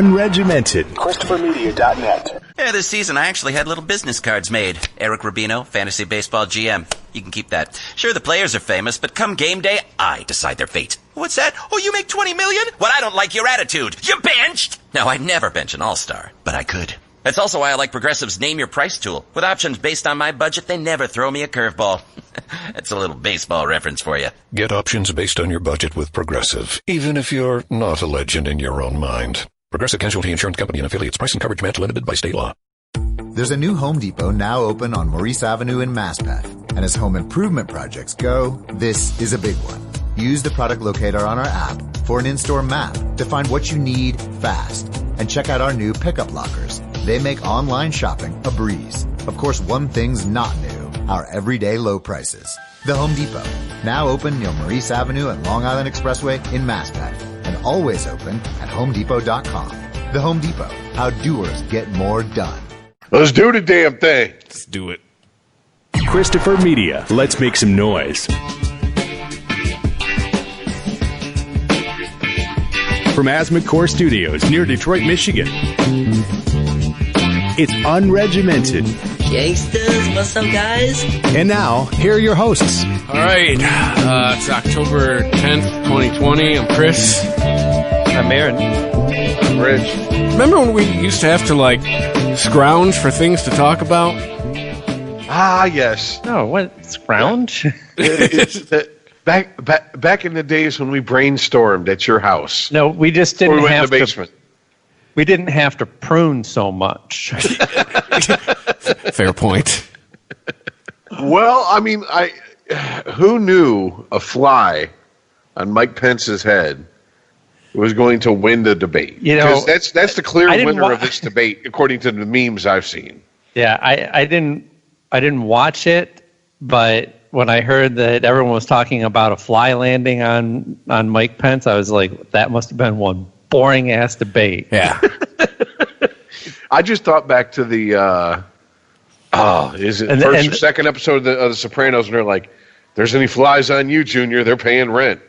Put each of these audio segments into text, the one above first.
unregimented. ChristopherMedia.net. Yeah, this season I actually had little business cards made. Eric Rubino, Fantasy Baseball GM. You can keep that. Sure, the players are famous, but come game day, I decide their fate. What's that? Oh, you make $20 million? Well, I don't like your attitude. You benched! No, I'd never bench an all-star, but I could. That's also why I like Progressive's Name Your Price tool. With options based on my budget, they never throw me a curveball. That's a little baseball reference for you. Get options based on your budget with Progressive, even if you're not a legend in your own mind. Progressive Casualty Insurance Company and Affiliates. Price and coverage match limited by state law. There's a new Home Depot now open on Maurice Avenue in Maspeth. And as home improvement projects go, this is a big one. Use the product locator on our app for an in-store map to find what you need fast. And check out our new pickup lockers. They make online shopping a breeze. Of course, one thing's not new, our everyday low prices. The Home Depot, now open near Maurice Avenue and Long Island Expressway in Maspeth, and always open at HomeDepot.com. The Home Depot, how doers get more done. Let's do the damn thing. Let's do it. Christopher Media. Let's make some noise. From Asthma Core Studios near Detroit, Michigan. It's unregimented. Gangsters, what's up, guys? And now, here are your hosts. All right. It's October 10th, 2020. I'm Chris. I'm Aaron. I'm Rich. Remember when we used to have to, scrounge for things to talk about? Ah, yes. No, what? Scrounge? It's back in the days when we brainstormed at your house. No, we just didn't or we went have in the basement. We didn't have to prune so much. Fair point. Well, I mean, who knew a fly on Mike Pence's head was going to win the debate? You know, that's the clear winner of this debate, according to the memes I've seen. Yeah, I didn't watch it, but when I heard that everyone was talking about a fly landing on Mike Pence, I was like, that must have been one boring ass debate. Yeah. I just thought back to the second episode of the Sopranos, and they're like, "There's any flies on you, Junior? They're paying rent."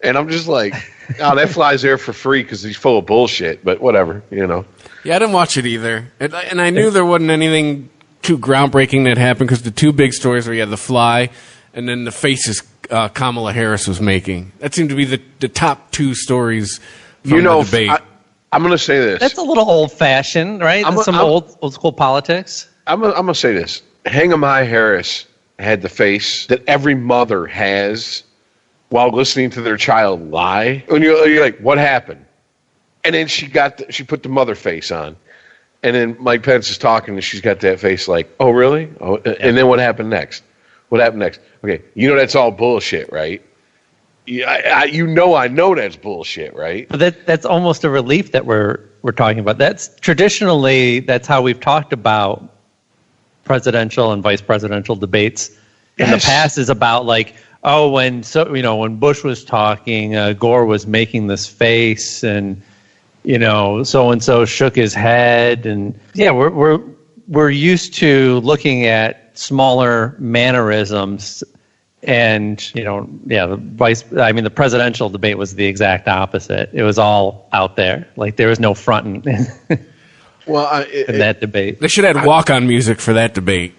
And I'm just like, "Oh, that fly's there for free because he's full of bullshit." But whatever, you know. Yeah, I didn't watch it either, and I knew there wasn't anything too groundbreaking that happened because the two big stories were you had the fly, and then the faces Kamala Harris was making. That seemed to be the top two stories from the debate. I'm going to say this. That's a little old-fashioned, right? Old school politics. I'm going to say this. Hang'em Harris had the face that every mother has while listening to their child lie. And you're like, what happened? And then she put the mother face on. And then Mike Pence is talking, and she's got that face like, oh, really? Oh, and then what happened next? What happened next? Okay, that's all bullshit, right? I know that's bullshit, right? But that's almost a relief that we're talking about. That's traditionally how we've talked about presidential and vice presidential debates in the past. Is about when Bush was talking, Gore was making this face, and so and so shook his head, and yeah, we're used to looking at smaller mannerisms. And the presidential debate was the exact opposite. It was all out there. Like there was no fronting in that debate. They should have had walk-on music for that debate.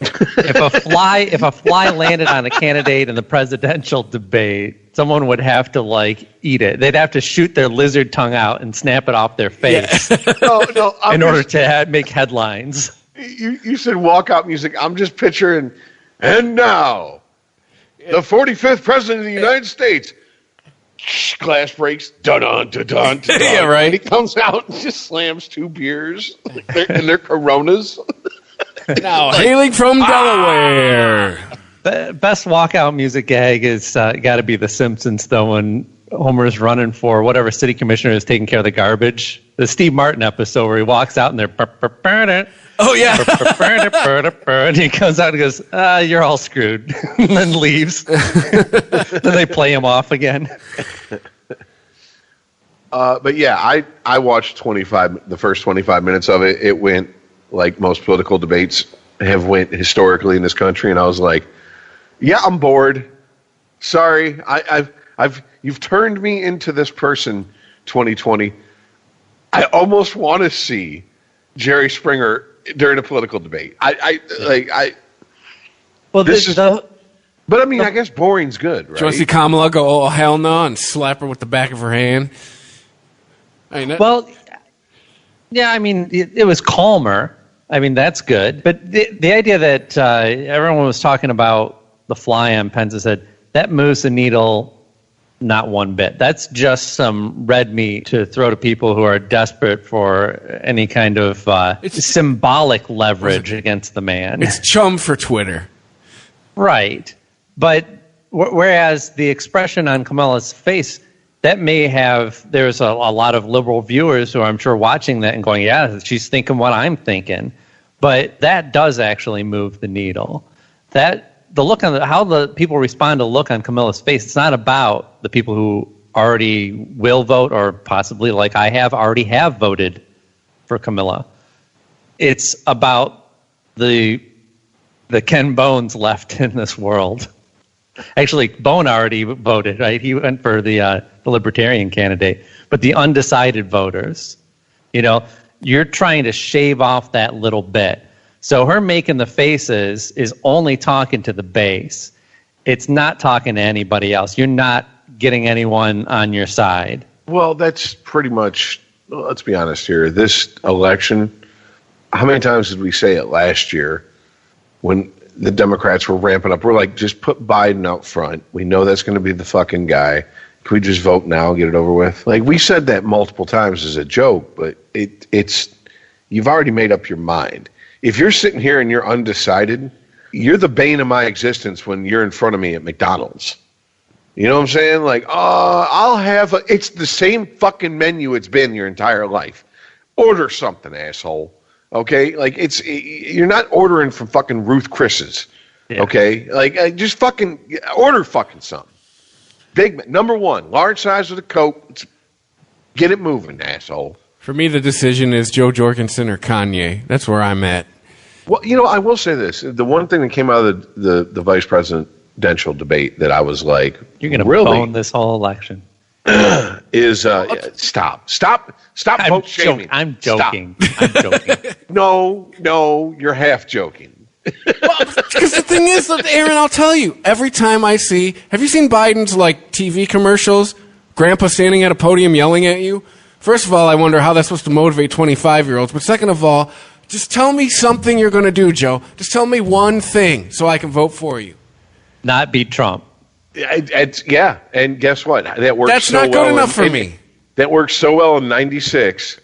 If a fly landed on a candidate in the presidential debate, someone would have to eat it. They'd have to shoot their lizard tongue out and snap it off their face in order to make headlines. You said walk-out music. I'm just picturing, and now, the 45th president of the United States. Glass breaks. Dun-dun, dun-dun, dun-dun. Yeah, right. And he comes out and just slams two beers. And they're Coronas. Now, hailing from Delaware. The best walkout music gag is got to be The Simpsons, though, when Homer's running for whatever city commissioner is taking care of the garbage. The Steve Martin episode where he walks out and they're... Oh, yeah. And he comes out and goes, you're all screwed. And then leaves. Then they play him off again. But yeah, I watched the first 25 minutes of it. It went like most political debates have went historically in this country. And I was like, yeah, I'm bored. Sorry. You've turned me into this person, 2020. I almost want to see Jerry Springer during a political debate. Well, but I mean, I guess boring's good, right? Do you want to see Kamala go, oh, hell no, and slap her with the back of her hand? Well, yeah, I mean, it was calmer. I mean, that's good. But the idea that everyone was talking about the fly on Pence's head, that moves the needle not one bit. That's just some red meat to throw to people who are desperate for any kind of symbolic leverage against the man. It's chum for Twitter. Right. But whereas the expression on Kamala's face, that may have, there's a lot of liberal viewers who I'm sure watching that and going, yeah, she's thinking what I'm thinking. But that does actually move the needle. The look on how the people respond to the look on Kamala's face, it's not about the people who already will vote or possibly, like I have, already have voted for Kamala. It's about the Ken Bones left in this world. Actually, Bone already voted, right? He went for the Libertarian candidate. But the undecided voters, you're trying to shave off that little bit. So her making the faces is only talking to the base. It's not talking to anybody else. You're not getting anyone on your side. Well, that's pretty much, let's be honest here, this election, how many times did we say it last year when the Democrats were ramping up? We're like, just put Biden out front. We know that's going to be the fucking guy. Can we just vote now and get it over with? Like, we said that multiple times as a joke, but it's you've already made up your mind. If you're sitting here and you're undecided, you're the bane of my existence when you're in front of me at McDonald's. You know what I'm saying? Like, I'll have it's the same fucking menu it's been your entire life. Order something, asshole. Okay? Like, you're not ordering from fucking Ruth Chris's. Yeah. Okay? Like, just fucking order fucking something. Big, number one, large size of the Coke. Get it moving, asshole. For me, the decision is Joe Jorgensen or Kanye. That's where I'm at. Well, I will say this. The one thing that came out of the vice presidential debate that I was like, you're going to bone this whole election. Is stop vote shaming. I'm joking. Stop. I'm joking. No, you're half joking. Well, because the thing is, Aaron, I'll tell you, every time I see, have you seen Biden's TV commercials? Grandpa standing at a podium yelling at you? First of all, I wonder how that's supposed to motivate 25-year-olds. But second of all, just tell me something you're going to do, Joe. Just tell me one thing so I can vote for you. Not beat Trump. Yeah, and guess what? That works. That's not good enough for me. That worked so well in '96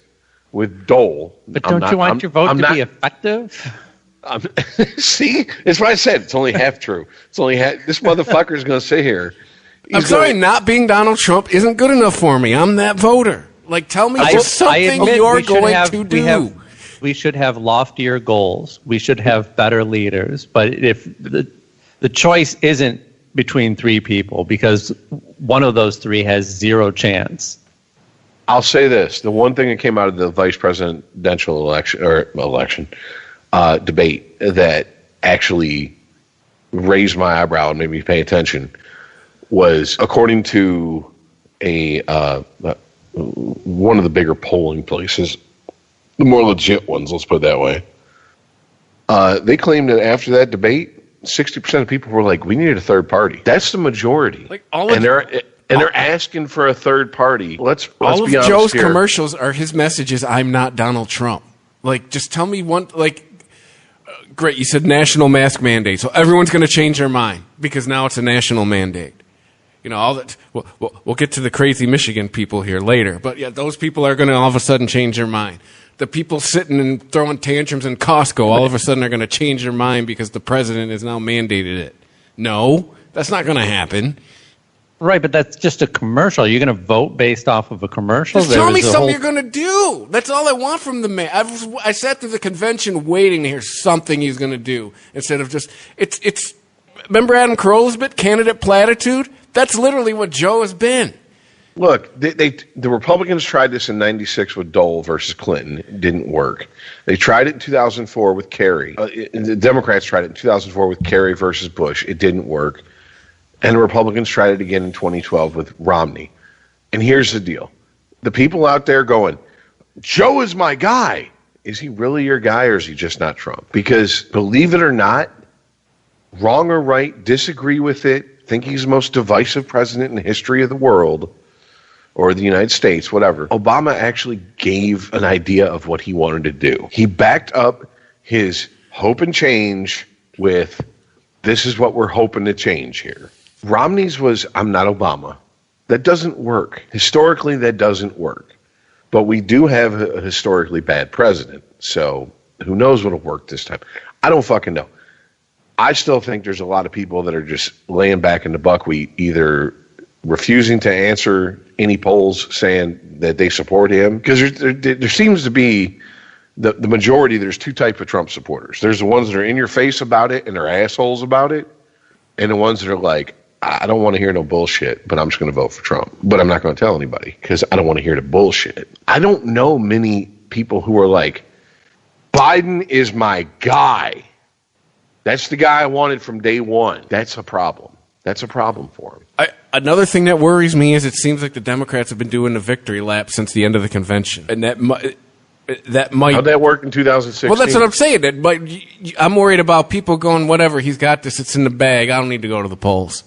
with Dole. But don't you want your vote to be effective? See, that's what I said. It's only half true. It's only this motherfucker is going to sit here. I'm sorry, not being Donald Trump isn't good enough for me. I'm that voter. Like, tell me just something you're going to do. We should have loftier goals. We should have better leaders. But if the choice isn't between three people, because one of those three has zero chance. I'll say this. The one thing that came out of the vice presidential election debate that actually raised my eyebrow and made me pay attention was, according to one of the bigger polling places, the more legit ones, let's put it that way, they claimed that after that debate, 60% of people were like, we needed a third party. That's the majority. They're asking for a third party. Let's be honest here. All of Joe's commercials are his messages, I'm not Donald Trump. Like, just tell me one, great, you said national mask mandate, so everyone's going to change their mind because now it's a national mandate. All that. We'll get to the crazy Michigan people here later, but yeah, those people are going to all of a sudden change their mind. The people sitting and throwing tantrums in Costco all of a sudden are going to change their mind because the president has now mandated it. No, that's not going to happen. Right, but that's just a commercial. You're going to vote based off of a commercial? Just tell me something you're going to do. That's all I want from the man. I sat through the convention waiting to hear something he's going to do instead of just it's. Remember Adam Carolla's bit, candidate platitude? That's literally what Joe has been. Look, the Republicans tried this in '96 with Dole versus Clinton. It didn't work. They tried it in 2004 with Kerry. The Democrats tried it in 2004 with Kerry versus Bush. It didn't work. And the Republicans tried it again in 2012 with Romney. And here's the deal. The people out there going, Joe is my guy. Is he really your guy, or is he just not Trump? Because believe it or not, wrong or right, disagree with it, think he's the most divisive president in the history of the world, or the United States, whatever. Obama actually gave an idea of what he wanted to do. He backed up his hope and change with, this is what we're hoping to change here. Romney's was, I'm not Obama. That doesn't work. Historically, that doesn't work. But we do have a historically bad president. So who knows what'll work this time? I don't fucking know. I still think there's a lot of people that are just laying back in the buckwheat, either refusing to answer any polls saying that they support him. Because there seems to be the majority, there's two types of Trump supporters. There's the ones that are in your face about it and they're assholes about it. And the ones that are like, I don't want to hear no bullshit, but I'm just going to vote for Trump. But I'm not going to tell anybody because I don't want to hear the bullshit. I don't know many people who are like, Biden is my guy. That's the guy I wanted from day one. That's a problem. That's a problem for him. Another thing that worries me is it seems like the Democrats have been doing the victory lap since the end of the convention. And that might... How'd that work in 2016? Well, that's what I'm saying. I'm worried about people going, whatever, he's got this, it's in the bag, I don't need to go to the polls.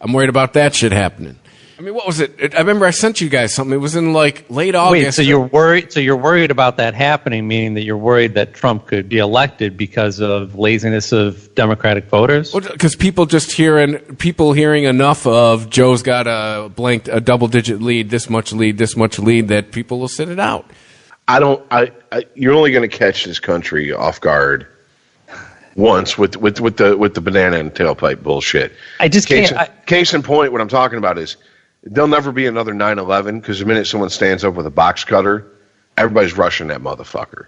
I'm worried about that shit happening. I mean, what was it? I remember I sent you guys something. It was in like late August. Wait, so you're worried? So you're worried about that happening, meaning that you're worried that Trump could be elected because of laziness of Democratic voters? Well, because people hearing enough of Joe's got a double-digit lead, this much lead, that people will sit it out. You're only going to catch this country off guard once with the banana and tailpipe bullshit. I just can't. can't. Case in point, what I'm talking about is there'll never be another 9/11 because the minute someone stands up with a box cutter, everybody's rushing that motherfucker.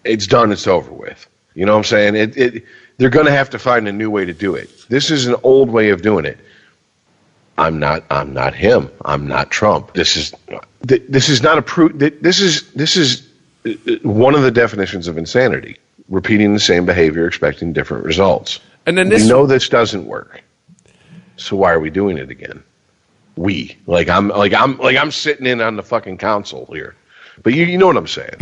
It's done. It's over with. You know what I'm saying? They're going to have to find a new way to do it. This is an old way of doing it. I'm not him. I'm not Trump. This is not a proof. This is one of the definitions of insanity. Repeating the same behavior, expecting different results. And then we know this doesn't work. So why are we doing it again? I'm sitting in on the fucking council here. But you know what I'm saying.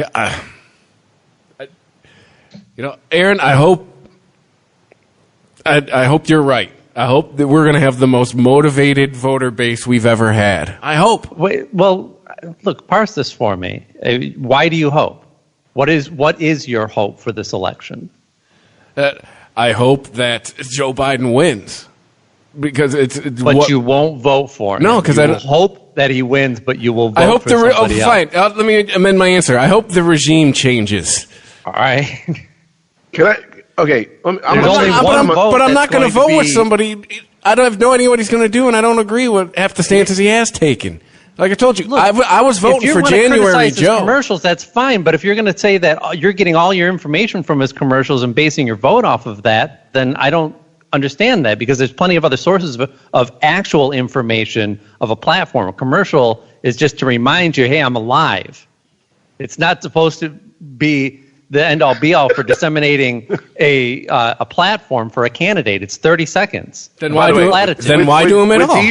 Yeah, Aaron, I hope you're right. I hope that we're going to have the most motivated voter base we've ever had. I hope. Wait, well, look, parse this for me. Why do you hope? What is your hope for this election? I hope that Joe Biden wins because But you won't vote for him. No, because I hope that he wins, but you will vote I hope for somebody else. Fine. Let me amend my answer. I hope the regime changes. All right. Can I? Okay. But I'm not going to vote with somebody. I have no idea what he's going to do, and I don't agree with half the stances he has taken. Like I told you, look, I was voting for January Joe. Commercials, that's fine. But if you're going to say that you're getting all your information from his commercials and basing your vote off of that, then I don't understand that because there's plenty of other sources of actual information of a platform. A commercial is just to remind you, hey, I'm alive. It's not supposed to be the end-all, be-all for disseminating a platform for a candidate. It's 30 seconds. Then why do them at all? With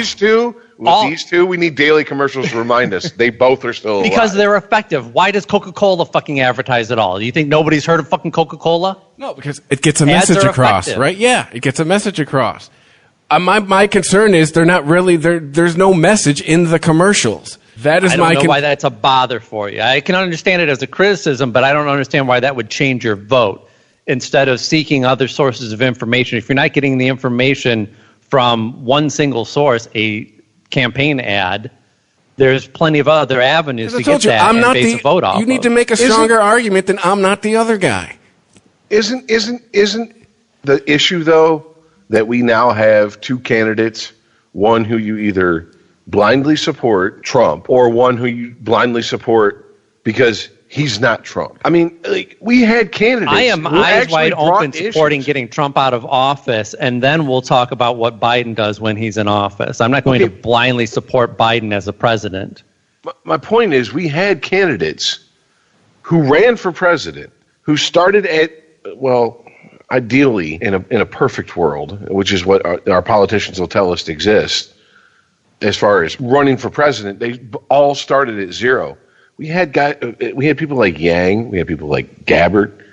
these two, we need daily commercials to remind us they both are still alive. Because they're effective. Why does Coca-Cola fucking advertise at all? Do you think nobody's heard of fucking Coca-Cola? No, because it gets a message across, right? Yeah, it gets a message across. My concern is they're not really there's no message in the commercials. That is I don't know why that's a bother for you. I can understand it as a criticism, but I don't understand why that would change your vote. Instead of seeking other sources of information, if you're not getting the information from one single source, a campaign ad, there's plenty of other avenues to get that and base a vote off. You need to make a stronger argument than I'm not the other guy. Isn't the issue though that we now have two candidates, one who you either blindly support, Trump, or one who you blindly support because he's not Trump? I mean, like, we had candidates. I am eyes wide open supporting getting Trump out of office, and then we'll talk about what Biden does when he's in office. I'm not going to blindly support Biden as a president. My point is, we had candidates who ran for president, who started at, well, ideally in a perfect world, which is what our politicians will tell us exists, as far as running for president, they all started at zero. we had people like Yang, we had people like Gabbard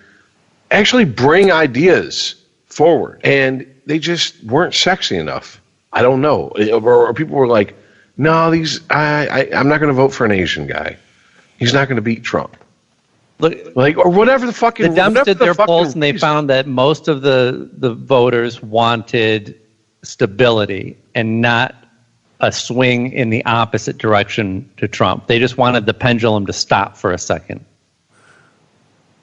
actually bring ideas forward, and they just weren't sexy enough. I don't know, or people were like, "No, I'm not going to vote for an Asian guy. He's not going to beat Trump." Like, or whatever the fucking. The Dems did their polls, and they found that most of the voters wanted stability and not a swing in the opposite direction to Trump. They just wanted the pendulum to stop for a second.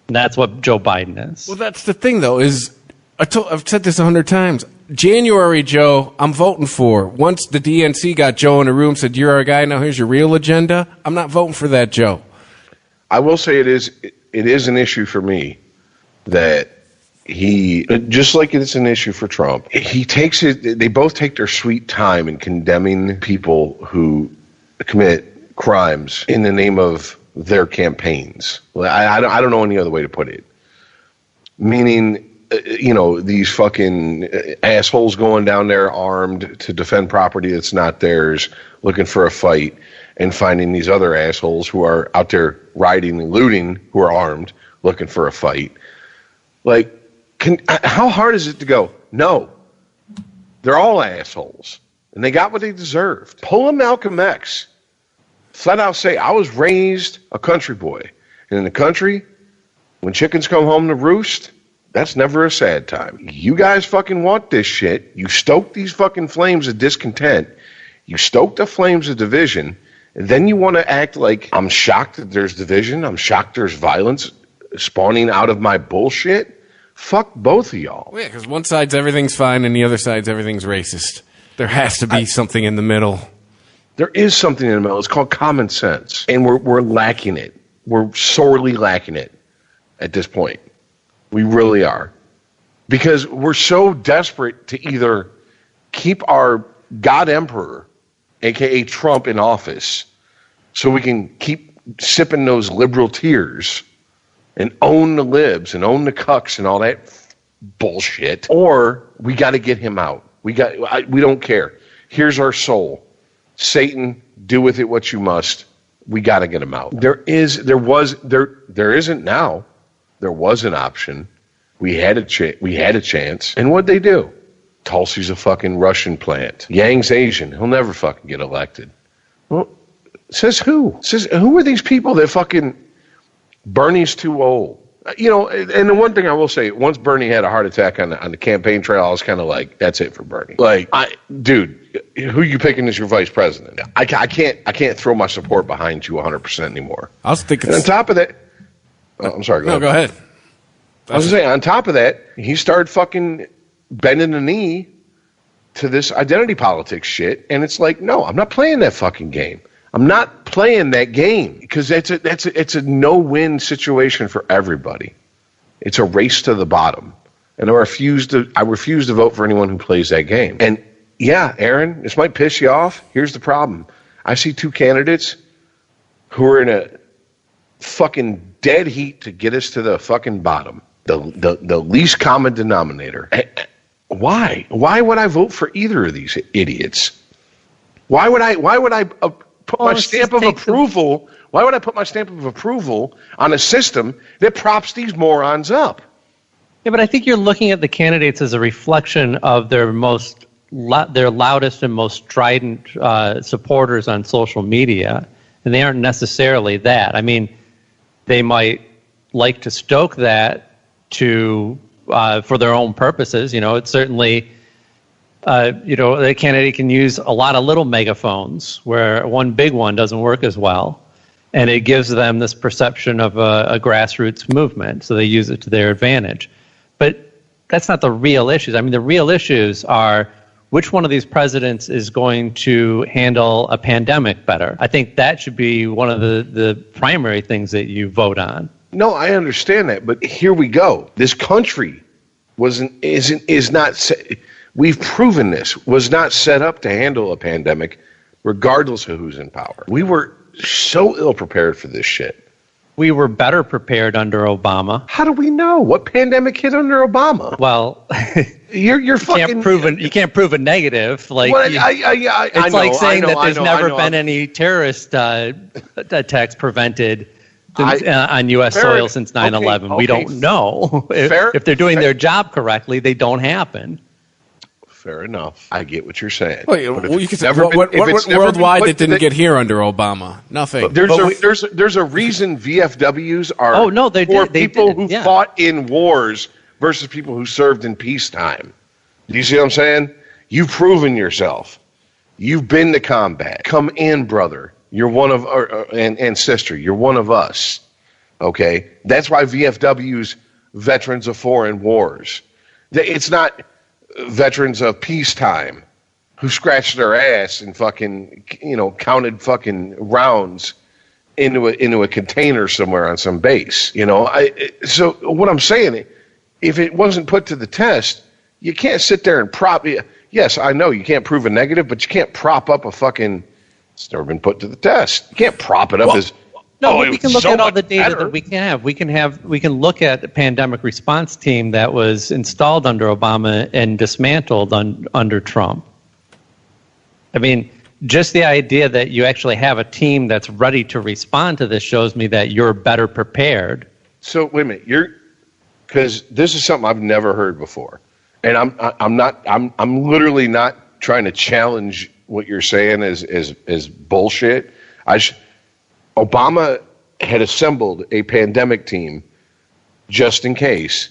And that's what Joe Biden is. Well, that's the thing, though, is I've said this 100 times. January, Joe, I'm voting for. Once the DNC got Joe in a room, said, "You're our guy, now here's your real agenda," I'm not voting for that, Joe. I will say it is an issue for me that he, just like it's an issue for Trump, they both take their sweet time in condemning people who commit crimes in the name of their campaigns. I don't know any other way to put it. Meaning, these fucking assholes going down there armed to defend property that's not theirs, looking for a fight, and finding these other assholes who are out there rioting and looting who are armed, looking for a fight. Like, how hard is it to go, no, they're all assholes, and they got what they deserved? Pull a Malcolm X. Flat out say, I was raised a country boy, and in the country, when chickens come home to roost, that's never a sad time. You guys fucking want this shit. You stoke these fucking flames of discontent. You stoke the flames of division, and then you want to act like, I'm shocked that there's division. I'm shocked there's violence spawning out of my bullshit. Fuck both of y'all. Well, yeah, because one side's everything's fine and the other side's everything's racist. There has to be something in the middle. There is something in the middle. It's called common sense, and we're lacking it. We're sorely lacking it at this point. We really are. Because we're so desperate to either keep our God Emperor, a.k.a. Trump, in office so we can keep sipping those liberal tears and own the libs and own the cucks and all that bullshit, or we got to get him out. We don't care. Here's our soul. Satan, do with it what you must. We got to get him out. There isn't now. There was an option. We had a chance. And what'd they do? Tulsi's a fucking Russian plant. Yang's Asian. He'll never fucking get elected. Well, says who? Says who are these people that fucking Bernie's too old? And the one thing I will say, once Bernie had a heart attack on the campaign trail, I was kind of like, that's it for Bernie. Like, dude, who you picking as your vice president? I can't throw my support behind you 100% anymore. I was thinking. And on top of that, I'm sorry. Go ahead. I was saying, on top of that, he started fucking bending the knee to this identity politics shit, and it's like, no, I'm not playing that fucking game. I'm not playing that game because it's a no-win situation for everybody. It's a race to the bottom, and I refuse to vote for anyone who plays that game. And yeah, Aaron, this might piss you off. Here's the problem: I see two candidates who are in a fucking dead heat to get us to the fucking bottom, the least common denominator. Why? Why would I vote for either of these idiots? Why would I put my stamp of approval? Why would I put my stamp of approval on a system that props these morons up? Yeah, but I think you're looking at the candidates as a reflection of their loudest and most strident supporters on social media, and they aren't necessarily that. I mean, they might like to stoke that for their own purposes. It's certainly. The candidate can use a lot of little megaphones where one big one doesn't work as well. And it gives them this perception of a grassroots movement. So they use it to their advantage. But that's not the real issues. I mean, the real issues are which one of these presidents is going to handle a pandemic better. I think that should be one of the primary things that you vote on. No, I understand that. But here we go. This country is not. We've proven this was not set up to handle a pandemic, regardless of who's in power. We were so ill prepared for this shit. We were better prepared under Obama. How do we know? What pandemic hit under Obama? Well, You're fucking. You can't prove a negative. Like Well, it's I know, like saying that there's never I know. been any terrorist attacks prevented on U.S. soil since 9/11. We don't know if they're doing their job correctly. They don't happen. Fair enough. I get what you're saying. Well, you can say, what worldwide that didn't get here under Obama? Nothing. There's a reason VFWs are for people who fought in wars versus people who served in peacetime. Do you see what I'm saying? You've proven yourself. You've been to combat. Come in, brother. You're one of and sister. You're one of us. Okay? That's why VFWs, veterans of foreign wars. It's not veterans of peacetime who scratched their ass and fucking, counted fucking rounds into a container somewhere on some base. So what I'm saying, if it wasn't put to the test, you can't sit there and prop. Yes, I know you can't prove a negative, but you can't prop up a fucking. It's never been put to the test. You can't prop it up as. No, we can look at all the data that we can have. We can look at the pandemic response team that was installed under Obama and dismantled under Trump. I mean, just the idea that you actually have a team that's ready to respond to this shows me that you're better prepared. So wait a minute, because this is something I've never heard before, and I'm literally not trying to challenge what you're saying as bullshit. Obama had assembled a pandemic team just in case.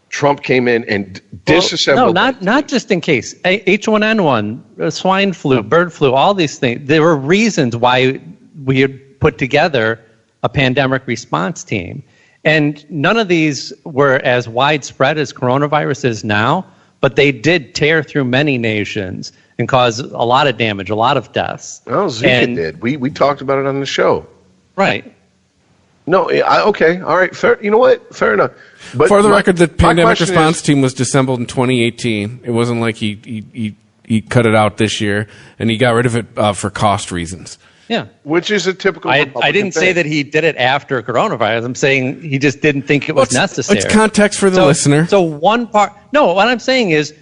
Trump came in and disassembled. No, not just in case. H1N1, swine flu, bird flu, all these things. There were reasons why we had put together a pandemic response team. And none of these were as widespread as coronavirus is now, but they did tear through many nations and cause a lot of damage, a lot of deaths. Oh, Zika did. We talked about it on the show. Right. No, okay, all right, fair. You know what? Fair enough. But for the record, the pandemic response team was disassembled in 2018. It wasn't like he cut it out this year, and he got rid of it for cost reasons. Yeah, which is a typical. I didn't say that he did it after coronavirus. I'm saying he just didn't think it was necessary. It's context for the listener. So one part. No, what I'm saying is,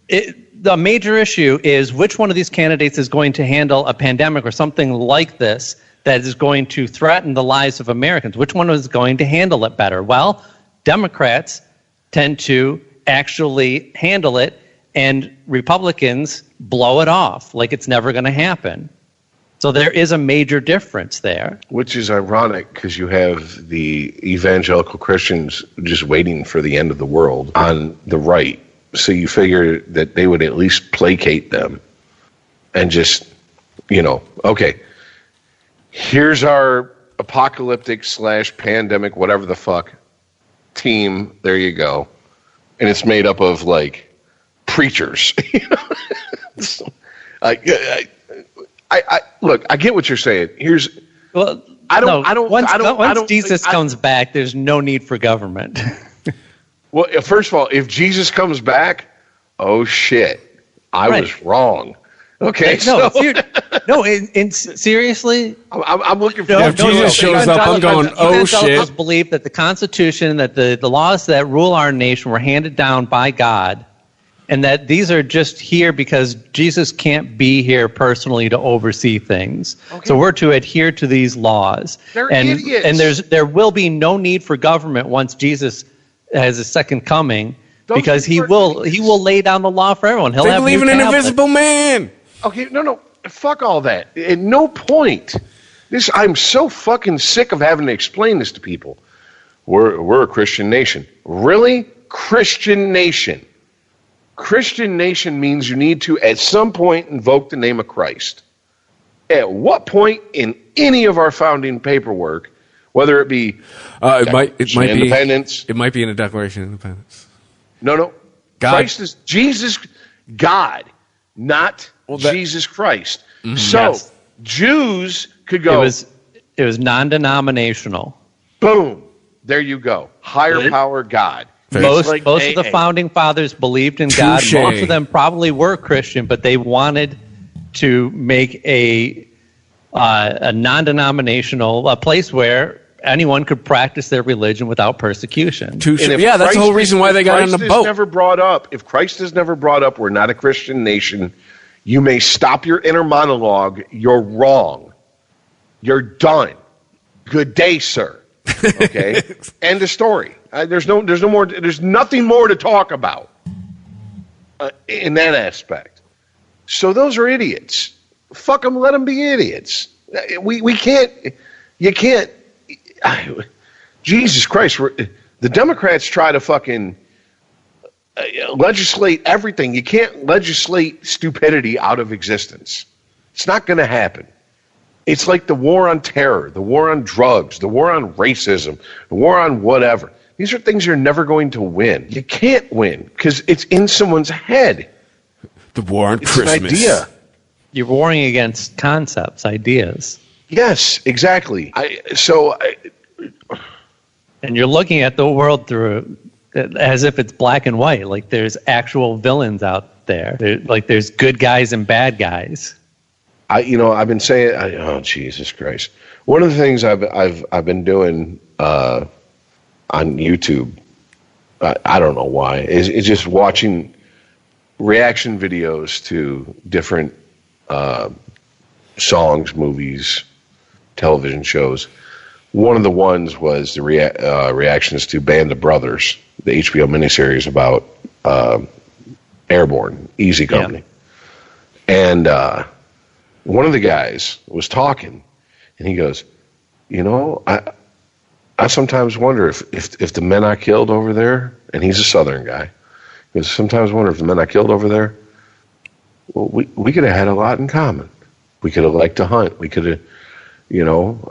the major issue is which one of these candidates is going to handle a pandemic or something like this that is going to threaten the lives of Americans. Which one is going to handle it better? Well, Democrats tend to actually handle it, and Republicans blow it off like it's never going to happen. So there is a major difference there. Which is ironic because you have the evangelical Christians just waiting for the end of the world on the right. So you figure that they would at least placate them and just, okay, here's our apocalyptic / pandemic, whatever the fuck, team. There you go. And it's made up of, preachers. Look, I get what you're saying. Once Jesus comes back, there's no need for government. Well, first of all, if Jesus comes back, oh shit, I was wrong. Okay, seriously, I'm looking for. If Jesus shows up, I'm going, oh shit. Evangelicals believe that the Constitution, that the laws that rule our nation were handed down by God, and that these are just here because Jesus can't be here personally to oversee things. Okay. So we're to adhere to these laws. They're idiots. And there will be no need for government once Jesus has a second coming, because he will lay down the law for everyone. They believe in an invisible man. Okay, no, fuck all that. At no point. I'm so fucking sick of having to explain this to people. We're a Christian nation. Really? Christian nation. Christian nation means you need to, at some point, invoke the name of Christ. At what point in any of our founding paperwork, whether it be independence, it might be in a Declaration of Independence. No. God. Christ is Jesus, God, not Jesus Christ. Mm-hmm. So Jews could go. It was non-denominational. Boom. There you go. Higher power, God. Most of the founding fathers believed in God. Touché. Most of them probably were Christian, but they wanted to make a non-denominational, a place where anyone could practice their religion without persecution. Yeah, that's the whole reason why they got on the boat. If Christ is never brought up, we're not a Christian nation. You may stop your inner monologue. You're wrong. You're done. Good day, sir. Okay? End of story. There's nothing more to talk about in that aspect. So those are idiots. Fuck them, let them be idiots. We can't, you can't, Jesus Christ, the Democrats try to fucking legislate everything. You can't legislate stupidity out of existence. It's not going to happen. It's like the war on terror, the war on drugs, the war on racism, the war on whatever. These are things you're never going to win. You can't win because it's in someone's head. The war on Christmas. An idea. You're warring against concepts, ideas. Yes, exactly. And you're looking at the world through as if it's black and white. Like there's actual villains out there. There's good guys and bad guys. I've been saying, oh Jesus Christ! One of the things I've been doing on YouTube, I don't know why, is just watching reaction videos to different songs, movies, television shows. One of the ones was the reactions to Band of Brothers, the HBO miniseries about Airborne, Easy Company. Yeah. And one of the guys was talking, and he goes, I sometimes wonder if the men I killed over there, and he's a Southern guy, he goes, sometimes wonder if the men I killed over there, well, we could have had a lot in common. We could have liked to hunt. We could have,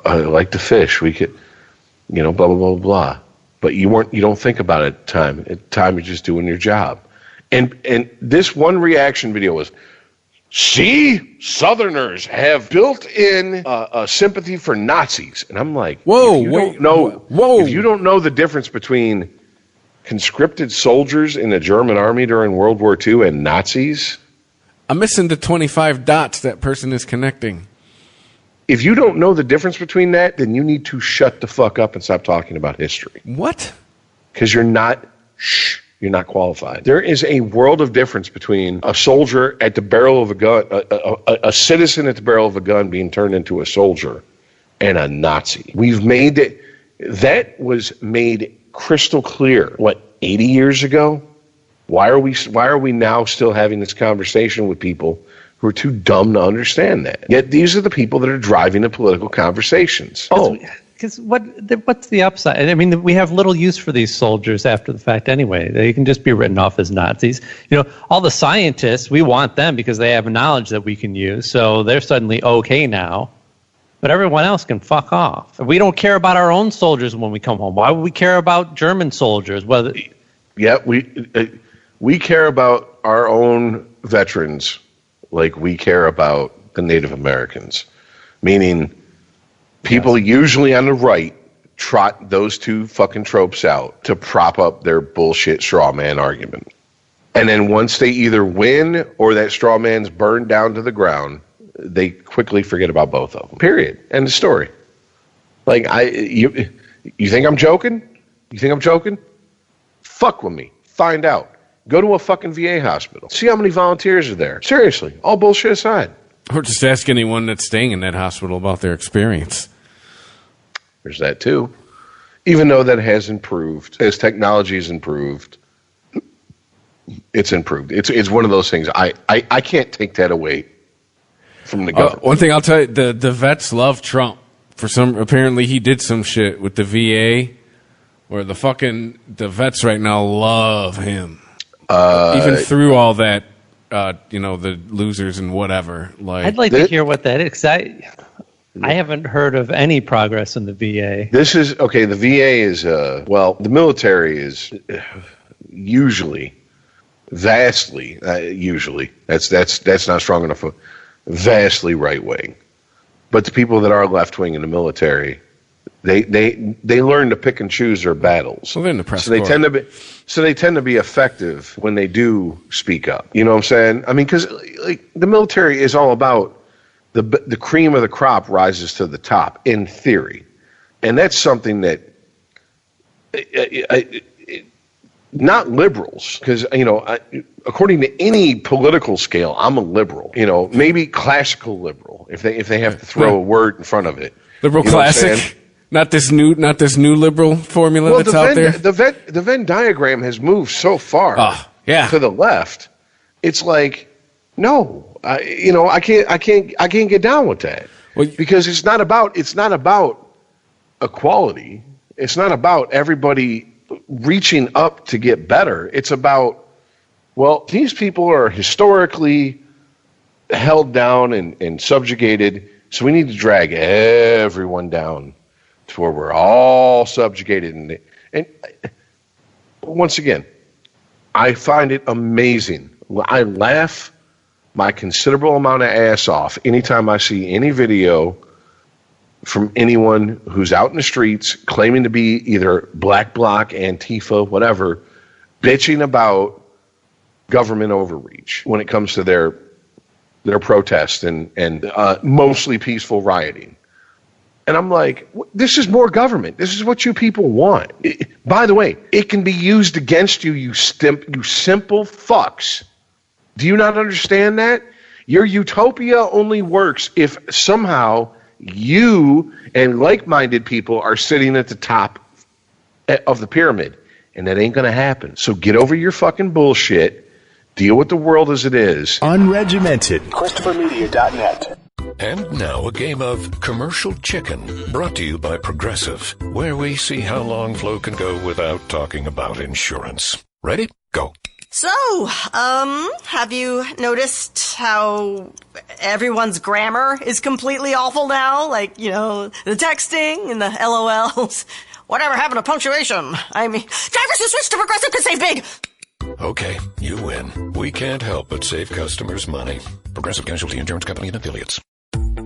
liked to fish. We could, blah, blah, blah, blah. But you don't think about it at the time. At the time, you're just doing your job. And this one reaction video was, see, Southerners have built in a sympathy for Nazis. And I'm like, whoa. If you don't know the difference between conscripted soldiers in the German army during World War II and Nazis, I'm missing the 25 dots that person is connecting. If you don't know the difference between that, then you need to shut the fuck up and stop talking about history. What? Because you're not qualified. There is a world of difference between a soldier at the barrel of a gun, a citizen at the barrel of a gun being turned into a soldier, and a Nazi. That was made crystal clear, 80 years ago? Why are we now still having this conversation with people who are too dumb to understand that? Yet these are the people that are driving the political conversations. Because what's the upside? I mean, we have little use for these soldiers after the fact anyway. They can just be written off as Nazis. All the scientists, we want them because they have knowledge that we can use, so they're suddenly okay now. But everyone else can fuck off. We don't care about our own soldiers when we come home. Why would we care about German soldiers? We care about our own veterans like we care about the Native Americans, meaning people usually on the right trot those two fucking tropes out to prop up their bullshit straw man argument. And then once they either win or that straw man's burned down to the ground, they quickly forget about both of them. Period. End of story. You think I'm joking? You think I'm joking? Fuck with me. Find out. Go to a fucking VA hospital. See how many volunteers are there. Seriously. All bullshit aside. Or just ask anyone that's staying in that hospital about their experience. There's that too. Even though that has improved, as technology has improved, it's improved. It's one of those things. I can't take that away from the government. One thing I'll tell you, the vets love Trump. Apparently he did some shit with the VA where the vets right now love him. Even through all that, the losers and whatever. I'd like to hear what that is, 'cause I haven't heard of any progress in the VA. This is, okay, the VA is, the military is usually, vastly, that's not strong enough, vastly right-wing. But the people that are left-wing in the military, they learn to pick and choose their battles. Well, they're in the press so they tend to be effective when they do speak up. You know what I'm saying? I mean, because the military is all about the cream of the crop rises to the top, in theory. And that's something that not liberals, because, according to any political scale, I'm a liberal. Maybe classical liberal, if they have to throw a word in front of it. Liberal classic? Not this new liberal formula that's out there? The Venn diagram has moved so far to the left. It's like, no, I can't get down with that. Well, because it's not about equality. It's not about everybody reaching up to get better. It's about, well, these people are historically held down and subjugated, so we need to drag everyone down to where we're all subjugated. And once again, I find it amazing. I laugh my considerable amount of ass off anytime I see any video from anyone who's out in the streets claiming to be either Black Bloc, Antifa, whatever, bitching about government overreach when it comes to their protests and mostly peaceful rioting. And I'm like, this is more government. This is what you people want. By the way, it can be used against you, you simple fucks. Do you not understand that? Your utopia only works if somehow you and like-minded people are sitting at the top of the pyramid. And that ain't going to happen. So get over your fucking bullshit. Deal with the world as it is. Unregimented. ChristopherMedia.net. And now a game of Commercial Chicken, brought to you by Progressive, where we see how long Flo can go without talking about insurance. Ready? Go. So, have you noticed how everyone's grammar is completely awful now? Like, the texting and the LOLs. Whatever happened to punctuation? I mean, drivers who switch to Progressive could save big. Okay, you win. We can't help but save customers money. Progressive Casualty Insurance Company and Affiliates.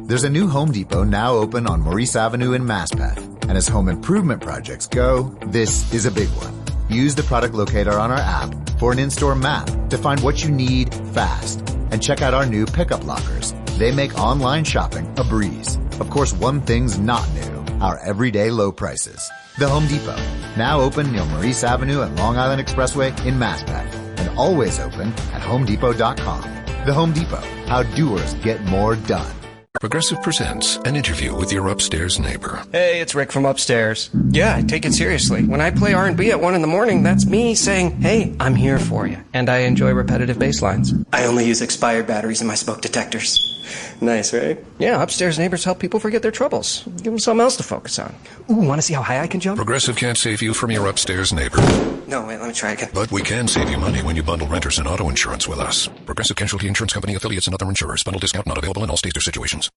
There's a new Home Depot now open on Maurice Avenue in Maspeth. And as home improvement projects go, this is a big one. Use the product locator on our app for an in-store map to find what you need fast. And check out our new pickup lockers. They make online shopping a breeze. Of course, one thing's not new, our everyday low prices. The Home Depot, now open near Maurice Avenue and Long Island Expressway in Maspeth, and always open at HomeDepot.com. The Home Depot, how doers get more done. Progressive presents an interview with your upstairs neighbor. Hey, it's Rick from upstairs. Yeah, I take it seriously. When I play R&B at 1 in the morning, that's me saying, hey, I'm here for you. And I enjoy repetitive bass lines. I only use expired batteries in my smoke detectors. Nice, right? Yeah, upstairs neighbors help people forget their troubles. Give them something else to focus on. Ooh, want to see how high I can jump? Progressive can't save you from your upstairs neighbor. No, wait, let me try again. But we can save you money when you bundle renters and auto insurance with us. Progressive Casualty Insurance Company, Affiliates, and other insurers. Bundle discount not available in all states or situations.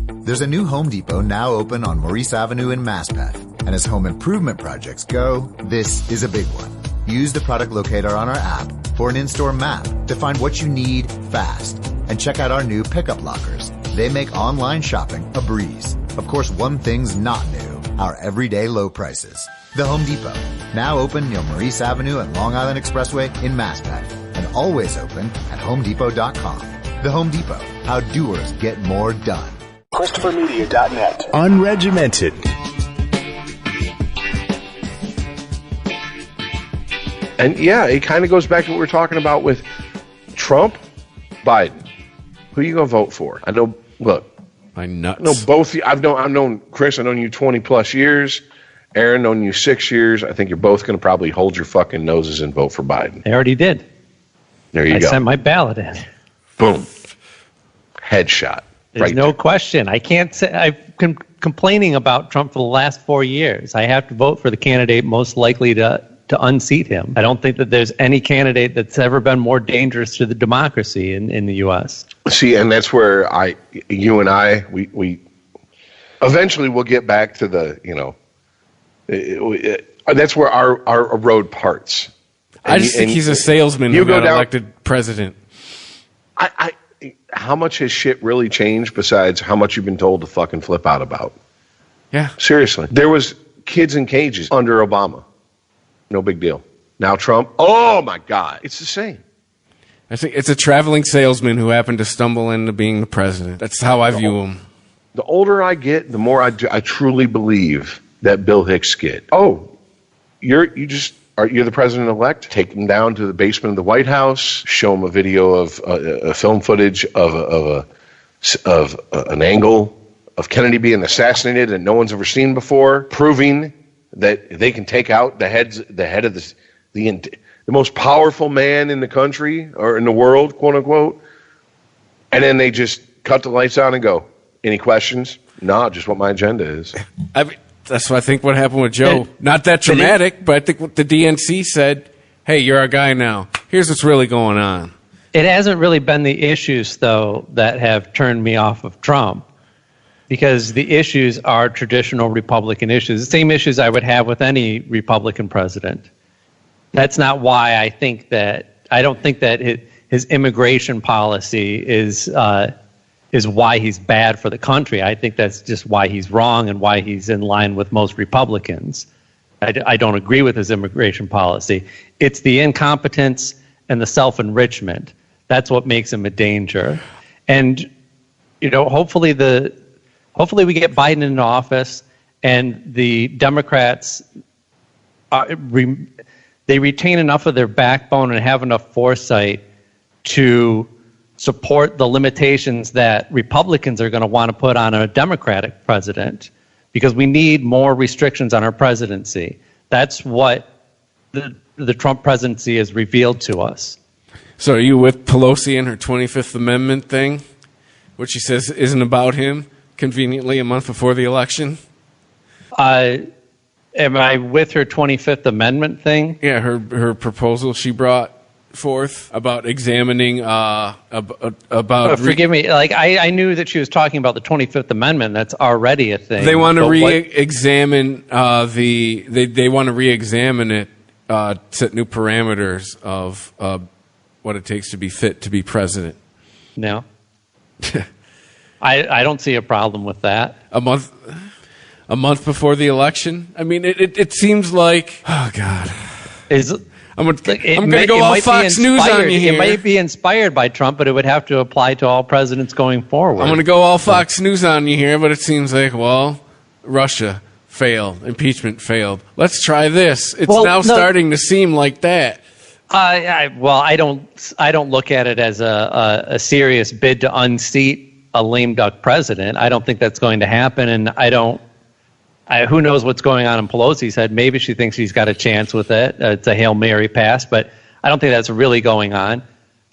There's a new Home Depot now open on Maurice Avenue in Maspeth. And as home improvement projects go, this is a big one. Use the product locator on our app for an in-store map to find what you need fast. And check out our new pickup lockers. They make online shopping a breeze. Of course, one thing's not new, our everyday low prices. The Home Depot, now open near Maurice Avenue and Long Island Expressway in Maspeth. And always open at HomeDepot.com. The Home Depot, how doers get more done. ChristopherMedia.net. Unregimented. And yeah, it kind of goes back to what we were talking about with Trump, Biden. Who are you going to vote for? I know, look. My nuts. I know both. I've known Chris, I've known you 20 plus years. Aaron, known you 6 years. I think you're both going to probably hold your fucking noses and vote for Biden. I already did. There you go. I sent my ballot in. Boom. Headshot. There's no question. I can't say I've been complaining about Trump for the last 4 years. I have to vote for the candidate most likely to unseat him. I don't think that there's any candidate that's ever been more dangerous to the democracy in the U.S. See, and that's where you and I, we eventually we'll get back to the, that's where our road parts. I just think he's a salesman who got elected president. How much has shit really changed besides how much you've been told to fucking flip out about? Yeah. Seriously. There was kids in cages under Obama. No big deal. Now Trump, oh my God. It's the same. I think it's a traveling salesman who happened to stumble into being the president. That's how I view him. The older I get, the more I truly believe that Bill Hicks skit. Oh, you're the president-elect? Take him down to the basement of the White House, show him a video of film footage of an angle of Kennedy being assassinated that no one's ever seen before, proving that they can take out the head of the most powerful man in the country or in the world, quote unquote, and then they just cut the lights on and go, any questions? No, just what my agenda is. That's what I think what happened with Joe. Not that dramatic, but I think what the DNC said, hey, you're our guy now. Here's what's really going on. It hasn't really been the issues, though, that have turned me off of Trump, because the issues are traditional Republican issues, the same issues I would have with any Republican president. That's not why I don't think that his immigration policy is why he's bad for the country. I think that's just why he's wrong and why he's in line with most Republicans. I don't agree with his immigration policy. It's the incompetence and the self-enrichment. That's what makes him a danger. And, hopefully we get Biden in office and the Democrats, they retain enough of their backbone and have enough foresight to support the limitations that Republicans are going to want to put on a Democratic president, because we need more restrictions on our presidency. That's what the Trump presidency has revealed to us. So are you with Pelosi and her 25th Amendment thing, which she says isn't about him, conveniently a month before the election? Am I with her 25th Amendment thing? Yeah, her proposal she brought forth about examining forgive me, I knew that she was talking about the 25th Amendment. That's already a thing. They want to re-examine they want to re-examine it, set new parameters of what it takes to be fit to be president. No. I don't see a problem with that. A month before the election? I mean, it seems like, oh God. I'm going to go all Fox News on you here. It might be inspired by Trump, but it would have to apply to all presidents going forward. I'm going to go all Fox News on you here, but it seems like, well, Russia failed. Impeachment failed. Let's try this. It's starting to seem like that. I don't look at it as a serious bid to unseat a lame duck president. I don't think that's going to happen, and who knows what's going on in Pelosi's head. Maybe she thinks she's got a chance with it. It's a Hail Mary pass, but I don't think that's really going on.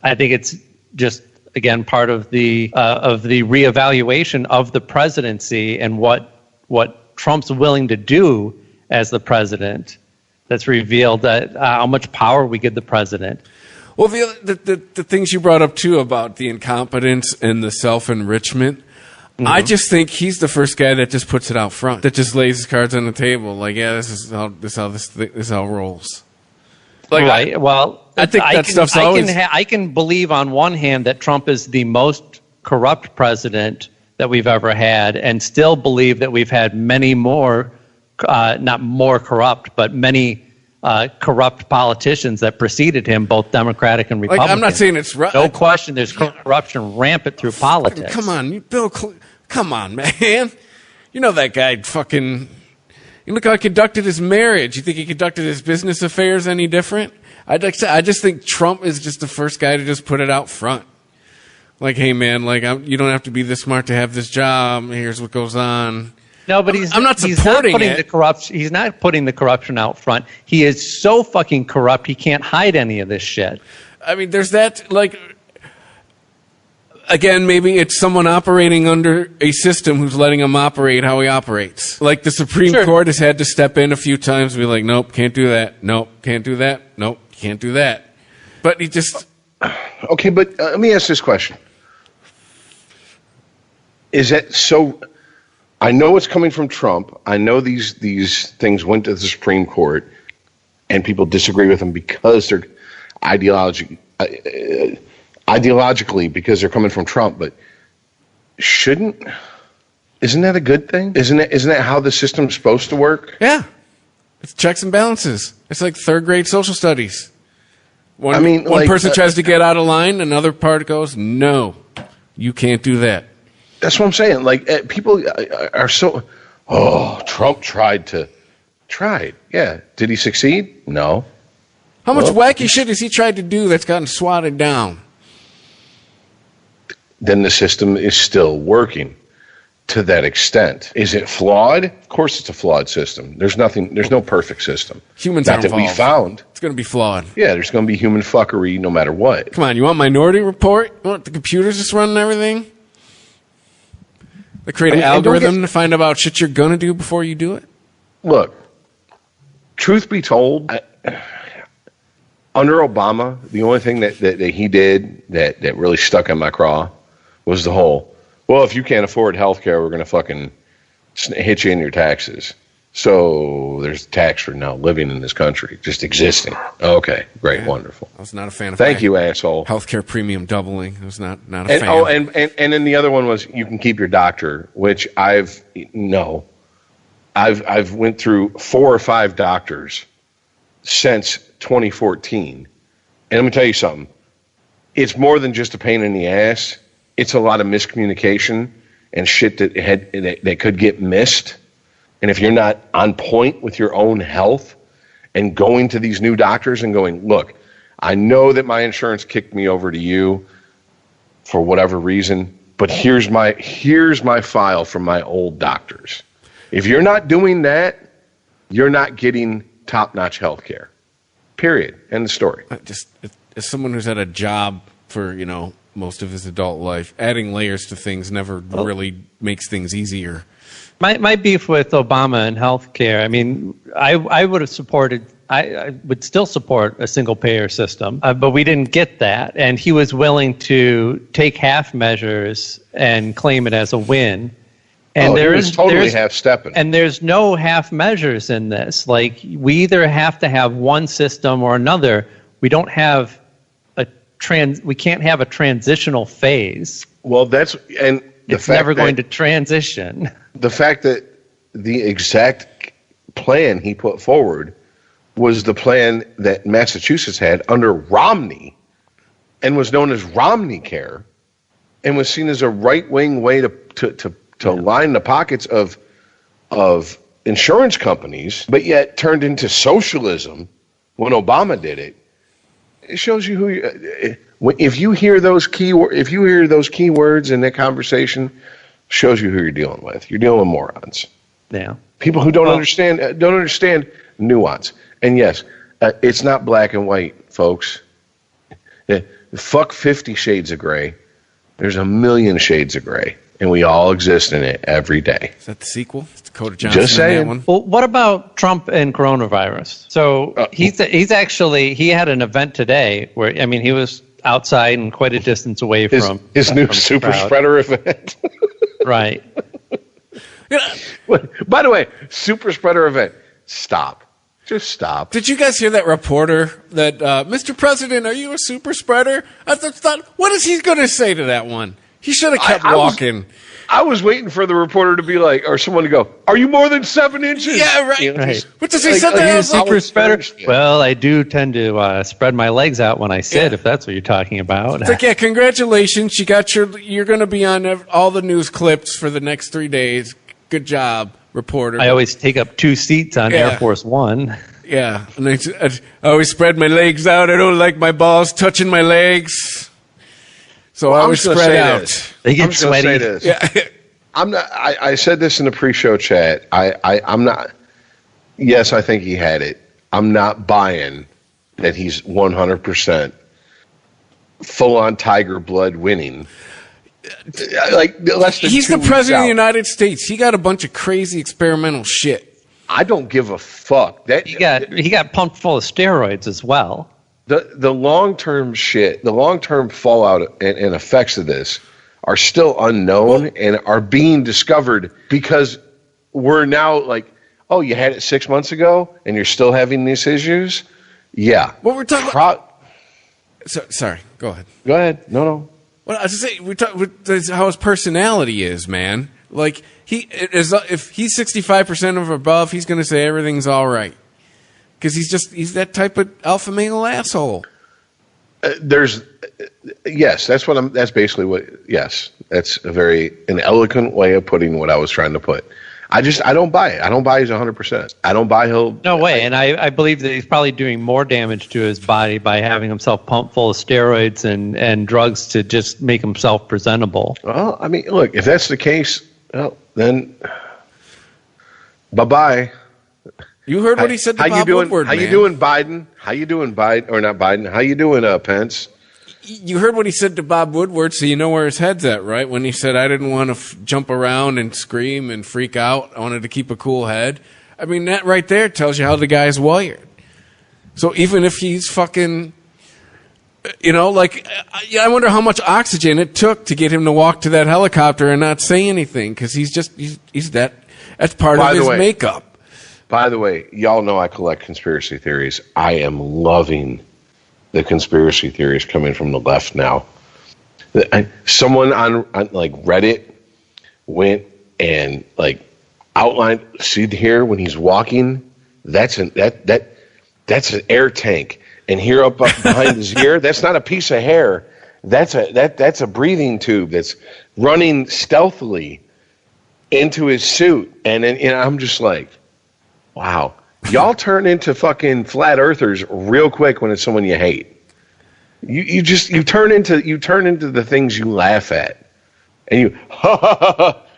I think it's just, again, part of the reevaluation of the presidency and what Trump's willing to do as the president. That's revealed that how much power we give the president. Well, the things you brought up, too, about the incompetence and the self-enrichment, I just think he's the first guy that just puts it out front, that just lays his cards on the table. Like, yeah, this is how it rolls. Like, right. I think that stuff's always. I can believe on one hand that Trump is the most corrupt president that we've ever had, and still believe that we've had many more, not more corrupt, but many corrupt politicians that preceded him, both Democratic and Republican. I'm not saying it's right. No question, there's corruption rampant through politics. Come on, come on, man. You know that guy fucking. You look how he conducted his marriage. You think he conducted his business affairs any different? I just think Trump is just the first guy to just put it out front. Like, hey, man, you don't have to be this smart to have this job. Here's what goes on. No, but I'm not supporting it. He's not putting the corruption out front. He is so fucking corrupt, he can't hide any of this shit. I mean, there's that, again, maybe it's someone operating under a system who's letting him operate how he operates. Like the Supreme Court has had to step in a few times and be like, nope, can't do that. Nope, can't do that. Nope, can't do that. But he just... Okay, but let me ask this question. Is that so... I know it's coming from Trump. I know these things went to the Supreme Court, and people disagree with them because they're ideologically because they're coming from Trump. But isn't that a good thing? Isn't that how the system's supposed to work? Yeah, it's checks and balances. It's like third grade social studies. One person tries to get out of line, another part goes, "No, you can't do that." That's what I'm saying. People are so. Trump tried. Yeah. Did he succeed? No. How much wacky shit has he tried to do that's gotten swatted down? Then the system is still working to that extent. Is it flawed? Of course it's a flawed system. There's no perfect system. Humans Not are that we involved. found. It's going to be flawed. Yeah, there's going to be human fuckery no matter what. Come on, you want Minority Report? You want the computers just running everything? They create an algorithm to find out shit you're going to do before you do it? Look, truth be told, under Obama, the only thing that he did that really stuck in my craw was the whole, well, if you can't afford health care, we're going to fucking hit you in your taxes. So there's tax for now living in this country, just existing. Okay, great, wonderful. I was not a fan of Thank you, asshole. Healthcare premium doubling. I was not a and, fan. Oh, and then the other one was you can keep your doctor, which I've went through 4 or 5 doctors since 2014. And let me tell you something. It's more than just a pain in the ass. It's a lot of miscommunication and shit that could get missed. And if you're not on point with your own health and going to these new doctors and going, look, I know that my insurance kicked me over to you for whatever reason, but here's my file from my old doctors. If you're not doing that, you're not getting top-notch health care. Period. End of story. Just as someone who's had a job for, most of his adult life, adding layers to things never really makes things easier. My beef with Obama and healthcare, I mean, I would have supported, I would still support a single payer system, but we didn't get that. And he was willing to take half measures and claim it as a win. And he was totally half-stepping. And there's no half measures in this. Like, we either have to have one system or another. We don't have we can't have a transitional phase. Well, it's never going to transition. The fact that the exact plan he put forward was the plan that Massachusetts had under Romney and was known as Romney Care and was seen as a right-wing way to line the pockets of insurance companies, but yet turned into socialism when Obama did it. It shows you if you hear those keywords in that conversation, shows you who you're dealing with. You're dealing with morons. Yeah. People who don't understand nuance. And yes, it's not black and white, folks. Fuck 50 Shades of Gray. There's a million shades of gray, and we all exist in it every day. Is that the sequel? It's Dakota Johnson. Just saying. That one? Well, what about Trump and coronavirus? So he had an event today where, I mean, he was outside and quite a distance away from his new super spreader event. Right. By the way, super spreader event. Stop. Just stop. Did you guys hear that reporter that, Mr. President, are you a super spreader? I thought, what is he going to say to that one? He should have kept walking. I was waiting for the reporter to be like, or someone to go, are you more than 7 inches? Yeah, right. Right. What does he say? Are you a super spreader? Well, I do tend to spread my legs out when I sit, if that's what you're talking about. It's like, yeah, congratulations. You're going to be on all the news clips for the next 3 days. Good job, reporter. I always take up 2 seats on Air Force One. Yeah, and I always spread my legs out. I don't like my balls touching my legs, so I always spread out. They get sweaty. Yeah. I'm not. I said this in the pre-show chat. I'm not. Yes, I think he had it. I'm not buying that he's 100% full-on tiger blood winning. Like less than he's 2 the president of the weeks out. United States. He got a bunch of crazy experimental shit. I don't give a fuck. That he got pumped full of steroids as well. The long-term shit, the long-term fallout and effects of this are still unknown and are being discovered because we're now like, oh, you had it 6 months ago and you're still having these issues? Yeah. What we're talking about... sorry, go ahead. Go ahead. No. Well, I was just saying, that's how his personality is, man. Like, if he's 65% or above, he's going to say everything's all right. Because he's that type of alpha male asshole. Yes, that's basically what, yes. That's an eloquent way of putting what I was trying to put. I don't buy it. I don't buy he's 100%. I don't buy he'll. No way. And I believe that he's probably doing more damage to his body by having himself pumped full of steroids and drugs to just make himself presentable. Well, I mean, look, if that's the case, well, then bye-bye. You heard what he said to Bob Woodward, How you doing, Biden? How you doing, Biden? Or not Biden. How you doing, Pence? You heard what he said to Bob Woodward, so you know where his head's at, right? When he said, I didn't want to jump around and scream and freak out. I wanted to keep a cool head. I mean, that right there tells you how the guy's wired. So even if he's fucking, I wonder how much oxygen it took to get him to walk to that helicopter and not say anything, because that's part of his makeup. By the way, y'all know I collect conspiracy theories. I am loving the conspiracy theories coming from the left now. Someone on like Reddit went and like outlined. See here when he's walking, that's an air tank, and here up behind his ear, that's not a piece of hair. That's a breathing tube that's running stealthily into his suit, and then I'm just like, wow. Y'all turn into fucking flat earthers real quick when it's someone you hate. You turn into the things you laugh at, and you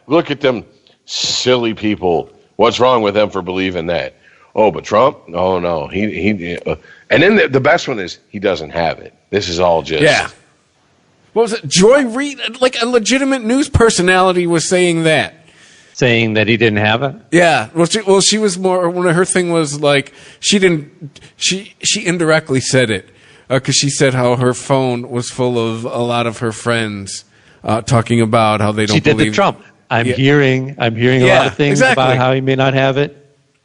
look at them silly people. What's wrong with them for believing that? Oh, but Trump? Oh no, he. And then the best one is he doesn't have it. This is all just What was it? Joy Reid, like a legitimate news personality, was saying that. Saying that he didn't have it? Yeah. Well, she was more. One of her thing was like she didn't. She indirectly said it because she said how her phone was full of a lot of her friends talking about how they don't. She did believe the Trump. I'm hearing a lot of things about how he may not have it.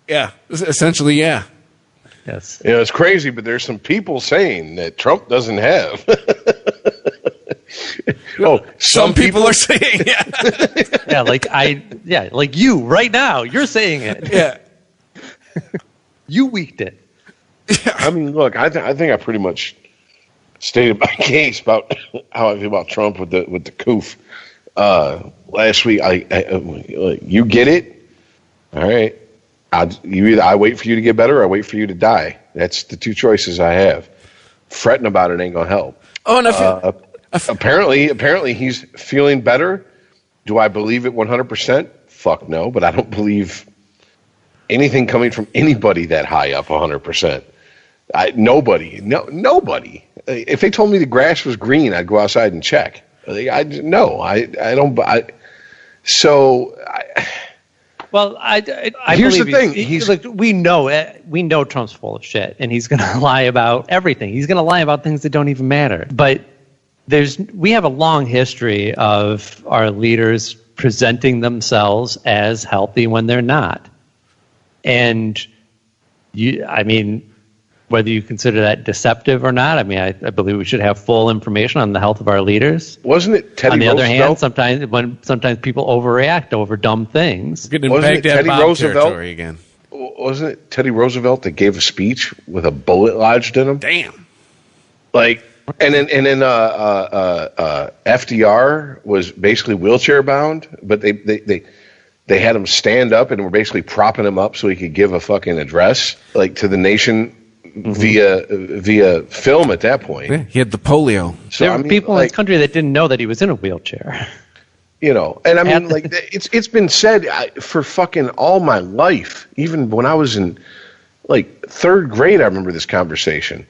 Yeah. Essentially, yeah. Yes. It's crazy, but there's some people saying that Trump doesn't have. Oh, some people are saying, like you right now, you're saying it. Yeah. You weaked it. I mean, look, I think I pretty much stated my case about how I feel about Trump with the coof. Last week, you get it, all right. Either I wait for you to get better, or I wait for you to die. That's the two choices I have. Fretting about it ain't gonna help. Oh, and apparently he's feeling better. Do I believe it 100%? Fuck no, but I don't believe anything coming from anybody that high up 100%. Nobody. If they told me the grass was green, I'd go outside and check. I don't. Well, here's believe the thing. We know Trump's full of shit, and he's going to lie about everything. He's going to lie about things that don't even matter. But we have a long history of our leaders presenting themselves as healthy when they're not. And whether you consider that deceptive or not, I believe we should have full information on the health of our leaders. Wasn't it Teddy Roosevelt? On the other hand, sometimes people overreact over dumb things. Getting in Baghdad Bob territory again. Wasn't it Teddy Roosevelt that gave a speech with a bullet lodged in him? Damn. Like, and then FDR was basically wheelchair bound, but they had him stand up and were basically propping him up so he could give a fucking address, like, to the nation. Via film at that point. Yeah, he had the polio. So, there were people in this country that didn't know that he was in a wheelchair. And it's been said for fucking all my life, even when I was in like third grade. I remember this conversation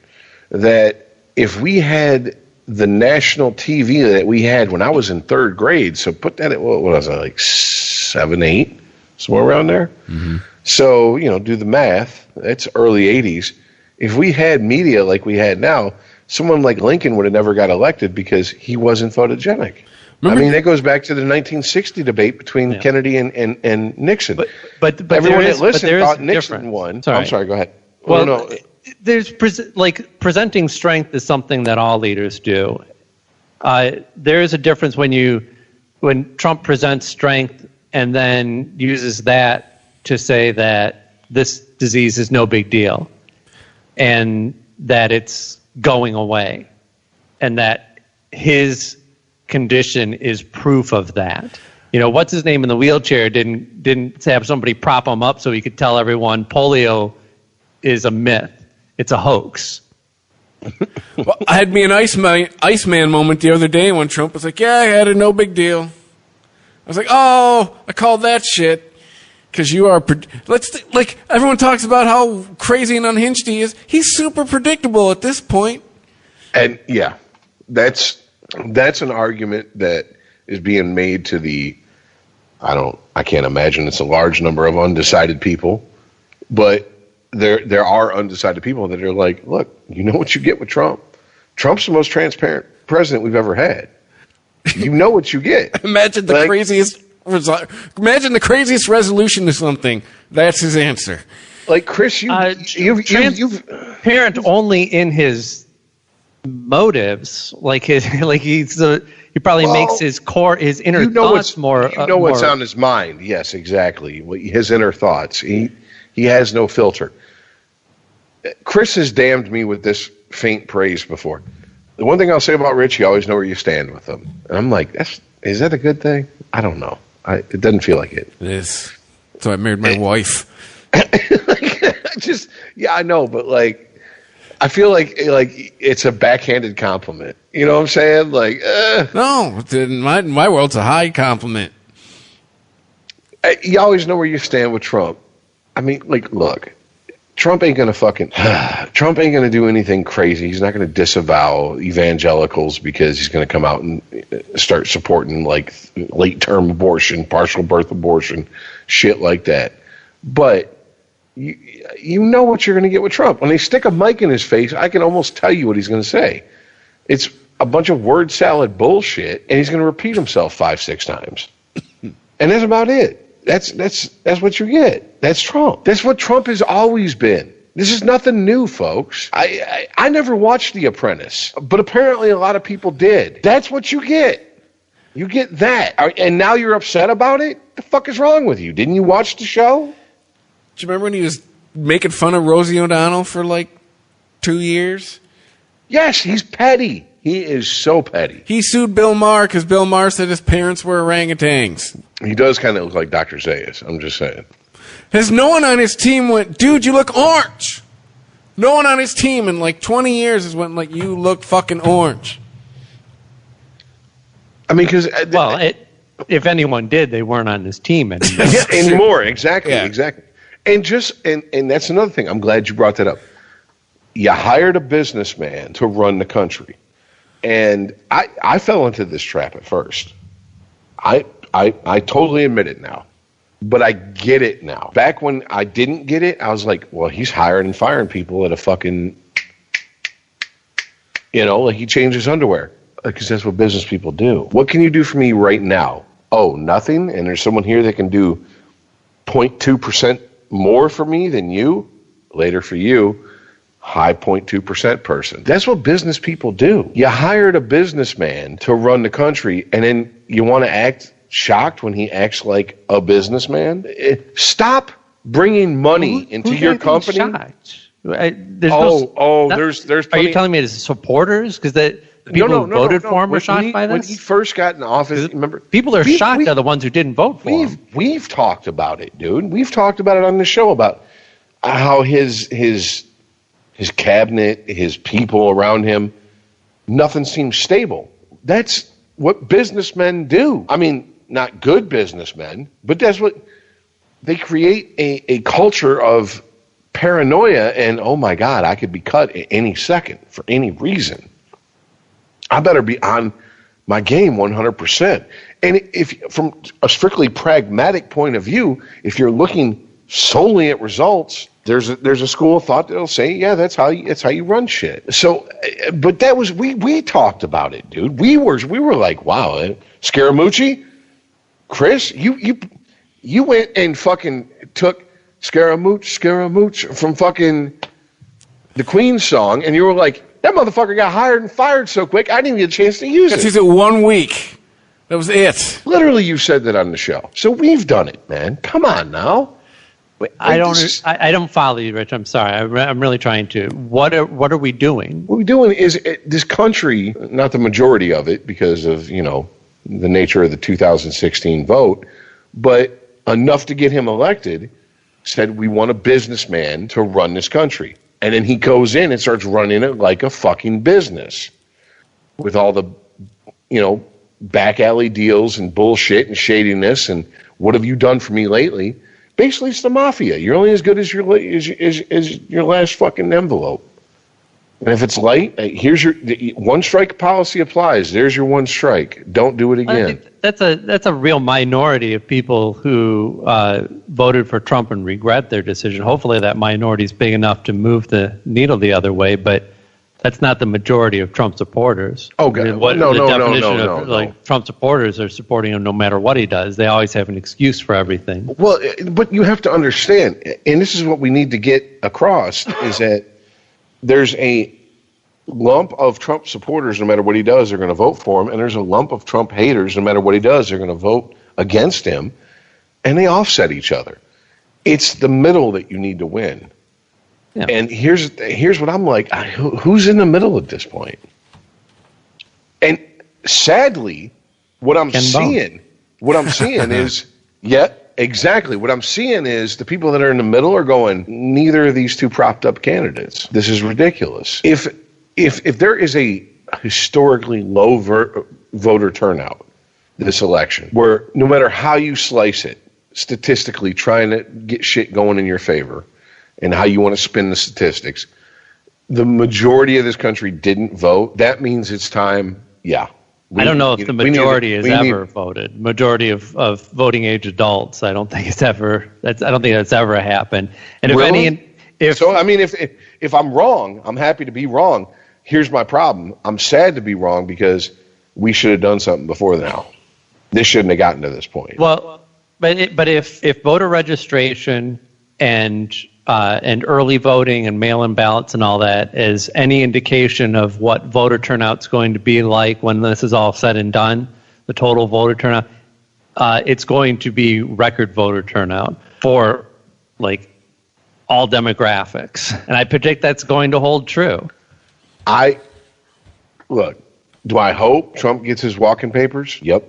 that if we had the national TV that we had when I was in third grade, so put that at what was I, like 7, 8, somewhere around there. Mm-hmm. So do the math. It's early 80s. If we had media like we had now, someone like Lincoln would have never got elected because he wasn't photogenic. That goes back to the 1960 debate between Kennedy and Nixon. But everyone that listened thought Nixon won. Sorry. I'm sorry, go ahead. Well, no. There's presenting strength is something that all leaders do. There is a difference when Trump presents strength and then uses that to say that this disease is no big deal, and that it's going away, and that his condition is proof of that. what's his name in the wheelchair didn't have somebody prop him up so he could tell everyone polio is a myth. It's a hoax. Well, I had me an Iceman moment the other day when Trump was like, yeah, I had it, no big deal. I was like, oh, I called that shit. Because you are, like, everyone talks about how crazy and unhinged he is. He's super predictable at this point. And yeah, that's an argument that is being made to the, I can't imagine it's a large number of undecided people, but there are undecided people that are like, look, you know what you get with Trump. Trump's the most transparent president we've ever had. You know what you get. Imagine the craziest resolution to something. That's his answer. Like, Chris, you've transparent only in his motives. He probably makes his inner thoughts more. What's on his mind. Yes, exactly. His inner thoughts. He has no filter. Chris has damned me with this faint praise before. The one thing I'll say about Rich, you always know where you stand with him. And I'm like, is that a good thing? I don't know. It doesn't feel like it. It is. So I married my wife. I know, but like, I feel like it's a backhanded compliment. You know what I'm saying? Like, no, in my world, it's a high compliment. You always know where you stand with Trump. I mean, like, look, Trump ain't gonna do anything crazy. He's not gonna disavow evangelicals because he's gonna come out and start supporting like late-term abortion, partial birth abortion, shit like that. But you know what you're gonna get with Trump. When they stick a mic in his face, I can almost tell you what he's gonna say. It's a bunch of word salad bullshit, and he's gonna repeat himself 5-6 times, and that's about it. That's what you get. That's Trump. That's what Trump has always been. This is nothing new, folks. I never watched The Apprentice, but apparently a lot of people did. That's what you get. You get that. And now you're upset about it? The fuck is wrong with you? Didn't you watch the show? Do you remember when he was making fun of Rosie O'Donnell for like 2 years? Yes, he's petty. He is so petty. He sued Bill Maher because Bill Maher said his parents were orangutans. He does kind of look like Dr. Zayas. I'm just saying. Has no one on his team went, dude, you look orange? No one on his team in like 20 years has went like, you look fucking orange. I mean, because... if anyone did, they weren't on his team anymore. Anymore, exactly, exactly. And that's another thing. I'm glad you brought that up. You hired a businessman to run the country. And I fell into this trap at first. I totally admit it now. But I get it now. Back when I didn't get it, I was like, well, he's hiring and firing people at a fucking, like he changes underwear. Because that's what business people do. What can you do for me right now? Oh, nothing? And there's someone here that can do 0.2% more for me than you? Later for you. High 0.2% person. That's what business people do. You hired a businessman to run the country, and then you want to act shocked when he acts like a businessman? Stop bringing money into your company. There's Are you telling me it's supporters? Because the people who voted for him were shocked by this? When he first got in office, remember, people are shocked are the ones who didn't vote for him. We've talked about it, dude. We've talked about it on the show about how his cabinet, his people around him, nothing seems stable. That's what businessmen do. I mean, not good businessmen, but that's what they create, a culture of paranoia and, oh my God, I could be cut at any second for any reason. I better be on my game 100%. And if from a strictly pragmatic point of view, if you're looking solely at results, there's a school of thought that'll say, yeah, that's how you run shit. So, but that was we talked about it, dude. We were like, wow, Scaramucci, Chris, you went and fucking took Scaramouche from fucking the Queen song, and you were like, that motherfucker got hired and fired so quick, I didn't even get a chance to use it. He's at 1 week. That was it. Literally, you said that on the show. So we've done it, man. Come on now. Wait, I don't follow you, Rich. I'm sorry. I'm really trying to. What are we doing? What we're doing is this country, not the majority of it, because of the nature of the 2016 vote, but enough to get him elected, said we want a businessman to run this country. And then he goes in and starts running it like a fucking business with all the, back alley deals and bullshit and shadiness and what have you done for me lately? Basically, it's the mafia. You're only as good as your last fucking envelope. And if it's light, here's your one strike policy applies. There's your one strike. Don't do it again. That's a real minority of people who voted for Trump and regret their decision. Hopefully, that minority is big enough to move the needle the other way, but that's not the majority of Trump supporters. Oh, God. No. Trump supporters are supporting him no matter what he does. They always have an excuse for everything. Well, but you have to understand, and this is what we need to get across, is that there's a lump of Trump supporters, no matter what he does, they're going to vote for him, and there's a lump of Trump haters, no matter what he does, they're going to vote against him, and they offset each other. It's the middle that you need to win. Yeah. And here's what I'm like, who's in the middle at this point? And sadly, what I'm seeing is, exactly. What I'm seeing is the people that are in the middle are going, neither of these two propped up candidates. This is ridiculous. If there is a historically low voter turnout this election, where no matter how you slice it, statistically trying to get shit going in your favor, and how you want to spin the statistics, the majority of this country didn't vote. That means it's time, I don't know if the majority has ever voted. Majority of voting age adults. I don't think it's ever. I don't think that's ever happened. And if I'm wrong, I'm happy to be wrong. Here's my problem. I'm sad to be wrong because we should have done something before now. This shouldn't have gotten to this point. Well, but if voter registration and early voting and mail-in ballots and all that is any indication of what voter turnout's going to be like when this is all said and done, the total voter turnout, it's going to be record voter turnout for all demographics. And I predict that's going to hold true. Do I hope Trump gets his walking papers? Yep.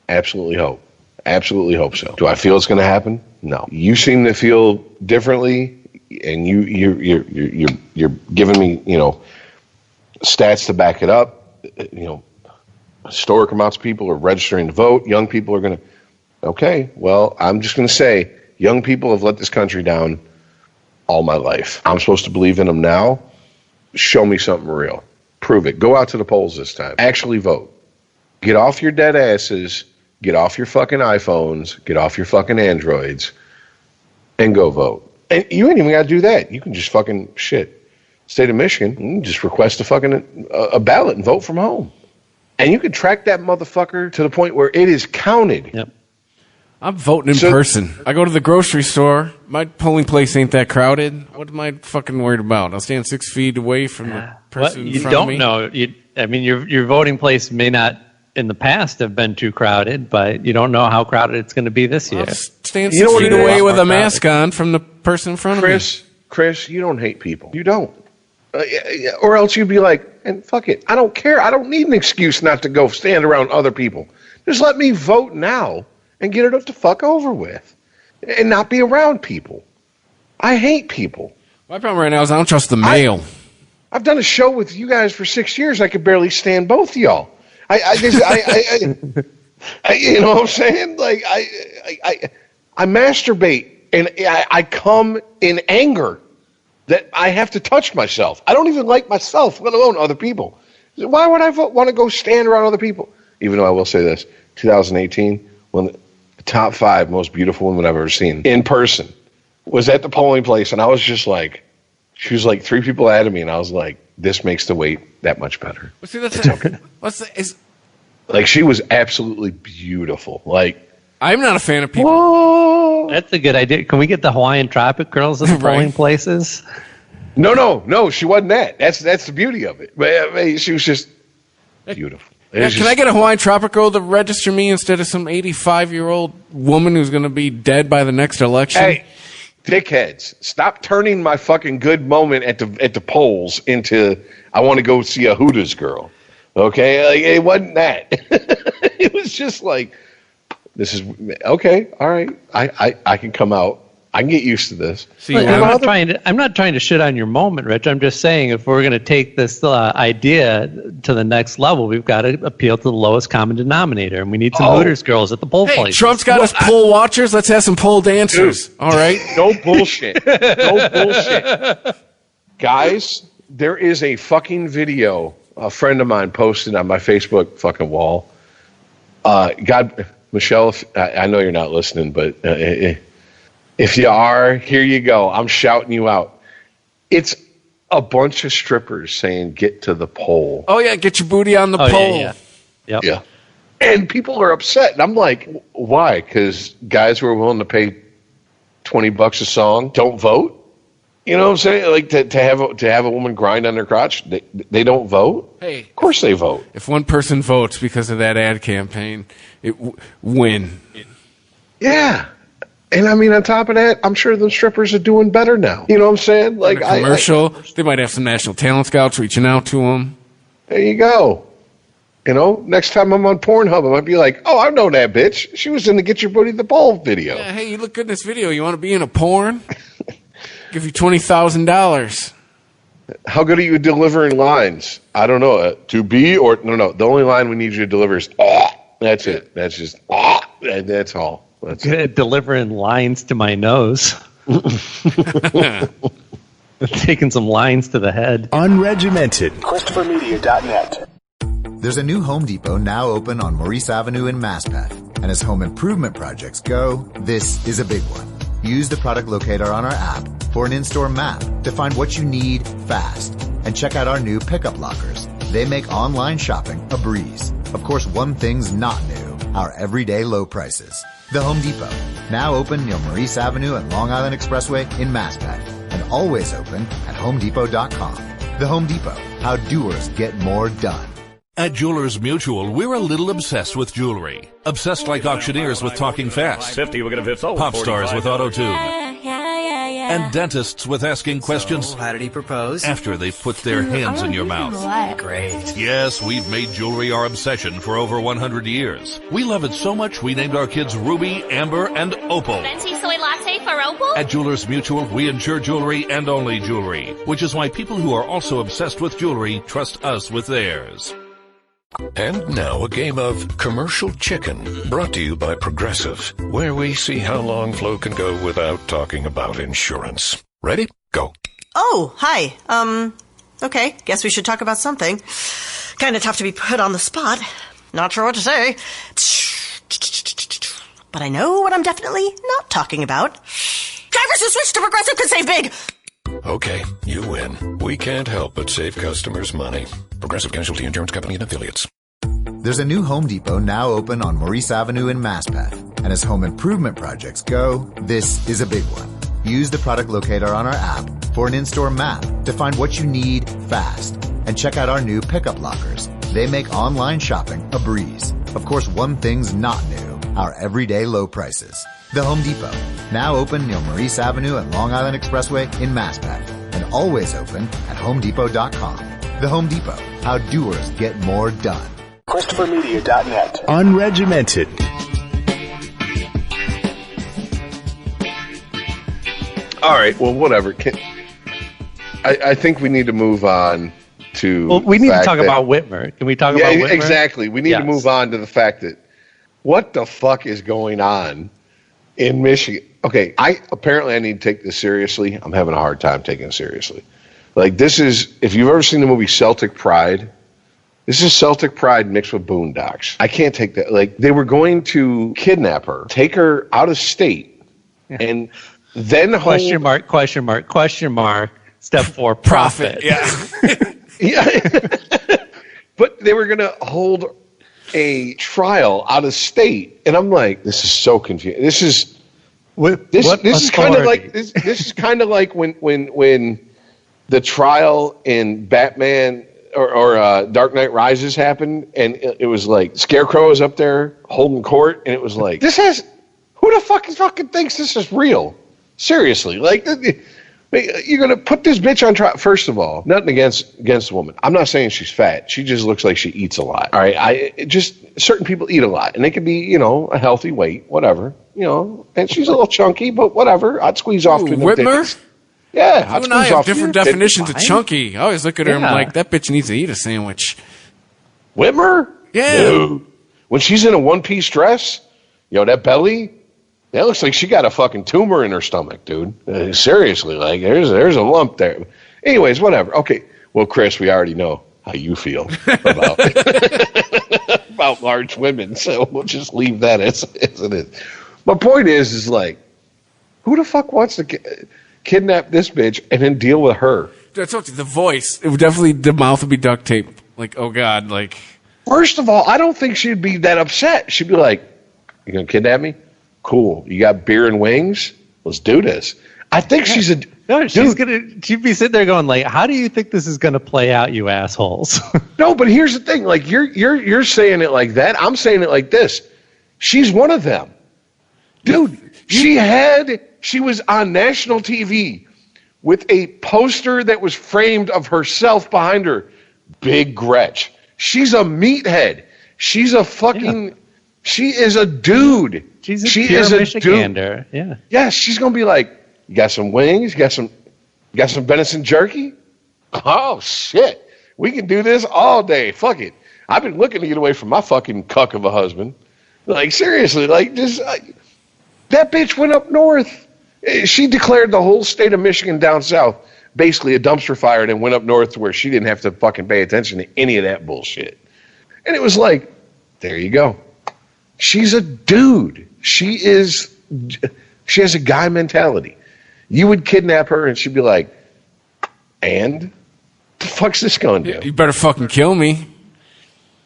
Absolutely hope. Absolutely hope so. Do I feel it's going to happen? No. You seem to feel differently, and you're giving me stats to back it up. Historic amounts of people are registering to vote. Young people are going to. Okay, well, I'm just going to say, young people have let this country down all my life. I'm supposed to believe in them now. Show me something real. Prove it. Go out to the polls this time. Actually vote. Get off your dead asses. Get off your fucking iPhones, get off your fucking Androids, and go vote. And you ain't even got to do that. You can just fucking State of Michigan, you can just request a ballot and vote from home. And you can track that motherfucker to the point where it is counted. Yep. I'm voting in person. I go to the grocery store. My polling place ain't that crowded. What am I fucking worried about? I'll stand 6 feet away from the person in front of me. You don't know. Your voting place may not in the past have been too crowded, but you don't know how crowded it's going to be this year. Stand 6 feet away with a mask on from the person in front of me. Chris, you don't hate people. You don't. Or else you'd be like, and fuck it, I don't care. I don't need an excuse not to go stand around other people. Just let me vote now and get it the fuck over with and not be around people. I hate people. My problem right now is I don't trust the mail. I've done a show with you guys for 6 years. I could barely stand both of y'all. You know what I'm saying? Like I masturbate and I come in anger that I have to touch myself. I don't even like myself, let alone other people. Why would I want to go stand around other people? Even though I will say this, 2018, when the top 5 most beautiful women I've ever seen in person was at the polling place, and I was just like, she was like 3 people ahead of me, and I was like, this makes the wait that much better. Well, see, that's okay. Like, she was absolutely beautiful. Like, I'm not a fan of people. Whoa. That's a good idea. Can we get the Hawaiian Tropic girls in the polling places? No, she wasn't that. That's the beauty of it. But she was just beautiful. Can I get a Hawaiian Tropic girl to register me instead of some 85-year-old woman who's going to be dead by the next election? Hey, dickheads, stop turning my fucking good moment at the polls into I want to go see a Hooters girl. Okay, like, it wasn't that. was just like, this is okay. All right, I can come out. I can get used to this. See, I'm not trying to shit on your moment, Rich. I'm just saying if we're going to take this idea to the next level, we've got to appeal to the lowest common denominator, and we need some Hooters girls at the poll place. Trump's got us poll watchers. Let's have some poll dancers. Dude, all right? No bullshit. No bullshit. Guys, there is a fucking video a friend of mine posted on my Facebook fucking wall. Michelle, I know you're not listening, but if you are, here you go. I'm shouting you out. It's a bunch of strippers saying, get to the pole. Oh, yeah, get your booty on the pole. Yeah. And people are upset. And I'm like, why? Because guys who are willing to pay $20 a song don't vote? You know what I'm saying? Like to have a woman grind on their crotch, they don't vote? Hey, of course they vote. If one person votes because of that ad campaign, it win. Yeah. And I mean, on top of that, I'm sure the strippers are doing better now. You know what I'm saying? Like a commercial, they might have some national talent scouts reaching out to them. There you go. You know, next time I'm on Pornhub, I might be like, oh, I know that bitch. She was in the Get Your Booty to the Pole video. Yeah, hey, you look good in this video. You want to be in a porn? Give you $20,000. How good are you at delivering lines? I don't know. To be or no. The only line we need you to deliver is, that's it. That's just, that's all. That's it. Delivering lines to my nose. Taking some lines to the head. Unregimented. ChristopherMedia.net. There's a new Home Depot now open on Maurice Avenue in Maspeth. And as home improvement projects go, this is a big one. Use the product locator on our app for an in-store map to find what you need fast. And check out our new pickup lockers. They make online shopping a breeze. Of course, one thing's not new, our everyday low prices. The Home Depot, now open near Maurice Avenue and Long Island Expressway in Maspeth, and always open at HomeDepot.com. The Home Depot, how doers get more done. At Jewelers Mutual, we're a little obsessed with jewelry. Obsessed like auctioneers with talking fast. 50, we're gonna fit pop stars with auto-tune. And dentists with asking questions. So, how did he propose? After they've put their hands in your mouth. Great. Yes, we've made jewelry our obsession for over 100 years. We love it so much we named our kids Ruby, Amber, and Opal. Venti soy latte for Opal? At Jewelers Mutual, we insure jewelry and only jewelry, which is why people who are also obsessed with jewelry trust us with theirs. And now a game of Commercial Chicken, brought to you by Progressive, where we see how long Flo can go without talking about insurance. Ready? Go. Oh, hi. Okay, guess we should talk about something. Kind of tough to be put on the spot. Not sure what to say. But I know what I'm definitely not talking about. Drivers who switch to Progressive can save big! Okay, you win. We can't help but save customers money. Progressive Casualty Insurance Company and Affiliates. There's a new Home Depot now open on Maurice Avenue in Maspeth. And as home improvement projects go, this is a big one. Use the product locator on our app for an in-store map to find what you need fast. And check out our new pickup lockers. They make online shopping a breeze. Of course, one thing's not new, our everyday low prices. The Home Depot, now open near Maurice Avenue and Long Island Expressway in Maspeth, and always open at HomeDepot.com. The Home Depot, how doers get more done. ChristopherMedia.net. Unregimented. All right, well, whatever. I think we need to move on to. Well, we need to talk about Whitmer. Can we talk about Whitmer? Exactly. We need to move on to the fact that what the fuck is going on in Michigan? Okay, I need to take this seriously. I'm having a hard time taking it seriously. Like, this is, if you've ever seen the movie Celtic Pride, this is Celtic Pride mixed with Boondocks. I can't take that. Like, they were going to kidnap her, take her out of state, and then question mark. Step 4, profit. Yeah. Yeah. But they were going to hold a trial out of state, and I'm like, this is so confusing. This is kind of like when the trial in Batman or Dark Knight Rises happened, and it was like Scarecrow was up there holding court, and it was like, who the fuck fucking thinks this is real? Seriously, like, You're going to put this bitch on trial. First of all, nothing against the woman. I'm not saying she's fat. She just looks like she eats a lot. All right. Certain people eat a lot, and they could be, a healthy weight, whatever, and she's a little chunky, but whatever. I'd squeeze off to them Whitmer? titties. Yeah. You and I have different definitions of chunky. I always look at her and I'm like, that bitch needs to eat a sandwich. Whitmer? Yeah. Dude. When she's in a one-piece dress, that belly, that looks like she got a fucking tumor in her stomach, dude. Seriously, like there's a lump there. Anyways, whatever. Okay. Well, Chris, we already know how you feel about about large women, so we'll just leave that as it is. My point is like, who the fuck wants to kidnap this bitch and then deal with her? That's what the voice. It would definitely, the mouth would be duct tape. Like, oh God, like. First of all, I don't think she'd be that upset. She'd be like, "You gonna kidnap me? Cool. You got beer and wings? Let's do this." I think she'd be sitting there going like, "How do you think this is gonna play out, you assholes?" No, but here's the thing. Like you're saying it like that. I'm saying it like this. She's one of them, dude. She was on national TV with a poster that was framed of herself behind her. Big Gretch. She's a meathead. She's a fucking. She is a dude. She is a Michigander. Dude. Yeah. Yeah. She's gonna be like, "You got some wings? You got some venison jerky? Oh shit, we can do this all day. Fuck it. I've been looking to get away from my fucking cuck of a husband. Like seriously, like just that bitch went up north. She declared the whole state of Michigan down south basically a dumpster fire, and then went up north to where she didn't have to fucking pay attention to any of that bullshit. And it was like, there you go. She's a dude. She has a guy mentality. You would kidnap her and she'd be like, and the fuck's this going to do? You better fucking kill me.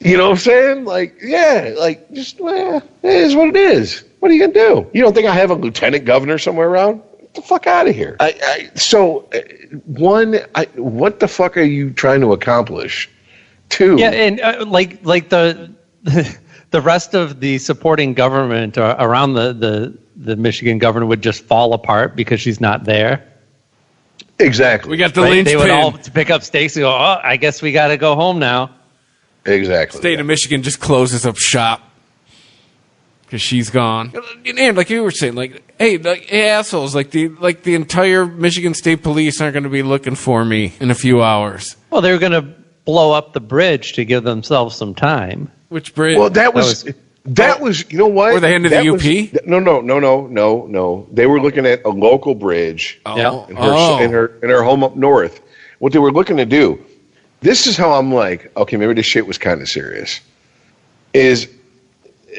You know what I'm saying? Like, yeah, like just, it is what it is. What are you going to do? You don't think I have a lieutenant governor somewhere around? Get the fuck out of here. What the fuck are you trying to accomplish? Two. Yeah, and like the rest of the supporting government around the Michigan governor would just fall apart because she's not there. Exactly. We got the linchpin. They would all pick up stakes and go, "Oh, I guess we got to go home now." Exactly. State of Michigan just closes up shop because she's gone. And like you were saying, like, hey, assholes, like the entire Michigan State Police aren't going to be looking for me in a few hours. Well, they were going to blow up the bridge to give themselves some time. Which bridge? Well, that was you know what? Were they into the UP? No. They were looking at a local bridge in her home up north. What they were looking to do, this is how I'm like, okay, maybe this shit was kind of serious, is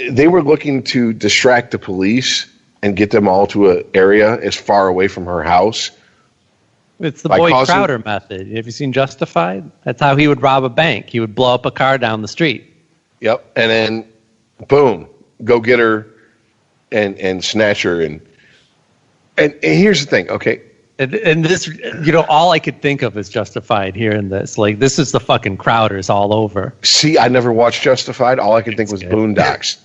they were looking to distract the police and get them all to an area as far away from her house. It's the Boyd Crowder method. Have you seen Justified? That's how he would rob a bank. He would blow up a car down the street. Yep. And then, boom, go get her and snatch her. And here's the thing, okay? And this, all I could think of is Justified here in this. Like, this is the fucking Crowders all over. See, I never watched Justified. All I could think was Boondocks.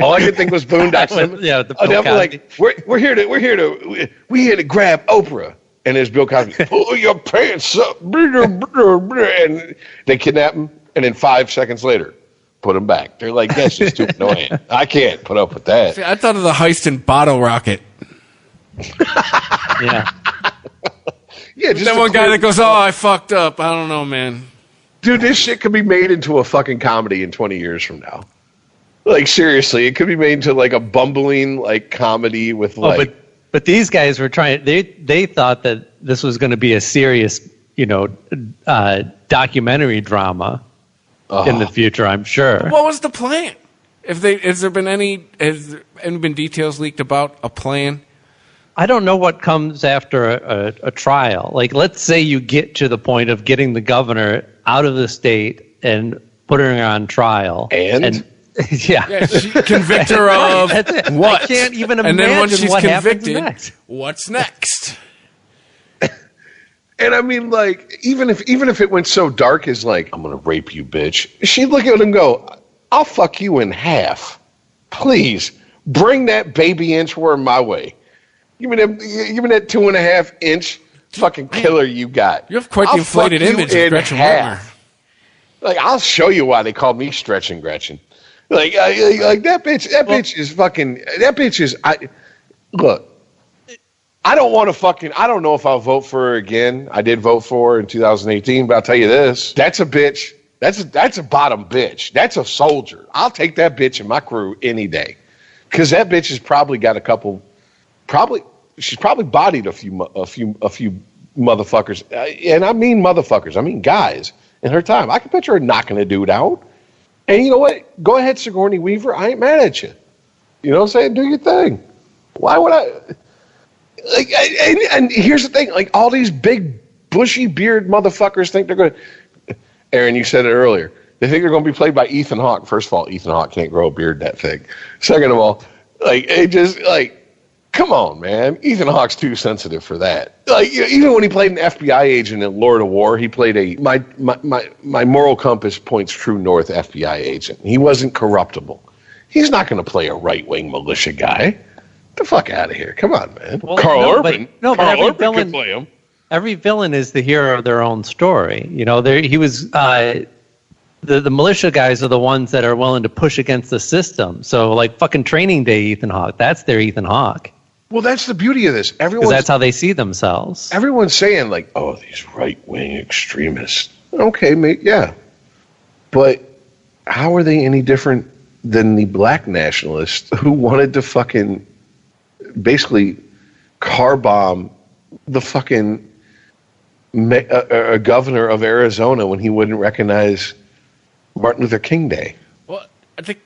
All I could think was Boondocks. Yeah, the Bill Cosby. Like, we're here to grab Oprah. And there's Bill Cosby, pull your pants up, and they kidnap him, and then 5 seconds later, put him back. They're like, that's just too annoying. I can't put up with that. See, I thought of the heist in Bottle Rocket. Yeah. Yeah, just that one guy that goes, I fucked up. I don't know, man. Dude, this shit could be made into a fucking comedy in 20 years from now. Like, seriously, it could be made into like a bumbling like comedy with like... But these guys were trying. They thought that this was going to be a serious, documentary drama in the future. I'm sure. What was the plan? Has there been details leaked about a plan? I don't know what comes after a trial. Like, let's say you get to the point of getting the governor out of the state and putting her on trial, and yeah, she convict her of what? I can't even imagine. And then once she's what convicted, next. What's next? And I mean, like, even if it went so dark as like, I'm gonna rape you, bitch, she'd look at him and go, I'll fuck you in half. Please bring that baby inchworm my way. Give me that 2.5 inch fucking killer you got. You have quite the I'll inflated fuck you image of in Gretchen half. Whitmer. Like, I'll show you why they called me Stretching Gretchen. Like that bitch. That bitch is fucking. That bitch is. Look. I don't want to fucking. I don't know if I'll vote for her again. I did vote for her in 2018, but I'll tell you this: that's a bitch. That's a bottom bitch. That's a soldier. I'll take that bitch in my crew any day, because that bitch has probably got a couple. She's probably bodied a few motherfuckers, and I mean motherfuckers. I mean guys in her time. I can picture her knocking a dude out. And you know what? Go ahead, Sigourney Weaver. I ain't mad at you. You know what I'm saying? Do your thing. Why would I? Like, and here's the thing, like all these big bushy beard motherfuckers think they're going to, Aaron, you said it earlier, they think they're going to be played by Ethan Hawke. First of all, Ethan Hawke can't grow a beard that thick. Second of all, like, it just, like, come on, man. Ethan Hawke's too sensitive for that. Like, even when he played an FBI agent in Lord of War, he played my moral compass points true north FBI agent. He wasn't corruptible. He's not going to play a right-wing militia guy. The fuck out of here! Come on, man. Well, Carl Urban. But Carl every Urban villain could play him. Every villain is the hero of their own story. You know, he was the militia guys are the ones that are willing to push against the system. So, like fucking Training Day, Ethan Hawke. That's their Ethan Hawke. Well, that's the beauty of this. Because that's how they see themselves. Everyone's saying like, "Oh, these right-wing extremists." Okay, mate, yeah, but how are they any different than the black nationalists who wanted to fucking basically car bomb the fucking governor of Arizona when he wouldn't recognize Martin Luther King Day? Well, I think.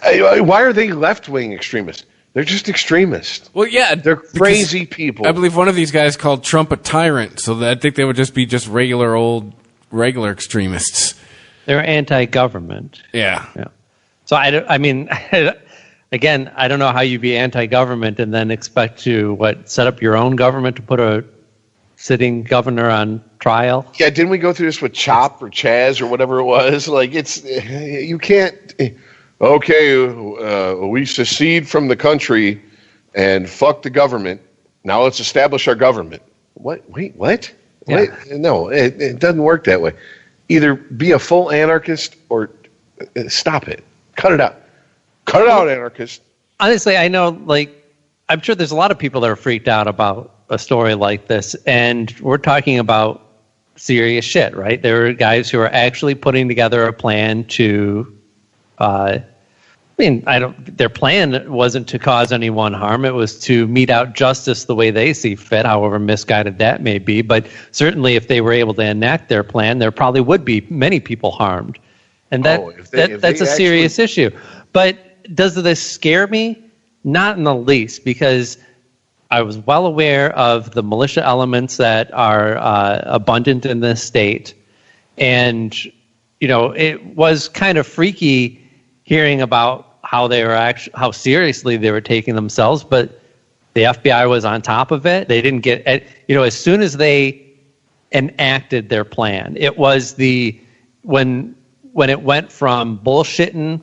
Why are they left-wing extremists? They're just extremists. Well, yeah, they're crazy people. I believe one of these guys called Trump a tyrant, so I think they would just be regular extremists. They're anti-government. Yeah. So I mean. Again, I don't know how you be anti-government and then expect to set up your own government to put a sitting governor on trial. Yeah, didn't we go through this with CHOP or Chaz or whatever it was? Like you can't. Okay, we secede from the country and fuck the government. Now let's establish our government. What? Wait, what? Yeah. Wait, no, it doesn't work that way. Either be a full anarchist or stop it. Cut it out. Cut it out, anarchist. Honestly, I know, I'm sure there's a lot of people that are freaked out about a story like this, and we're talking about serious shit, right? There are guys who are actually putting together a plan to, their plan wasn't to cause anyone harm. It was to mete out justice the way they see fit, however misguided that may be. But certainly if they were able to enact their plan, there probably would be many people harmed. And that's a serious issue. But does this scare me? Not in the least, because I was well aware of the militia elements that are abundant in this state. And, it was kind of freaky hearing about how they were how seriously they were taking themselves, but the FBI was on top of it. They didn't get, as soon as they enacted their plan, it was when it went from bullshitting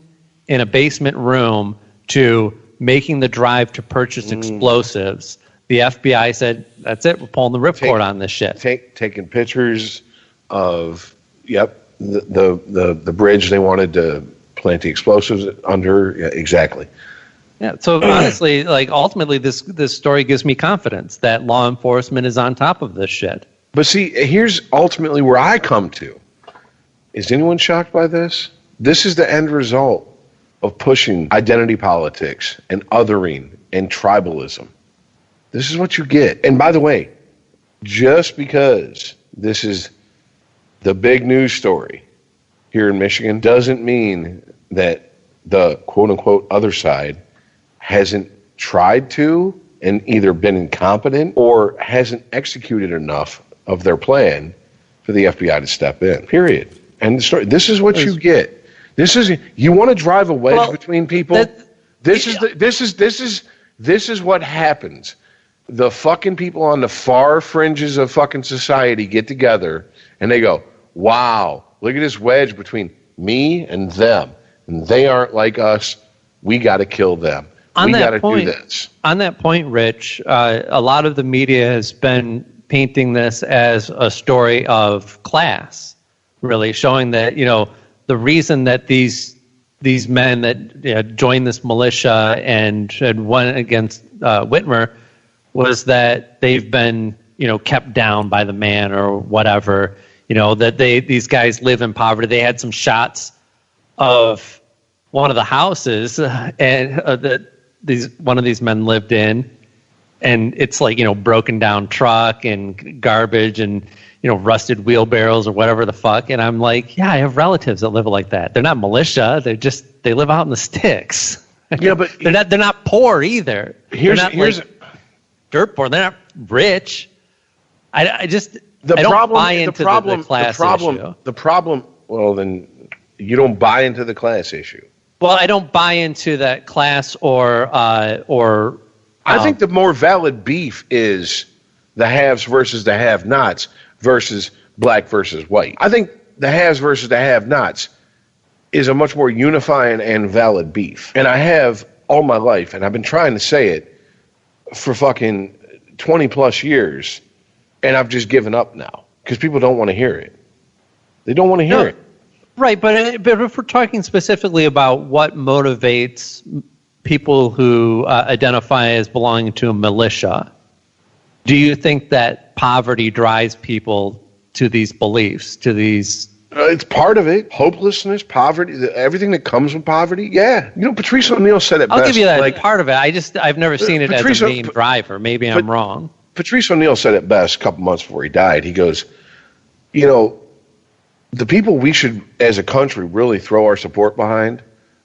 in a basement room to making the drive to purchase explosives, the FBI said, that's it, we're pulling the ripcord on this shit. Taking pictures of, the bridge they wanted to plant the explosives under. Yeah, exactly. Yeah, so honestly, ultimately this story gives me confidence that law enforcement is on top of this shit. But see, here's ultimately where I come to. Is anyone shocked by this? This is the end result of pushing identity politics and othering and tribalism. This is what you get. And by the way, just because this is the big news story here in Michigan doesn't mean that the quote-unquote other side hasn't tried to and either been incompetent or hasn't executed enough of their plan for the FBI to step in, period. And the story. This is what you get. You want to drive a wedge between people. This is what happens. The fucking people on the far fringes of fucking society get together and they go, "Wow, look at this wedge between me and them, and they aren't like us. We got to kill them. We got to do this." On that point, Rich, a lot of the media has been painting this as a story of class, really showing that, the reason that these men that joined this militia and had won against Whitmer was that they've been, kept down by the man or whatever, that these guys live in poverty. They had some shots of one of the houses and that one of these men lived in, and it's like, broken down truck and garbage and, rusted wheelbarrows or whatever the fuck. And I'm like, yeah, I have relatives that live like that. They're not militia. They live out in the sticks. Yeah, but they're not poor either. Here's dirt poor. They're not rich. I don't buy into the class issue. The problem, well, then you don't buy into the class issue. Well, I don't buy into that class or I think the more valid beef is the haves versus the have-nots versus black versus white. I think the haves versus the have-nots is a much more unifying and valid beef. And I have all my life, and I've been trying to say it for fucking 20 plus years, and I've just given up now because people don't want to hear it. They don't want to hear it. Right, but if we're talking specifically about what motivates people who identify as belonging to a militia, do you think that poverty drives people to these beliefs, to these... it's part of it. Hopelessness, poverty, everything that comes with poverty. Yeah. Patrice O'Neill said it best. I'll give you that part of it. I've never seen it as a main driver. Maybe I'm wrong. Patrice O'Neill said it best a couple months before he died. He goes, the people we should, as a country, really throw our support behind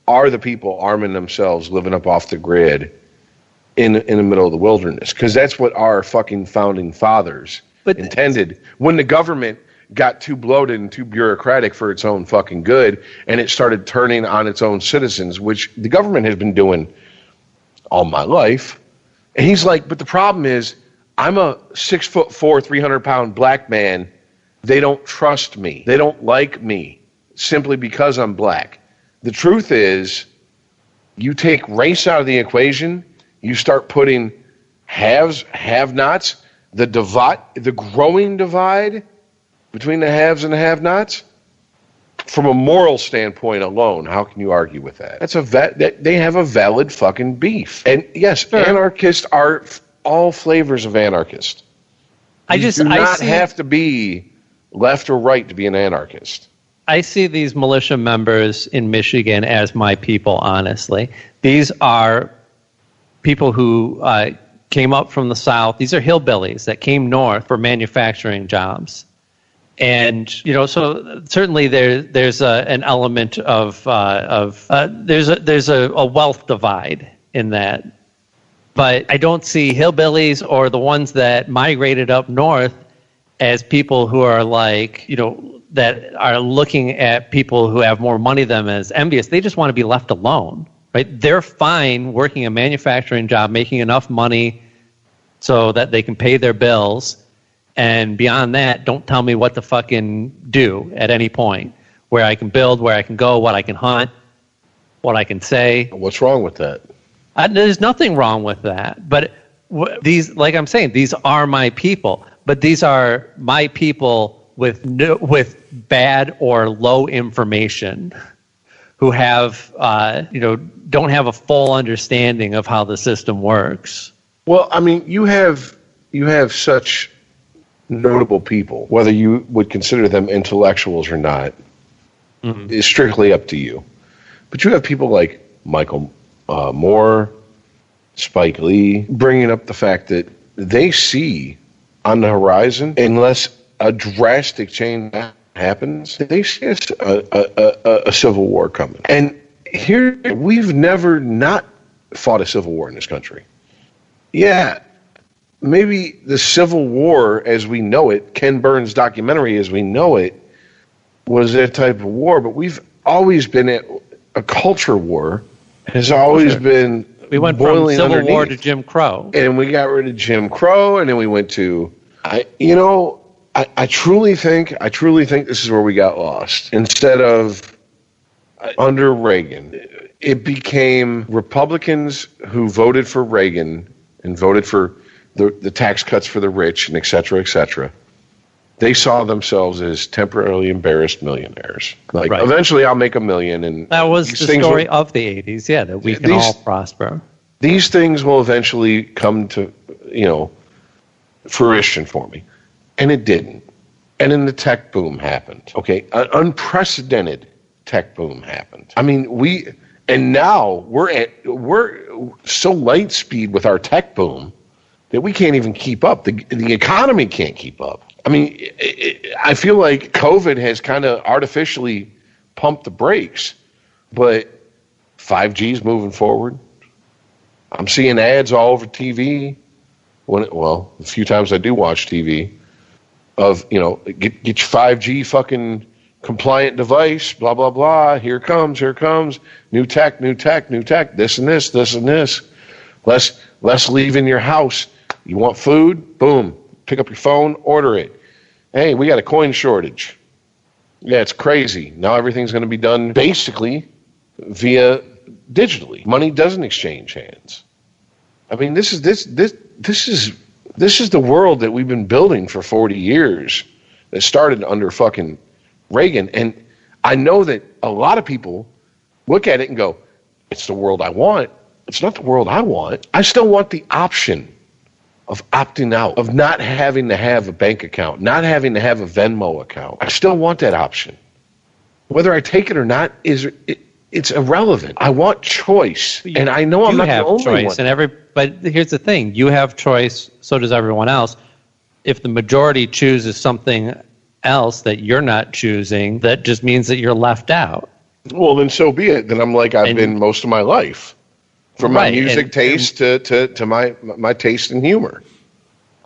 are the people arming themselves, living up off the grid in the middle of the wilderness. Because that's what our fucking founding fathers intended. When the government got too bloated and too bureaucratic for its own fucking good, and it started turning on its own citizens, which the government has been doing all my life. And he's like, but the problem is, I'm a 6'4", 300-pound black man. They don't trust me. They don't like me simply because I'm black. The truth is, you take race out of the equation, you start putting haves, have-nots, the growing divide between the haves and the have-nots. From a moral standpoint alone, how can you argue with that? They have a valid fucking beef. And yes, anarchists are all flavors of anarchist. You do not have to be left or right to be an anarchist. I see these militia members in Michigan as my people, honestly. These are people who came up from the South. These are hillbillies that came north for manufacturing jobs. And, so certainly there's an element of there's a wealth divide in that. But I don't see hillbillies or the ones that migrated up north as people who are like, that are looking at people who have more money than them as envious. They just want to be left alone, right? They're fine working a manufacturing job, making enough money so that they can pay their bills. And beyond that, don't tell me what to fucking do at any point. Where I can build, where I can go, what I can hunt, what I can say. What's wrong with that? There's nothing wrong with that. But these, like I'm saying, these are my people. But these are my people with bad or low information, who have don't have a full understanding of how the system works. Well, I mean, you have such notable people, whether you would consider them intellectuals or not, is strictly up to you. But you have people like Michael Moore, Spike Lee, bringing up the fact that they see on the horizon, unless a drastic change happens, they see a civil war coming. And here, we've never not fought a civil war in this country. Yeah, maybe the Civil War as we know it, Ken Burns' documentary as we know it, was that type of war, but we've always been at a culture war, has always been we went from Civil War to Jim Crow. And we got rid of Jim Crow, and then we went to, I truly think this is where we got lost. Instead of under Reagan, it became Republicans who voted for Reagan and voted for the tax cuts for the rich, and et cetera, they saw themselves as temporarily embarrassed millionaires. Like, eventually I'll make $1 million. And that was the story of the 80s, that we can all prosper. These things will eventually come to, fruition for me. And it didn't. And then the tech boom happened. Okay, an unprecedented tech boom happened. I mean, now we're so light speed with our tech boom that we can't even keep up. The economy can't keep up. I mean, I feel like COVID has kind of artificially pumped the brakes, but 5G's moving forward. I'm seeing ads all over TV. A few times I do watch TV of, get your 5G fucking compliant device, blah, blah, blah. Here comes. New tech, this and this. Less leaving your house. You want food? Boom. Pick up your phone, order it. Hey, we got a coin shortage. Yeah, it's crazy. Now everything's going to be done basically via digitally. Money doesn't exchange hands. I mean, this is the world that we've been building for 40 years. That started under fucking Reagan, and I know that a lot of people look at it and go, "It's the world I want." It's not the world I want. I still want the option of opting out, of not having to have a bank account, not having to have a Venmo account. I still want that option. Whether I take it or not it's irrelevant. I want choice, and I know I'm not the only one. But here's the thing: you have choice, so does everyone else. If the majority chooses something else that you're not choosing, that just means that you're left out. Well, then so be it. Then I'm like I've been most of my life. From my music taste to my taste in humor.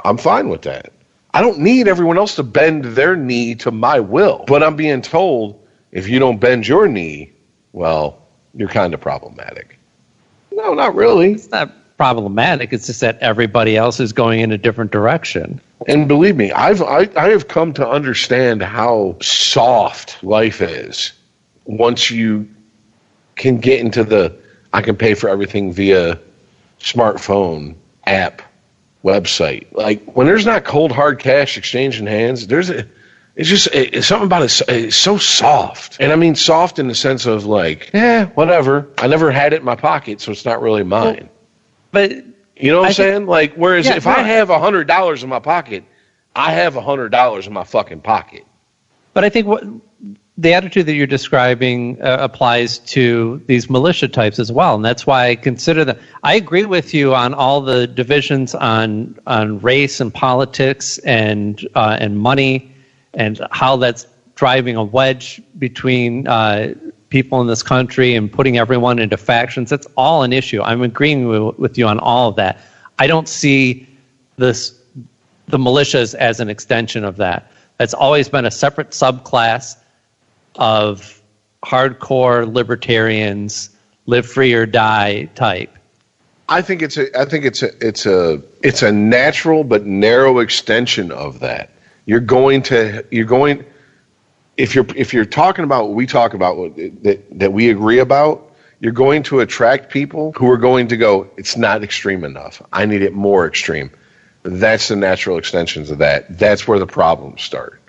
I'm fine with that. I don't need everyone else to bend their knee to my will. But I'm being told, if you don't bend your knee, well, you're kind of problematic. No, not really. It's not problematic. It's just that everybody else is going in a different direction. And believe me, I have come to understand how soft life is once you can get into I can pay for everything via smartphone, app, website. Like, when there's not cold, hard cash exchanging hands, it's something about it. It's so soft. And I mean soft in the sense of like, whatever. I never had it in my pocket, so it's not really mine. But you know what I'm saying? Like, whereas if I have $100 in my pocket, I have $100 in my fucking pocket. But I think the attitude that you're describing applies to these militia types as well, and that's why I consider them. I agree with you on all the divisions on race and politics and money, and how that's driving a wedge between people in this country and putting everyone into factions. That's all an issue. I'm agreeing with you on all of that. I don't see the militias as an extension of that. That's always been a separate subclass of hardcore libertarians, live free or die type. I think it's a natural but narrow extension of that. If you're talking about what we talk about that we agree about, you're going to attract people who are going to go, it's not extreme enough. I need it more extreme. That's the natural extensions of that. That's where the problems start.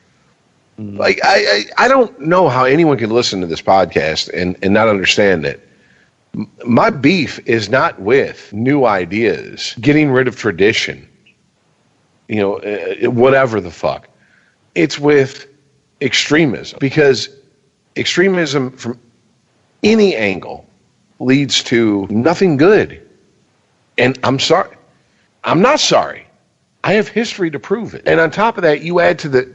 Like, I don't know how anyone can listen to this podcast and not understand that my beef is not with new ideas, getting rid of tradition, whatever the fuck. It's with extremism, because extremism from any angle leads to nothing good. And I'm sorry. I'm not sorry. I have history to prove it. And on top of that, you add to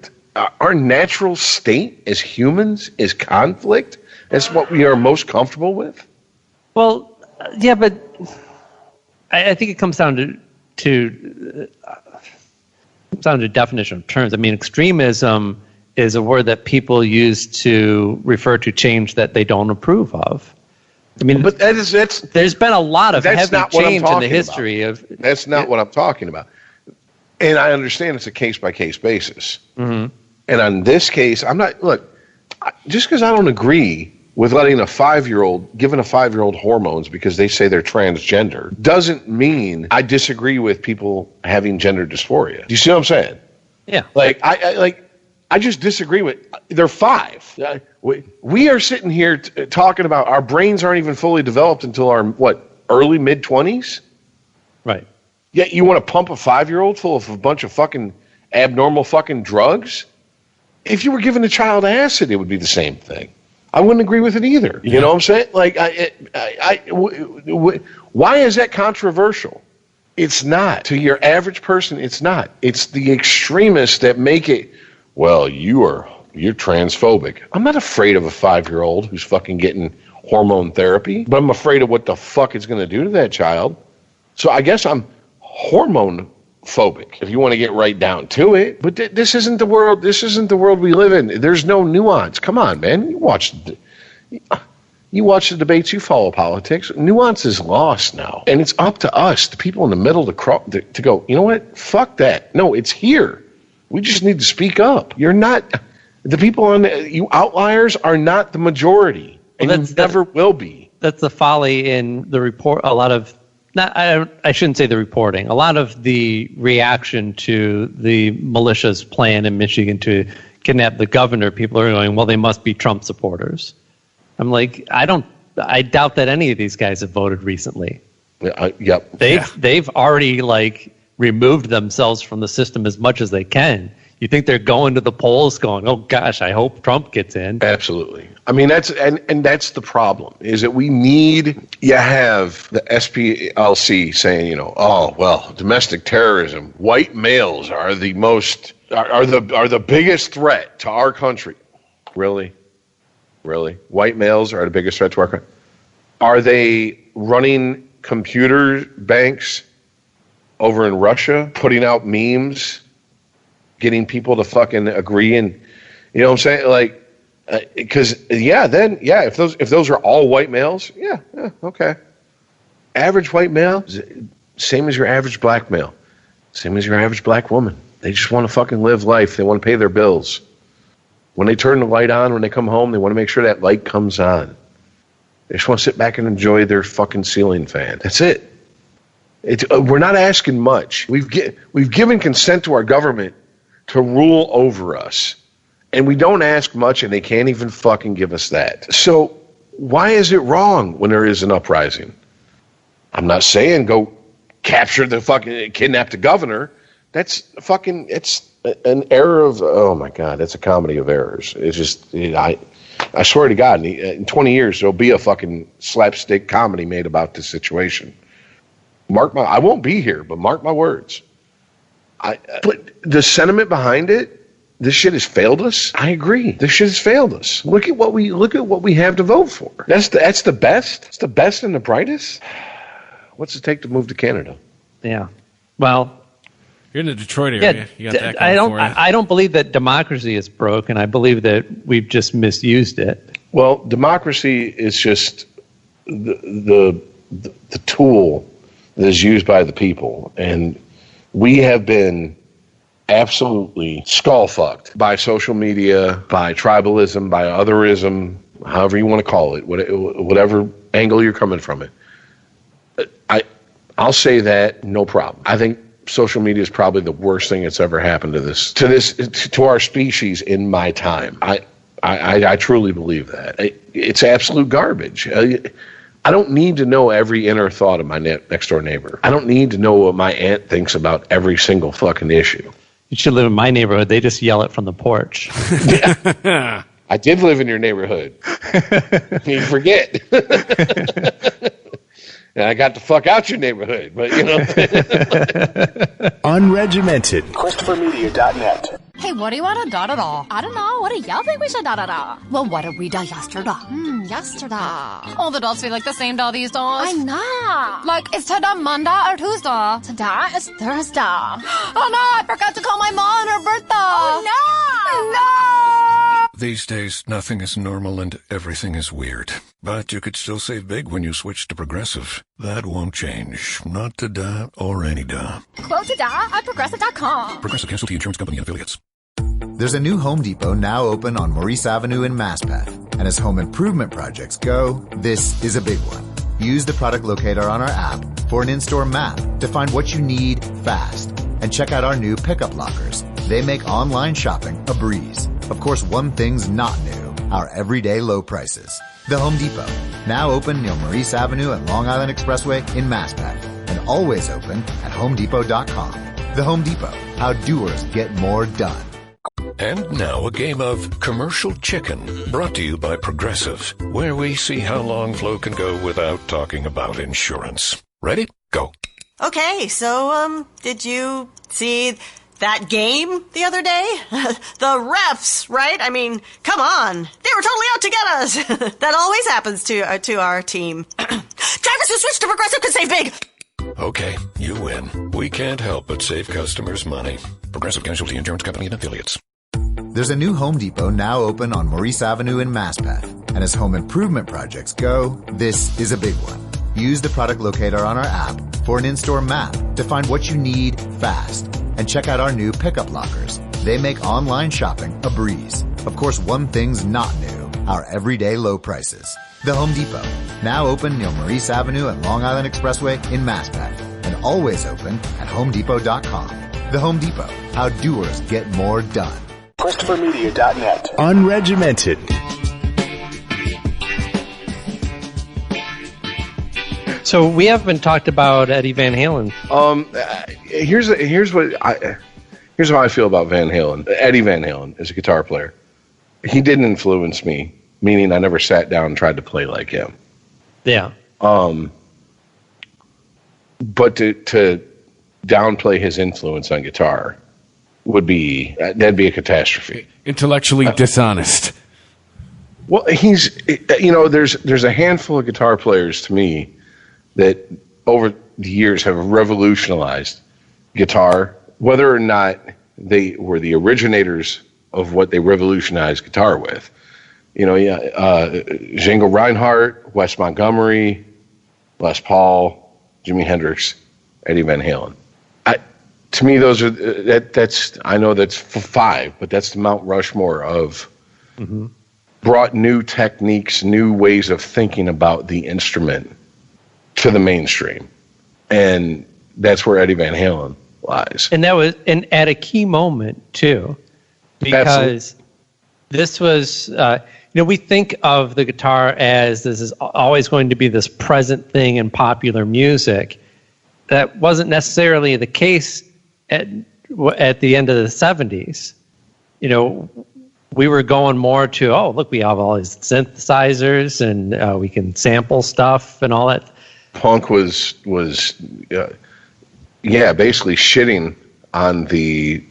our natural state as humans is conflict. That's what we are most comfortable with. Well, yeah, but I think it comes down to definition of terms. I mean, extremism is a word that people use to refer to change that they don't approve of. I mean, but there's been a lot of heavy change in the history of. That's not what I'm talking about. And I understand it's a case-by-case basis. Mm-hmm. And on this case, I'm not, look, just because I don't agree with letting giving a 5-year-old hormones because they say they're transgender doesn't mean I disagree with people having gender dysphoria. Do you see what I'm saying? Yeah. I just disagree with. They're 5. We are sitting here talking about our brains aren't even fully developed until our early mid-20s. Right. Yet you want to pump a 5-year-old full of a bunch of fucking abnormal fucking drugs? If you were giving a child acid, it would be the same thing. I wouldn't agree with it either. You know what I'm saying? Like, why is that controversial? It's not. To your average person, it's not. It's the extremists that make it, well, you're transphobic. I'm not afraid of a 5-year-old who's fucking getting hormone therapy, but I'm afraid of what the fuck it's going to do to that child. So I guess I'm hormone phobic, if you want to get right down to it. But this isn't the world. This isn't the world we live in. There's no nuance. Come on, man. You watch the debates. You follow politics. Nuance is lost now, and it's up to us, the people in the middle, to go. You know what? Fuck that. No, it's here. We just need to speak up. You're not the people you outliers are not the majority, and you never will be. That's the folly in the report. A lot of. I shouldn't say the reporting. A lot of the reaction to the militia's plan in Michigan to kidnap the governor, people are going, well, they must be Trump supporters. I'm like, I doubt that any of these guys have voted recently. Yep. They've already removed themselves from the system as much as they can. You think they're going to the polls going, oh gosh, I hope Trump gets in. Absolutely. I mean, that's the problem, is that you have the SPLC saying, oh, well, domestic terrorism, white males are the biggest threat to our country. Really? White males are the biggest threat to our country? Are they running computer banks over in Russia, putting out memes, getting people to fucking agree, and you know what I'm saying? If those are all white males, okay. Average white male, same as your average black male, same as your average black woman. They just want to fucking live life. They want to pay their bills. When they turn the light on, when they come home, they want to make sure that light comes on. They just want to sit back and enjoy their fucking ceiling fan. That's it. We're not asking much. We've given consent to our government to rule over us. And we don't ask much, and they can't even fucking give us that. So why is it wrong when there is an uprising? I'm not saying go capture kidnap the governor. It's an error of, oh my God, that's a comedy of errors. It's just, I swear to God, in 20 years, there'll be a fucking slapstick comedy made about this situation. I won't be here, but mark my words. But the sentiment behind it, this shit has failed us. I agree. This shit has failed us. Look at what we have to vote for. That's the best. It's the best and the brightest. What's it take to move to Canada? Yeah. Well, you're in the Detroit area. You got that I don't believe that democracy is broken. I believe that we've just misused it. Well, democracy is just the tool that is used by the people, and we have been absolutely skull-fucked by social media, by tribalism, by otherism, however you want to call it, whatever angle you're coming from it. I'll say that, no problem. I think social media is probably the worst thing that's ever happened to our species in my time. I truly believe that. It's absolute garbage. I don't need to know every inner thought of my next door neighbor. I don't need to know what my aunt thinks about every single fucking issue. You should live in my neighborhood. They just yell it from the porch. Yeah. I did live in your neighborhood. You forget. And I got the fuck out your neighborhood, but Unregimented. ChristopherMedia.net. Hey, what do you want to da-da-da? I don't know. What do y'all think we should da-da-da? Well, what did we da yesterday? Yesterday. All the dolls feel like the same doll these days. I know. Like, is today Monday or Tuesday? Today is Thursday. Oh, no, I forgot to call my mom on her birthday. Oh, no. These days, nothing is normal and everything is weird. But you could still save big when you switch to Progressive. That won't change. Not today or any day. Quote today at Progressive.com. Progressive Casualty Insurance Company and Affiliates. There's a new Home Depot now open on Maurice Avenue in Maspeth, and And as home improvement projects go, this is a big one. Use the product locator on our app for an in-store map to find what you need fast. And check out our new pickup lockers. They make online shopping a breeze. Of course, one thing's not new, our everyday low prices. The Home Depot, now open near Maurice Avenue and Long Island Expressway in Maspeth, and always open at homedepot.com. The Home Depot, how doers get more done. And now a game of Commercial Chicken, brought to you by Progressive, where we see how long Flo can go without talking about insurance. Ready? Go. Okay, so, did you see that game the other day? The refs, right? I mean, come on. They were totally out to get us. That always happens to our team. Drivers who switch to Progressive can save big. Okay, you win. We can't help but save customers money. Progressive Casualty Insurance Company and Affiliates. There's a new Home Depot now open on Maurice Avenue in Maspeth. And as home improvement projects go, this is a big one. Use the product locator on our app for an in-store map to find what you need fast. And check out our new pickup lockers. They make online shopping a breeze. Of course, one thing's not new, our everyday low prices. The Home Depot, now open near Maurice Avenue and Long Island Expressway in Maspeth, and always open at homedepot.com. The Home Depot, how doers get more done. ChristopherMedia.net. Unregimented. So we haven't talked about Eddie Van Halen. Here's how I feel about Van Halen. Eddie Van Halen is a guitar player. He didn't influence me, meaning I never sat down and tried to play like him. Yeah. But to downplay his influence on guitar that'd be a catastrophe. Intellectually dishonest. Well, there's a handful of guitar players to me that over the years have revolutionized guitar, whether or not they were the originators of what they revolutionized guitar with. Django Reinhardt, Wes Montgomery, Les Paul, Jimi Hendrix, Eddie Van Halen. To me, those are that's I know that's 5, but that's the Mount Rushmore of brought new techniques, new ways of thinking about the instrument to the mainstream, and that's where Eddie Van Halen lies. And that was at a key moment too, because this was we think of the guitar as this is always going to be this present thing in popular music. That wasn't necessarily the case at the end of the 70s. We were going more to, look, we have all these synthesizers and we can sample stuff and all that. Punk was basically shitting on the...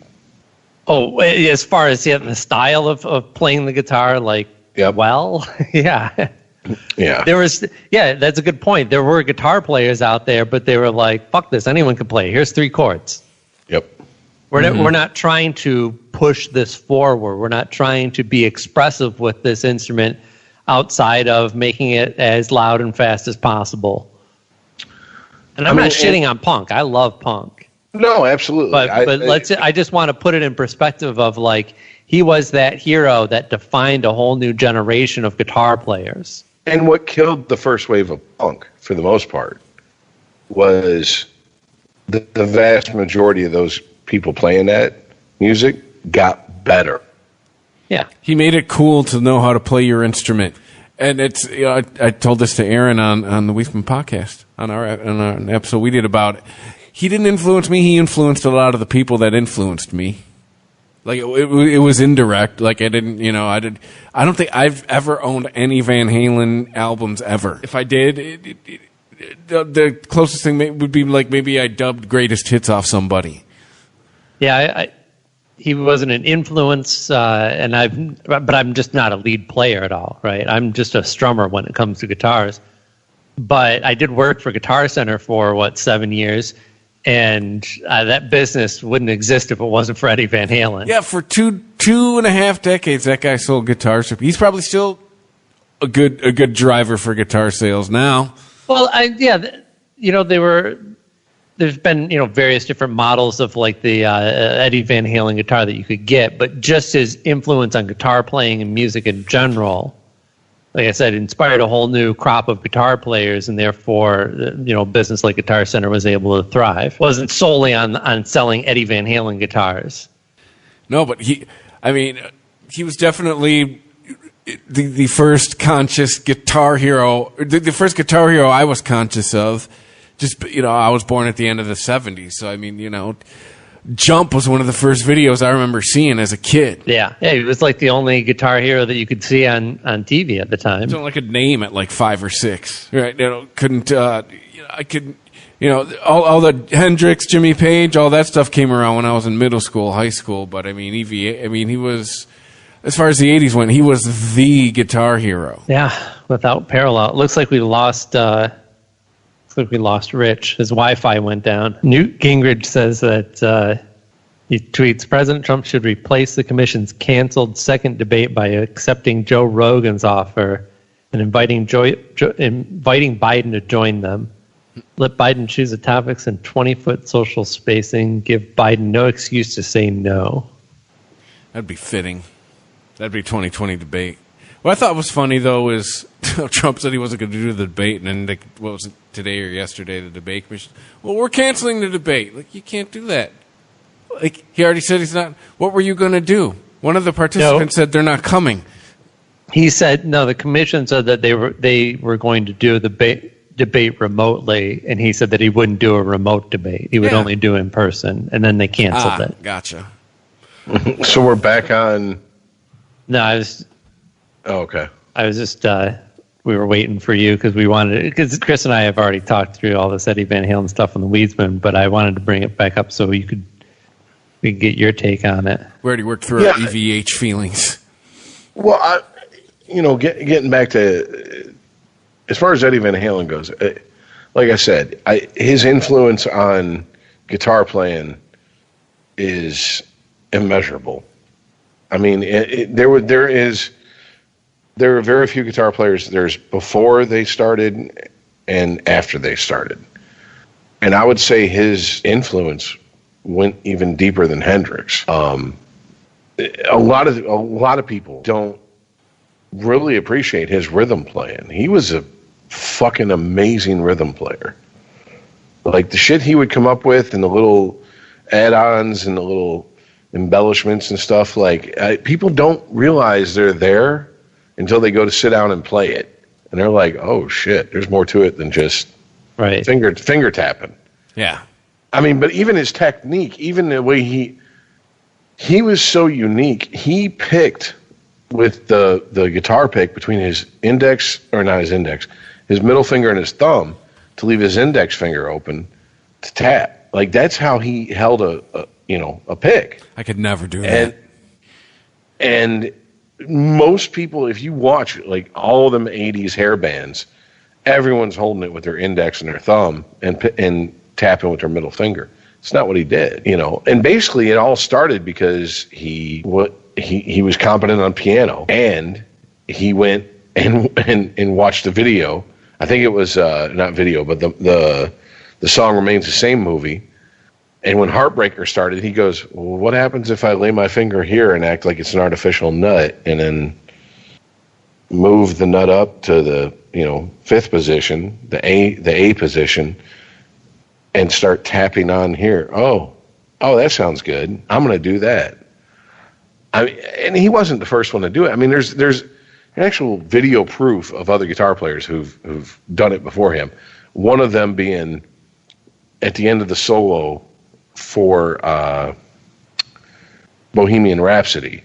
Oh, as far as the style of playing the guitar, yeah. Yeah. That's a good point. There were guitar players out there, but they were like, fuck this, anyone can play. Here's 3 chords. Yep. We're not trying to push this forward. We're not trying to be expressive with this instrument outside of making it as loud and fast as possible. And I'm not shitting on punk. I love punk. No, absolutely. But I just want to put it in perspective of he was that hero that defined a whole new generation of guitar players. And what killed the first wave of punk, for the most part, was the vast majority of those people playing that music got better. Yeah. He made it cool to know how to play your instrument. And it's I told this to Aaron on the Weisman podcast, on our episode we did about it. He didn't influence me. He influenced a lot of the people that influenced me. It was indirect. I don't think I've ever owned any Van Halen albums ever. If I did, the closest thing would be maybe I dubbed greatest hits off somebody. Yeah, he wasn't an influence, but I'm just not a lead player at all, right? I'm just a strummer when it comes to guitars. But I did work for Guitar Center for 7 years, and that business wouldn't exist if it wasn't for Eddie Van Halen. Yeah, for two and a half decades, that guy sold guitars. He's probably still a good driver for guitar sales now. Well, there's been various different models of the Eddie Van Halen guitar that you could get, but just his influence on guitar playing and music in general like I said, inspired a whole new crop of guitar players, and therefore, business like Guitar Center was able to thrive. It wasn't solely on selling Eddie Van Halen guitars. No, but he was definitely the first conscious guitar hero, the first guitar hero I was conscious of. Just, I was born at the end of the 70s, so Jump was one of the first videos I remember seeing as a kid. Yeah, he was like the only guitar hero that you could see on TV at the time. I could name at like 5 or 6. Right? Couldn't. I could. All the Hendrix, Jimmy Page, all that stuff came around when I was in middle school, high school. But he was, as far as the 80s went, he was the guitar hero. Yeah, without parallel. It looks like we lost. We lost Rich. His Wi-Fi went down. Newt Gingrich says that he tweets, President Trump should replace the commission's canceled second debate by accepting Joe Rogan's offer and inviting Biden to join them. Let Biden choose the topics in 20-foot social spacing. Give Biden no excuse to say no. That'd be fitting. That'd be 2020 debate. What I thought was funny, though, is Trump said he wasn't going to do the debate, and then, what was it, today or yesterday, the debate commission? Well, we're canceling the debate. Like, you can't do that. Like, he already said he's not. What were you going to do? One of the participants said they're not coming. He said, no, the commission said that they were going to do the debate remotely, and he said that he wouldn't do a remote debate. He would only do in person, and then they canceled it. Gotcha. So we're back on... No, I was... Oh, okay. I was just, we were waiting for you because Chris and I have already talked through all this Eddie Van Halen stuff on the Weedsman, but I wanted to bring it back up so we could get your take on it. We already worked through our EVH feelings. Well, getting back to, as far as Eddie Van Halen goes, like I said, his influence on guitar playing is immeasurable. I mean, there are very few guitar players. There's before they started and after they started. And I would say his influence went even deeper than Hendrix. A lot of people don't really appreciate his rhythm playing. He was a fucking amazing rhythm player. Like the shit he would come up with and the little add-ons and the little embellishments and stuff, people don't realize they're there until they go to sit down and play it. And they're like, oh, shit, there's more to it than just finger tapping. Yeah. I mean, but even his technique, even the way he was so unique, he picked with the guitar pick between his middle finger and his thumb to leave his index finger open to tap. Like, that's how he held a pick. I could never do that. And most people, if you watch like all of them 80s hair bands, everyone's holding it with their index and their thumb and tapping with their middle finger. It's not what he did, And basically, it all started because he was competent on piano, and he went and watched the video. I think it was not video, but the Song Remains the Same movie. And when Heartbreaker started, he goes, well, what happens if I lay my finger here and act like it's an artificial nut and then move the nut up to the, fifth position, the A position, and start tapping on here? Oh, that sounds good. I'm going to do that. I mean, and he wasn't the first one to do it. I mean, there's actual video proof of other guitar players who've done it before him. One of them being at the end of the solo for Bohemian Rhapsody.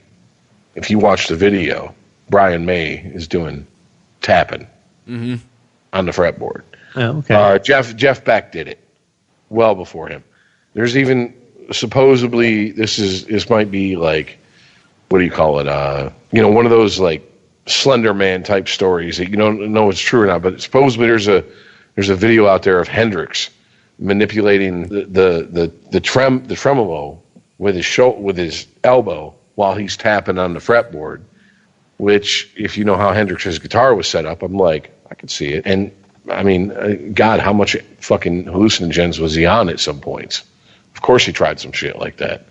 If you watch the video, Brian May is doing tapping on the fretboard. Oh, okay. Jeff Beck did it well before him. There's even supposedly this might be like, what do you call it? One of those like Slender Man type stories that you don't know if it's true or not. But supposedly there's a video out there of Hendrix manipulating the tremolo with his elbow while he's tapping on the fretboard, which, if you know how Hendrix's guitar was set up, I'm like, I could see it. And I mean, God, how much fucking hallucinogens was he on at some points? Of course he tried some shit like that,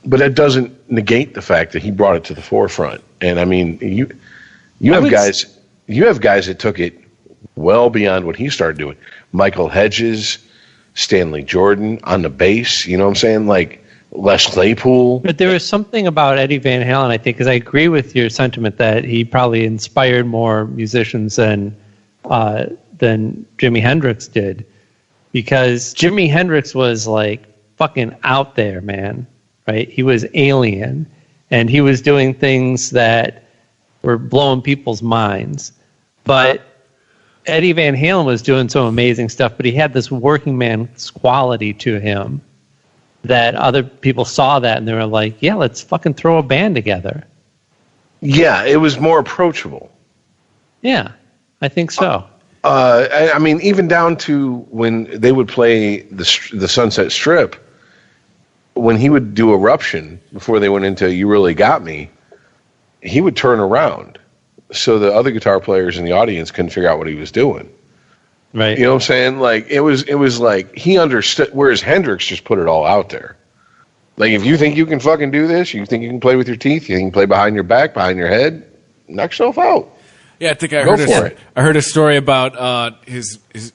But that doesn't negate the fact that he brought it to the forefront. And I mean, you have guys that took it well beyond what he started doing. Michael Hedges, Stanley Jordan on the bass, you know what I'm saying? Like Les Claypool. But there was something about Eddie Van Halen, I think, because I agree with your sentiment that he probably inspired more musicians than Jimi Hendrix did. Because Jimi Hendrix was like fucking out there, man, right? He was alien, and he was doing things that were blowing people's minds. But Eddie Van Halen was doing some amazing stuff, but he had this working man's quality to him that other people saw that and they were like, yeah, let's fucking throw a band together. Yeah, it was more approachable. Yeah, I think so. I mean, even down to when they would play the Sunset Strip, when he would do Eruption before they went into You Really Got Me, he would turn around so the other guitar players in the audience couldn't figure out what he was doing. Right. You know what I'm saying? Like it was like he understood, whereas Hendrix just put it all out there. Like if you think you can fucking do this, you think you can play with your teeth, you can play behind your back, behind your head, knock yourself out. Yeah, I think I heard a story about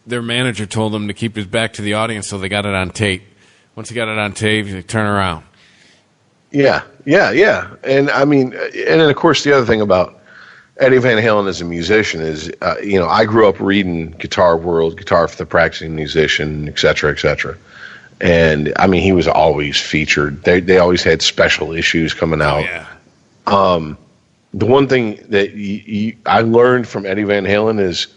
their manager told him to keep his back to the audience, so they got it on tape. Once he got it on tape, he turn around. Yeah. And I mean, and then of course the other thing about Eddie Van Halen as a musician is, I grew up reading Guitar World, Guitar for the Practicing Musician, et cetera, and I mean he was always featured. They always had special issues coming out. Oh, yeah. The one thing that I learned from Eddie Van Halen is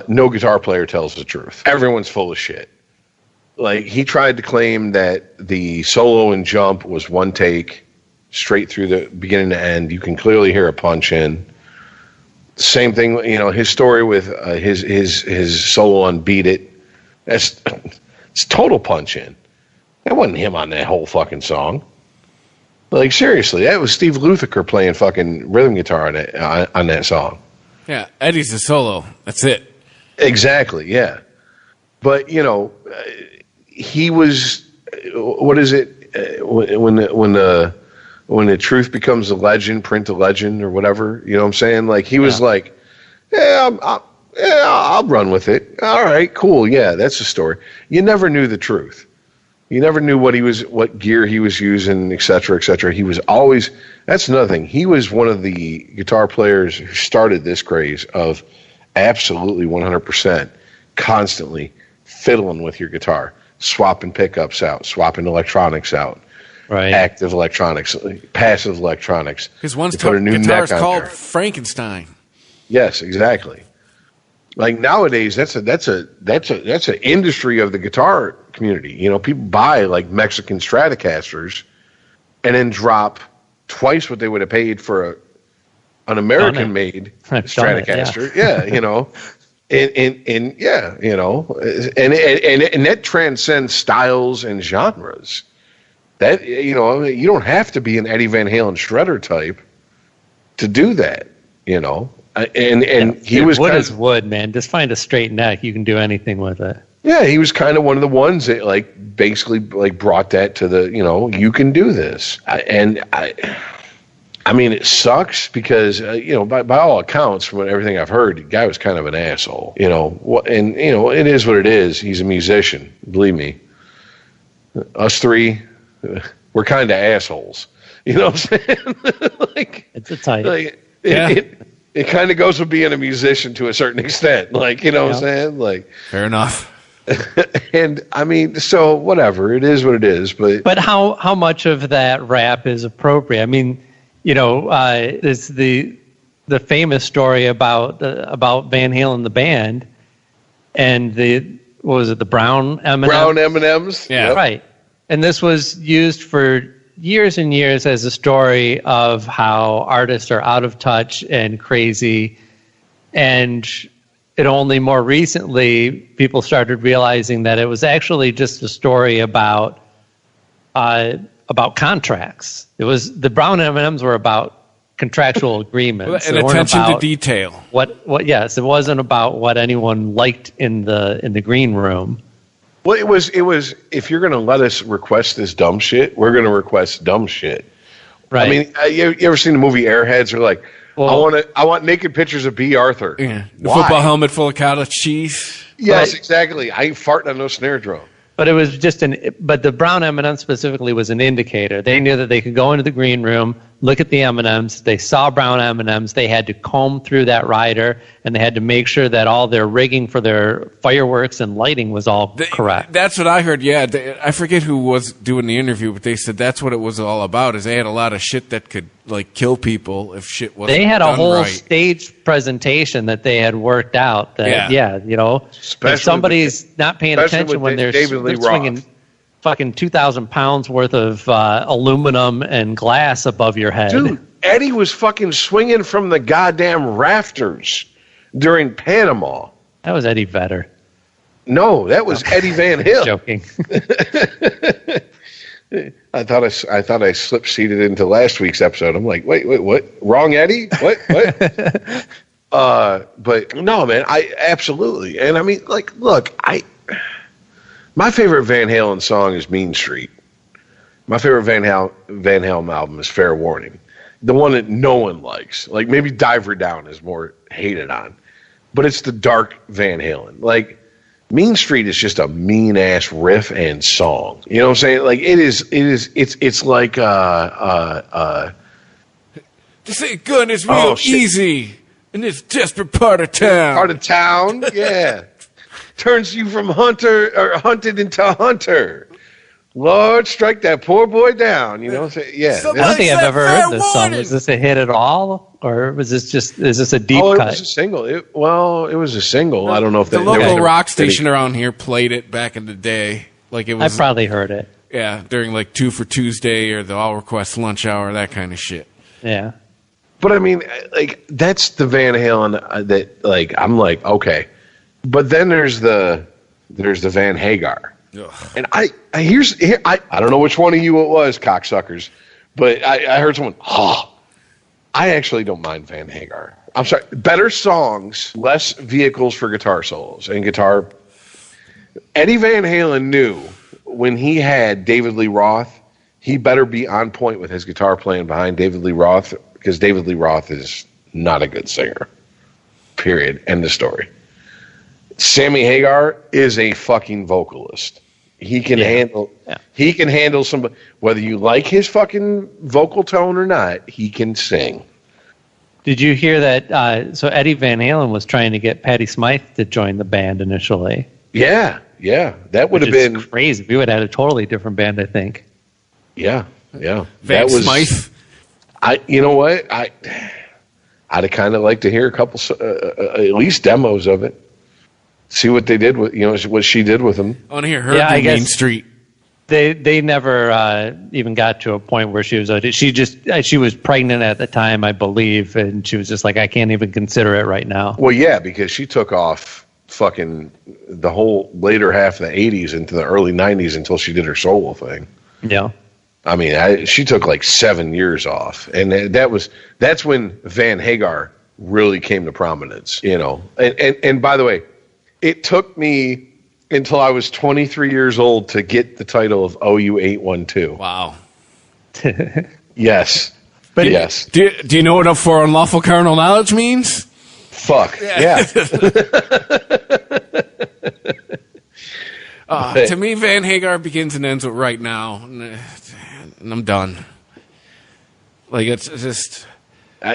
no guitar player tells the truth. Everyone's full of shit. Like, he tried to claim that the solo and Jump was one take, straight through the beginning to end. You can clearly hear a punch in. Same thing, his story with his solo on Beat It. It's total punch in. That wasn't him on that whole fucking song. Like, seriously, that was Steve Lukather playing fucking rhythm guitar on that song. Yeah, Eddie's a solo. That's it. Exactly, yeah. But, he was, what is it, when the truth becomes a legend, print a legend or whatever, you know what I'm saying? Like, he was like, I'll run with it. All right, cool, yeah, that's the story. You never knew the truth. You never knew what gear he was using, et cetera, et cetera. He was always, that's another thing. He was one of the guitar players who started this craze of absolutely 100% constantly fiddling with your guitar, swapping pickups out, swapping electronics out, right? Active electronics, passive electronics. Because one's guitar is called Frankenstein. Yes, exactly. Like nowadays, that's an industry of the guitar community. People buy like Mexican Stratocasters, and then drop twice what they would have paid for an American-made Stratocaster. And that transcends styles and genres. That you don't have to be an Eddie Van Halen shredder type to do that. He was wood is wood, man. Just find a straight neck. You can do anything with it. Yeah, he was kind of one of the ones that basically brought that to the, you can do this. I mean, it sucks because, by all accounts, from everything I've heard, the guy was kind of an asshole, it is what it is. He's a musician. Believe me. Us three, we're kind of assholes. You know what I'm saying? It's a type. It kind of goes with being a musician to a certain extent. What I'm saying? Fair enough. And I mean, so whatever, it is what it is. But how much of that rap is appropriate? I mean, there's the famous story about Van Halen the band and the brown M&Ms? Brown M&Ms? Yeah, right. And this was used for years and years as a story of how artists are out of touch and crazy, and it only more recently people started realizing that it was actually just a story about contracts. It was the brown M&Ms were about contractual agreements and attention to detail. Yes, it wasn't about what anyone liked in the green room. Well, it was. If you're going to let us request this dumb shit, we're going to request dumb shit. Right. I mean, you ever seen the movie Airheads? They're like, I want naked pictures of B. Arthur. Yeah. The football helmet full of cottage cheese. Yes, exactly. I ain't farting on no snare drum. But it was just but the brown M&M specifically was an indicator. They knew that they could go into the green room, look at the M&Ms. They saw brown M&Ms. They had to comb through that rider, and they had to make sure that all their rigging for their fireworks and lighting was all correct. That's what I heard. Yeah, I forget who was doing the interview, but they said that's what it was all about. Is they had a lot of shit that could like kill people if shit wasn't. They had a whole right. stage presentation that they had worked out. That, if somebody's not paying attention when they're swinging fucking 2,000 pounds worth of aluminum and glass above your head. Dude, Eddie was fucking swinging from the goddamn rafters during Panama. That was Eddie Vedder. No, that was Eddie Van Halen. Joking. I thought I slip seated into last week's episode. I'm like, wait, what? Wrong Eddie? What? But no, man, I absolutely. And I mean, like, look, my favorite Van Halen song is Mean Street. My favorite Van Halen album is Fair Warning. The one that no one likes. Like, maybe Diver Down is more hated on. But it's the dark Van Halen. Like, Mean Street is just a mean-ass riff and song. You know what I'm saying? Like, it's like, This ain't good, it's real easy. In this desperate part of town. Yeah. Turns you from hunted into hunter. Lord, strike that poor boy down. You know, yeah. I don't think I've ever heard this song. Was this a hit at all, or is this a deep cut? It was a single. It was a single. I don't know if the local rock station around here played it back in the day. Like it was. I probably heard it. Yeah, during like 2 for Tuesday or the All Request Lunch Hour, that kind of shit. Yeah. But I mean, like that's the Van Halen that like I'm like okay, but then there's the Van Hagar. Ugh. And I don't know which one of you it was, cocksuckers, but I heard someone, I actually don't mind Van Hagar. I'm sorry, better songs, less vehicles for guitar solos and guitar. Eddie Van Halen knew when he had David Lee Roth, he better be on point with his guitar playing behind David Lee Roth because David Lee Roth is not a good singer. Period. End of story. Sammy Hagar is a fucking vocalist. He can handle some, whether you like his fucking vocal tone or not, he can sing. Did you hear that? So Eddie Van Halen was trying to get Patti Smythe to join the band initially. Yeah. That would have been crazy. We would have had a totally different band, I think. Yeah. Van Smythe. You know what? I'd kind of like to hear a couple, at least demos of it. See what they did with, what she did with them. I want to hear her do Main Street. They never even got to a point where she was pregnant at the time, I believe, and she was just like, I can't even consider it right now. Well, yeah, because she took off fucking the whole later half of the 80s into the early 90s until she did her solo thing. Yeah. I mean, she took like 7 years off, and that's when Van Hagar really came to prominence, And by the way, it took me until I was 23 years old to get the title of OU812. Wow. Yes. But yes. Do you know what for unlawful carnal knowledge means? Fuck. Yeah. To me, Van Hagar begins and ends with right now, and I'm done. Like it's just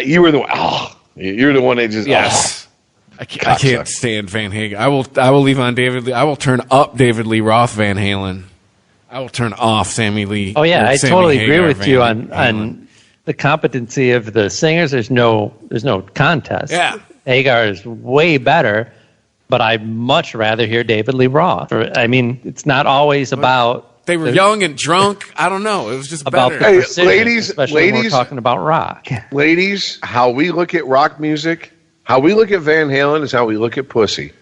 you were the one. You're the one that just yes. I can't stand Van Hagar. I will leave on David Lee. I will turn up David Lee Roth Van Halen. I will turn off Sammy Lee. Oh yeah, I Sammy totally Hagar, agree with Van you Halen. on the competency of the singers. There's no contest. Yeah. Hagar is way better, but I'd much rather hear David Lee Roth. I mean, it's not always about they were young and drunk. I don't know. It was just about better. the precision, especially when we're talking about rock. Ladies, how we look at rock music, how we look at Van Halen is how we look at pussy.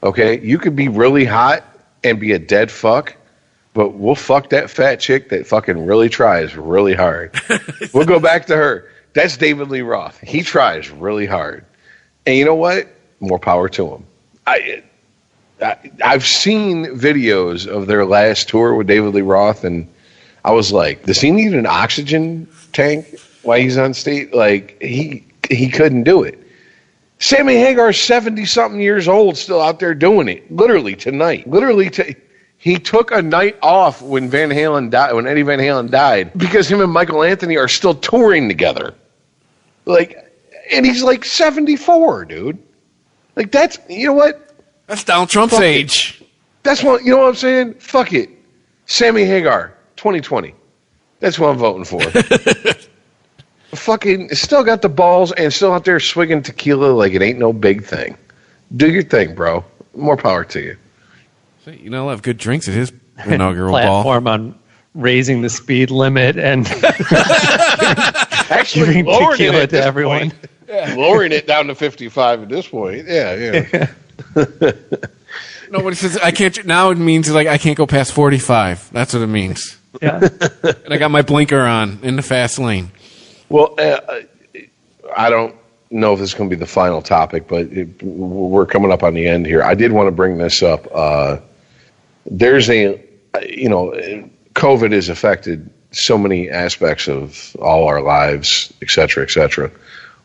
Okay? You could be really hot and be a dead fuck, but we'll fuck that fat chick that fucking really tries really hard. We'll go back to her. That's David Lee Roth. He tries really hard. And you know what? More power to him. I've seen videos of their last tour with David Lee Roth, and I was like, does he need an oxygen tank while he's on stage? Like, he couldn't do it. Sammy Hagar's 70-something years old, still out there doing it. Literally tonight. He took a night off when Eddie Van Halen died, because him and Michael Anthony are still touring together. Like, and he's like 74, dude. Like, that's, you know what? That's Donald Trump's age. That's what, you know what I'm saying? Fuck it. Sammy Hagar, 2020. That's what I'm voting for. Fucking still got the balls and still out there swigging tequila like it ain't no big thing. Do your thing, bro. More power to you. You know, I'll have good drinks at his inaugural platform ball. on raising the speed limit and actually giving lowering tequila it to everyone. Yeah. Lowering it down to 55 at this point. Yeah. No, when it says I can't, now it means like I can't go past 45. That's what it means. Yeah. And I got my blinker on in the fast lane. Well, I don't know if this is going to be the final topic, but we're coming up on the end here. I did want to bring this up. There's COVID has affected so many aspects of all our lives, et cetera, et cetera.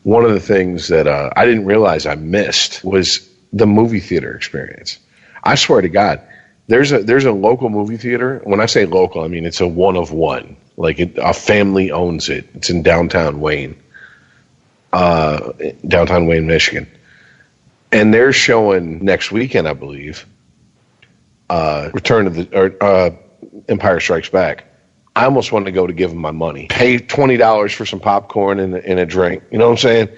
One of the things that I didn't realize I missed was the movie theater experience. I swear to God, there's a local movie theater. When I say local, I mean it's a one of one. Like a family owns it. It's in downtown Wayne, Michigan, and they're showing next weekend, I believe, Empire Strikes Back. I almost wanted to go to give them my money, pay $20 for some popcorn and a drink. You know what I'm saying?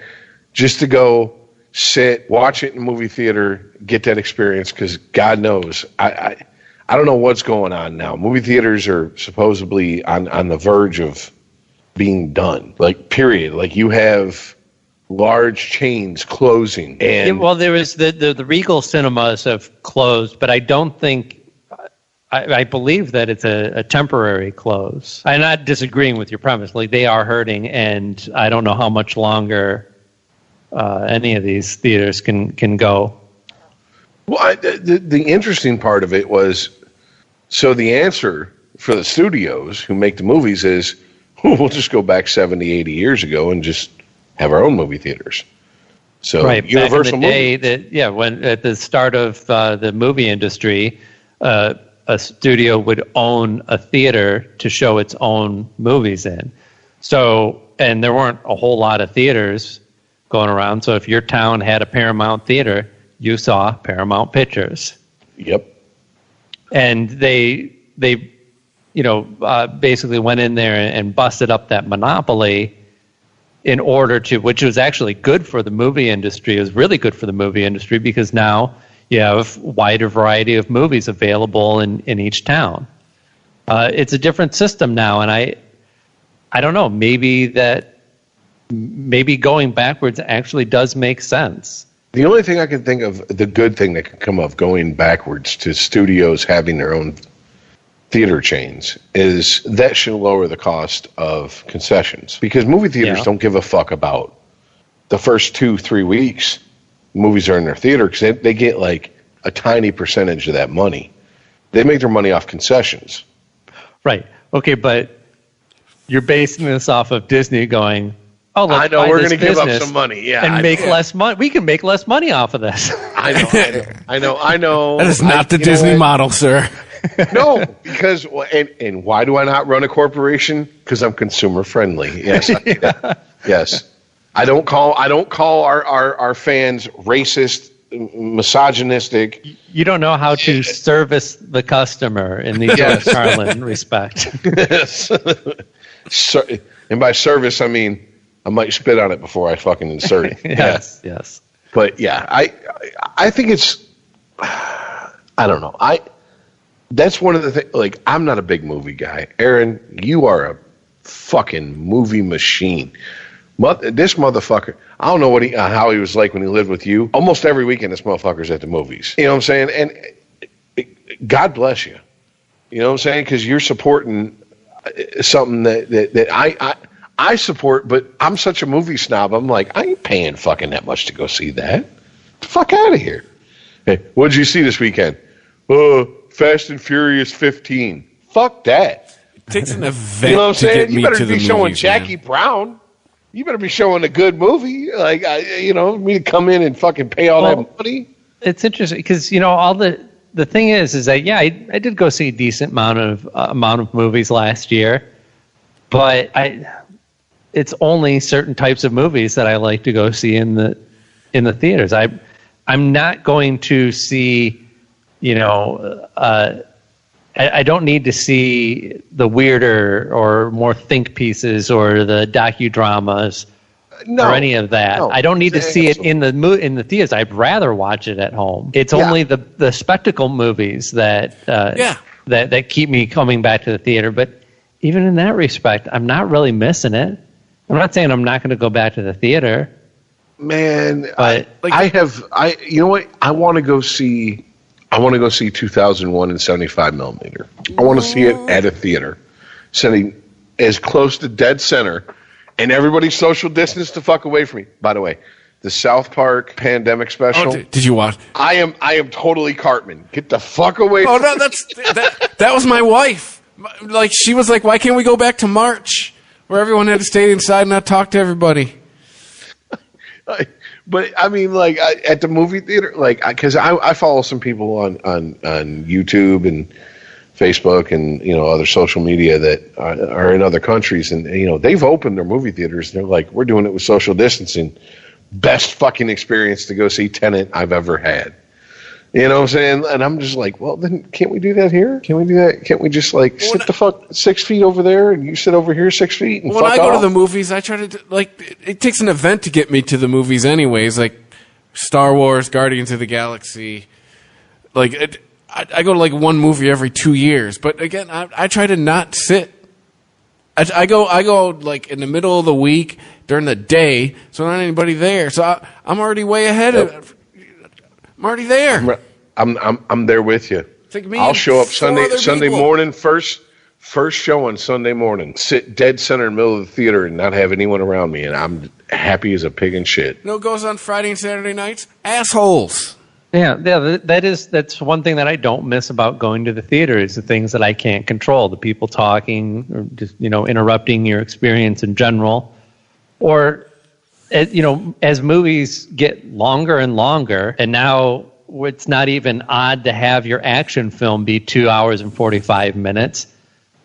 Just to go sit, watch it in a movie theater, get that experience. Because God knows, I don't know what's going on now. Movie theaters are supposedly on the verge of being done. Like, period. Like, you have large chains closing. And yeah, well, there was the Regal cinemas have closed, but I don't think. I believe that it's a temporary close. I'm not disagreeing with your premise. Like, they are hurting, and I don't know how much longer any of these theaters can go. Well, the interesting part of it was, so the answer for the studios who make the movies is, we'll just go back 70, 80 years ago and just have our own movie theaters. So right, Universal back in the day, when at the start of the movie industry, a studio would own a theater to show its own movies in. So, and there weren't a whole lot of theaters going around. So if your town had a Paramount theater, you saw Paramount Pictures. Yep. And they basically went in there and busted up that monopoly in order to, which was actually good for the movie industry. It was really good for the movie industry because now you have a wider variety of movies available in each town. It's a different system now, and I don't know, maybe going backwards actually does make sense. The only thing I can think of, the good thing that can come of going backwards to studios having their own theater chains, is that should lower the cost of concessions. Because movie theaters don't give a fuck about the first 2-3 weeks movies are in their theater, because they get like a tiny percentage of that money. They make their money off concessions. Right. Okay, but you're basing this off of Disney going, oh, let's I know, buy we're this going to give up business some money. Yeah, and make less money. We can make less money off of this. I know. That is not the Disney model, sir. No, because and why do I not run a corporation? Because I'm consumer friendly. Yes, yes. I don't call our fans racist, misogynistic. You don't know how to service the customer in the George Carlin respect. Yes. And by service, I mean I might spit on it before I fucking insert it. Yes. But yeah, I think it's, I don't know. That's one of the things. Like, I'm not a big movie guy. Aaron, you are a fucking movie machine. This motherfucker, I don't know how he was like when he lived with you. Almost every weekend, this motherfucker's at the movies. You know what I'm saying? And God bless you. You know what I'm saying? Because you're supporting something that I support, but I'm such a movie snob. I'm like, I ain't paying fucking that much to go see that. Get the fuck out of here. Hey, what'd you see this weekend? Fast and Furious 15. Fuck that. It takes an event. You know what I'm to saying? get me You better to be the showing movies, Jackie man. Brown. You better be showing a good movie. Like, me to come in and fucking pay all that money. It's interesting because all the thing is that I did go see a decent amount of movies last year, but it's only certain types of movies that I like to go see in the theaters. I'm not going to see, I don't need to see the weirder or more think pieces or the docudramas or any of that. No, I don't need to see it in the theaters. I'd rather watch it at home. It's only the spectacle movies that keep me coming back to the theater. But even in that respect, I'm not really missing it. I'm not saying I'm not going to go back to the theater. Man, but you know what? I want to go see 2001 in 75 millimeter. I want to see it at a theater, sitting as close to dead center, and everybody social distance the fuck away from me. By the way, the South Park pandemic special. Oh, did you watch? I am totally Cartman. Get the fuck away. Oh from no, that was my wife. Like she was like, "Why can't we go back to March, where everyone had to stay inside and not talk to everybody?" But I mean, like at the movie theater, like because I follow some people on YouTube and Facebook and other social media that are in other countries, and they've opened their movie theaters. And they're like, we're doing it with social distancing. Best fucking experience to go see Tenet I've ever had. You know what I'm saying? And I'm just like, well, then can't we do that here? Can we do that? Can't we just sit the fuck 6 feet over there and you sit over here 6 feet? And when I go to the movies, I try to it takes an event to get me to the movies, anyways. Like Star Wars, Guardians of the Galaxy. Like I go to like one movie every 2 years, but again, I try to not sit. I go like in the middle of the week during the day, so not anybody there. So I'm already way ahead of. I'm already there. I'm there with you. I'll show up Sunday morning, first show on Sunday morning. Sit dead center in the middle of the theater and not have anyone around me, and I'm happy as a pig in shit. It goes on Friday and Saturday nights? Assholes. Yeah, that's one thing that I don't miss about going to the theater is the things that I can't control, the people talking or just interrupting your experience in general, or as movies get longer and longer, and now it's not even odd to have your action film be 2 hours and 45 minutes.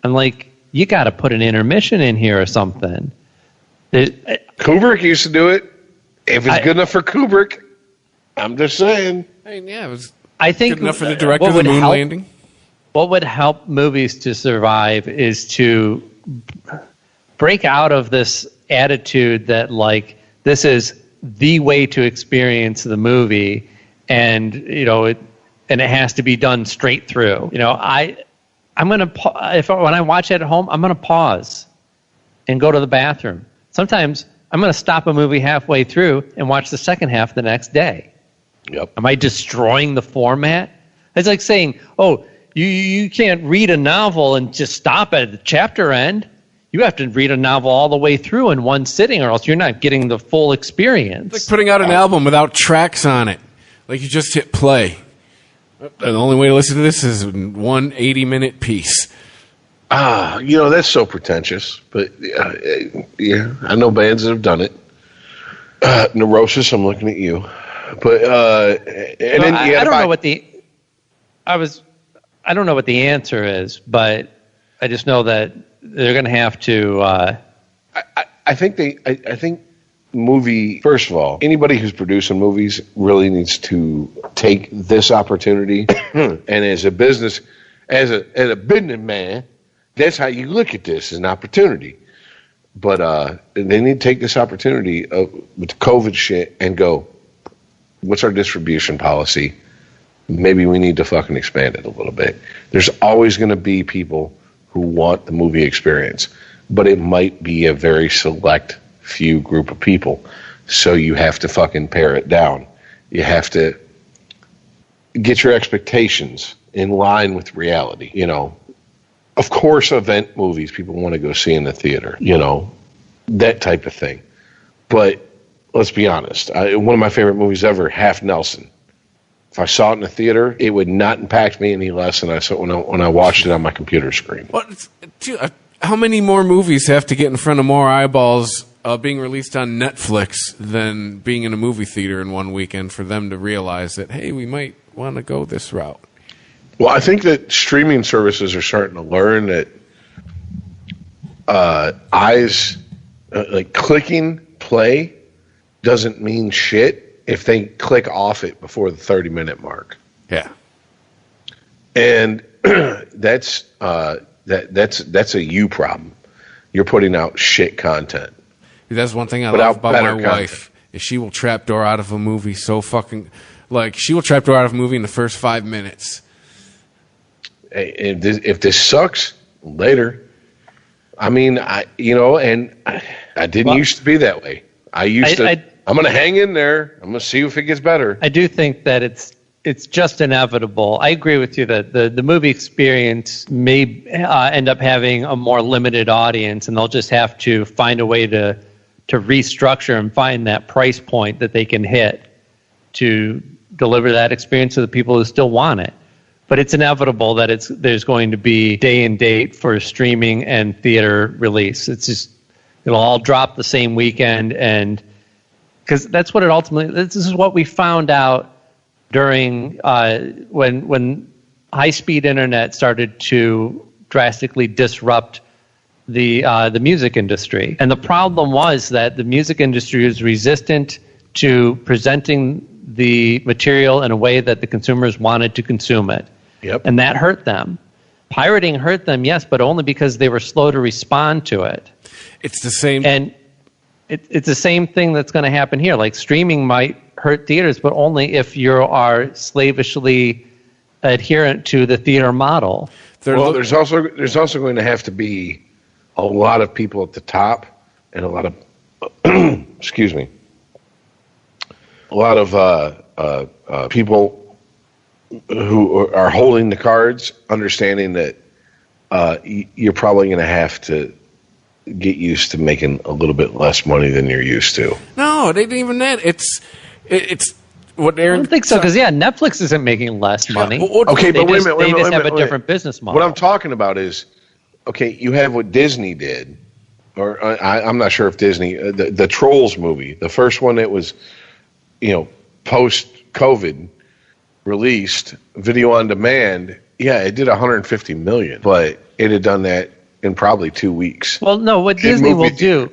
I'm like, you got to put an intermission in here or something. Kubrick used to do it. If it's good enough for Kubrick, I'm just saying. I mean, yeah, it was good enough for the director of the moon landing. What would help movies to survive is to break out of this attitude that this is the way to experience the movie, and it has to be done straight through. I'm gonna when I watch it at home, I'm gonna pause and go to the bathroom. Sometimes I'm gonna stop a movie halfway through and watch the second half the next day. Yep. Am I destroying the format? It's like saying, "Oh, you can't read a novel and just stop at the chapter end. You have to read a novel all the way through in one sitting, or else you're not getting the full experience." It's like putting out an album without tracks on it. Like you just hit play. The only way to listen to this is in one 80-minute piece. That's so pretentious. But, yeah, I know bands that have done it. Neurosis, I'm looking at you. But, I don't know what I don't know what the answer is, but I just know that they're going to have to. I think movie. First of all, anybody who's producing movies really needs to take this opportunity, and as a business man, that's how you look at this as an opportunity. But they need to take this opportunity with the COVID shit and go, what's our distribution policy? Maybe we need to fucking expand it a little bit. There's always going to be people who want the movie experience, but it might be a very select few group of people. So you have to fucking pare it down. You have to get your expectations in line with reality. Of course, event movies people want to go see in the theater, that type of thing. But let's be honest. One of my favorite movies ever, Half Nelson. If I saw it in the theater, it would not impact me any less than I saw when I watched it on my computer screen. How many more movies have to get in front of more eyeballs being released on Netflix than being in a movie theater in one weekend for them to realize that, hey, we might want to go this route? Well, I think that streaming services are starting to learn that clicking play doesn't mean shit if they click off it before the 30-minute mark. Yeah. And that's a you problem. You're putting out shit content. That's one thing I love about my wife is she will trapdoor out of a movie so fucking she will trapdoor out of a movie in the first 5 minutes. Hey, if this sucks, later. I mean, I didn't used to be that way. I'm going to hang in there. I'm going to see if it gets better. I do think that it's just inevitable. I agree with you that the movie experience may end up having a more limited audience, and they'll just have to find a way to restructure and find that price point that they can hit to deliver that experience to the people who still want it. But it's inevitable that there's going to be day and date for streaming and theater release. It'll all drop the same weekend, and because that's what it ultimately. This is what we found out during when high-speed internet started to drastically disrupt the music industry. And the problem was that the music industry was resistant to presenting the material in a way that the consumers wanted to consume it. Yep. And that hurt them. Pirating hurt them, yes, but only because they were slow to respond to it. It's the same. And it's the same thing that's going to happen here. Like streaming might hurt theaters, but only if you are slavishly adherent to the theater model. There's also going to have to be a lot of people at the top and a lot of excuse me, a lot of people who are holding the cards, understanding that you're probably going to have to get used to making a little bit less money than you're used to. No, it ain't even that. It's what Aaron. I don't think so, because Netflix isn't making less money. Okay, but wait a minute. They just have a different business model. What I'm talking about is, okay, you have what Disney did, or I'm not sure if Disney, the Trolls movie, the first one that was, post-COVID released, video on demand. Yeah, it did 150 million, but it had done that in probably 2 weeks. Well, no, what Disney will do,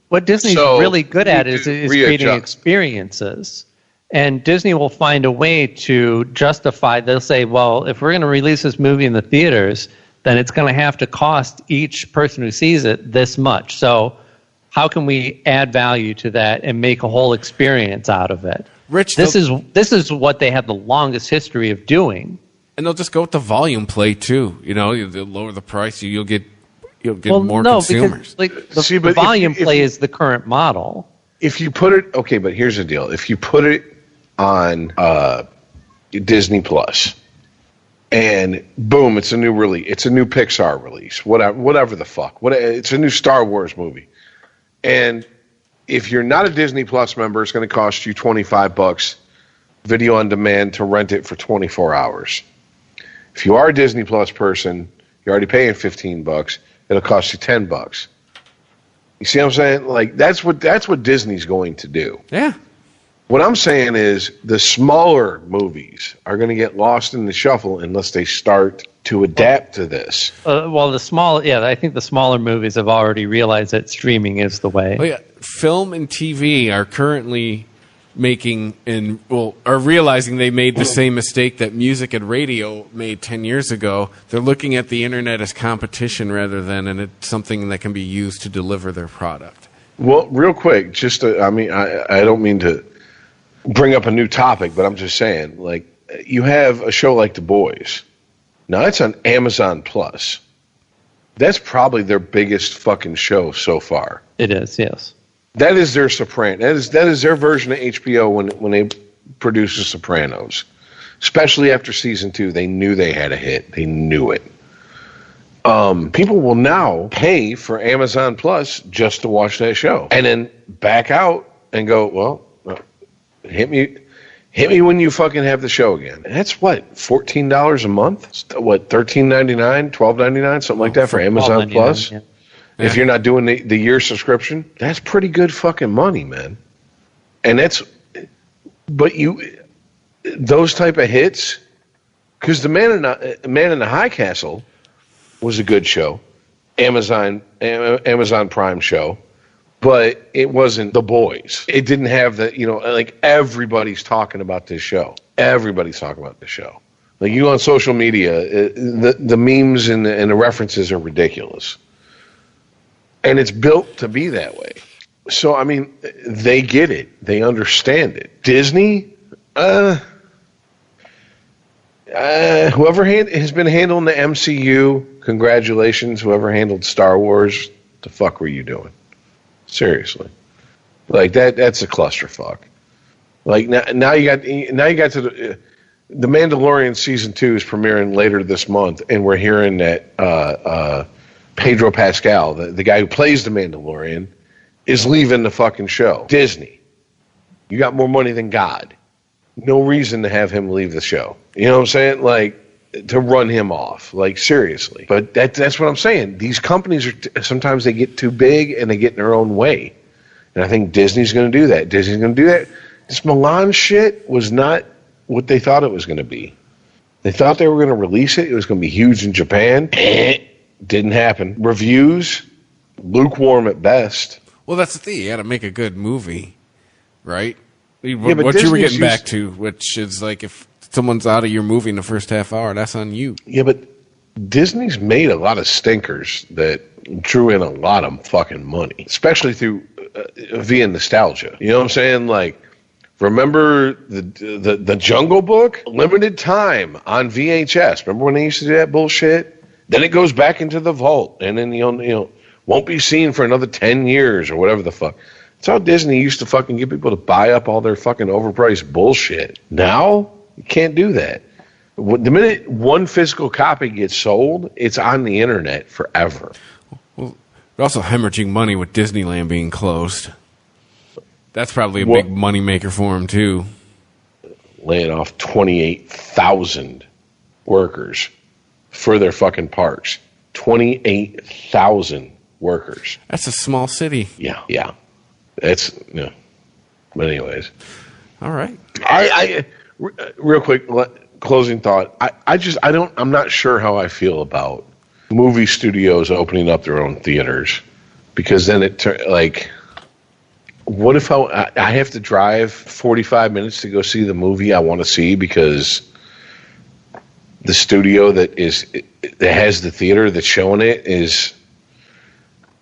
what Disney's really good at is creating experiences. And Disney will find a way to justify, they'll say, well, if we're going to release this movie in the theaters, then it's going to have to cost each person who sees it this much. So how can we add value to that and make a whole experience out of it? Rich, this is what they have the longest history of doing. And they'll just go with the volume play too. They'll lower the price. You'll get more consumers. Because, the volume play is the current model. If you put it, okay, but here's the deal. If you put it on Disney Plus, and boom, it's a new release. It's a new Pixar release. Whatever the fuck. It's a new Star Wars movie. And if you're not a Disney Plus member, it's going to cost you $25 video on demand to rent it for 24 hours. If you are a Disney Plus person, you're already paying $15. It'll cost you $10. You see what I'm saying? Like that's what Disney's going to do. Yeah. What I'm saying is the smaller movies are going to get lost in the shuffle unless they start to adapt to this. I think the smaller movies have already realized that streaming is the way. Oh, yeah. Film and TV are currently are realizing they made the same mistake that music and radio made 10 years ago. They're looking at the internet as competition rather than it's something that can be used to deliver their product. Well, real quick, I don't mean to bring up a new topic, but I'm just saying, like, you have a show like The Boys. Now, it's on Amazon Plus. That's probably their biggest fucking show so far. It is, yes. That is their Sopranos. That is their version of HBO when they produced The Sopranos. Especially after season 2, they knew they had a hit. They knew it. People will now pay for Amazon Plus just to watch that show, and then back out and go, well, hit Hit me when you fucking have the show again. That's what, $14 a month? What, $13.99, $12.99, something like that for Amazon Plus? Yeah. If you're not doing the year subscription, that's pretty good fucking money, man. And those type of hits, because the Man in the High Castle was a good show, Amazon Prime show, but it wasn't The Boys. It didn't have like everybody's talking about this show. Everybody's talking about this show. Like you on social media, the memes and the references are ridiculous. And it's built to be that way. So, I mean, they get it. They understand it. Disney, whoever has been handling the MCU, congratulations. Whoever handled Star Wars, the fuck were you doing? Seriously. Like, that's a clusterfuck. Like, now you got to the Mandalorian Season 2 is premiering later this month, and we're hearing that Pedro Pascal, the guy who plays the Mandalorian, is leaving the fucking show. Disney, you got more money than God. No reason to have him leave the show. You know what I'm saying? Like, to run him off. Like, seriously. But that's what I'm saying. These companies sometimes they get too big and they get in their own way. And I think Disney's going to do that. Disney's going to do that. This Mulan shit was not what they thought it was going to be. They thought they were going to release it. It was going to be huge in Japan. Didn't happen. Reviews, lukewarm at best. Well, that's the thing. You got to make a good movie, right? What you were getting back to, which is like if someone's out of your movie in the first half hour, that's on you. Yeah, but Disney's made a lot of stinkers that drew in a lot of fucking money, especially through via nostalgia. You know what I'm saying? Like, remember the Jungle Book? Limited time on VHS. Remember when they used to do that bullshit? Then it goes back into the vault, and then won't be seen for another 10 years or whatever the fuck. That's how Disney used to fucking get people to buy up all their fucking overpriced bullshit. Now, you can't do that. The minute one physical copy gets sold, it's on the internet forever. Well, they're also hemorrhaging money with Disneyland being closed. That's probably a big moneymaker for them, too. Laying off 28,000 workers for their fucking parks. 28,000 workers. That's a small city. Yeah. It's, But anyways. All right. I real quick, closing thought. I'm not sure how I feel about movie studios opening up their own theaters. Because then what if I have to drive 45 minutes to go see the movie I want to see because the studio that has the theater that's showing it is,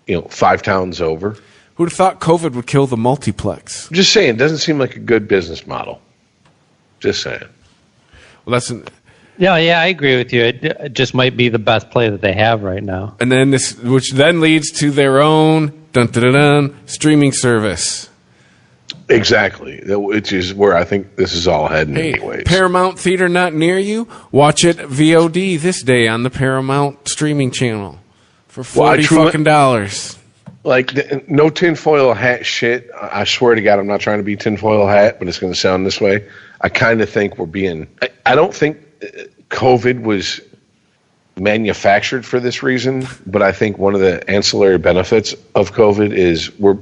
5 towns over. Who'd have thought COVID would kill the multiplex? Just saying, it doesn't seem like a good business model. Just saying. Well, I agree with you. It just might be the best play that they have right now. And then which then leads to their own streaming service. Exactly, which is where I think this is all heading anyways. Paramount Theater not near you? Watch it VOD this day on the Paramount streaming channel for $40. Like, no tinfoil hat shit. I swear to God, I'm not trying to be tinfoil hat, but it's going to sound this way. I kind of think we're being... I don't think COVID was manufactured for this reason, but I think one of the ancillary benefits of COVID is we're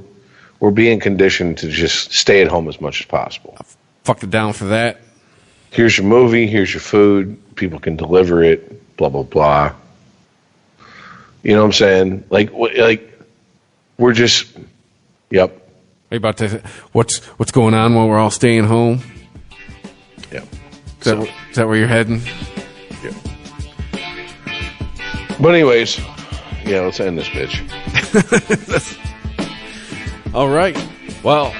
being conditioned to just stay at home as much as possible. Fucked it down for that. Here's your movie, here's your food, people can deliver it, blah, blah, blah. You know what I'm saying? Like we're just, yep. Are you about to, what's going on while we're all staying home? Yep. Is that where you're heading? Yep. But anyways, let's end this bitch. All right. Well,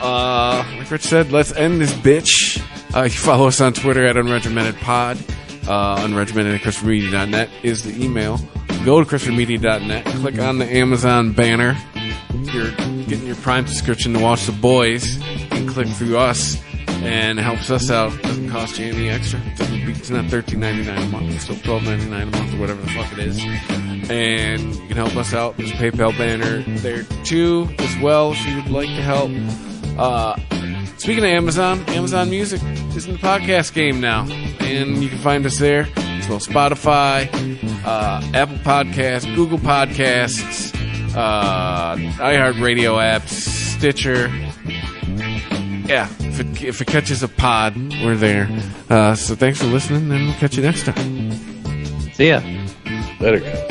like Rich said, let's end this bitch. You follow us on Twitter at UnregimentedPod. Unregimented at ChristopherMedia.net is the email. Go to ChristopherMedia.net, click on the Amazon banner. You're getting your Prime subscription to watch The Boys, and click through us, and it helps us out. It doesn't cost you any extra. It's not $13.99 a month. It's still $12.99 a month or whatever the fuck it is. And you can help us out. There's a PayPal banner there too as well if you'd like to help. Speaking of Amazon, Amazon Music is in the podcast game now. And you can find us there, as well as Spotify, Apple Podcasts, Google Podcasts, iHeartRadio apps, Stitcher. Yeah, if it catches a pod, we're there. So thanks for listening, and we'll catch you next time. See ya. Later, guys.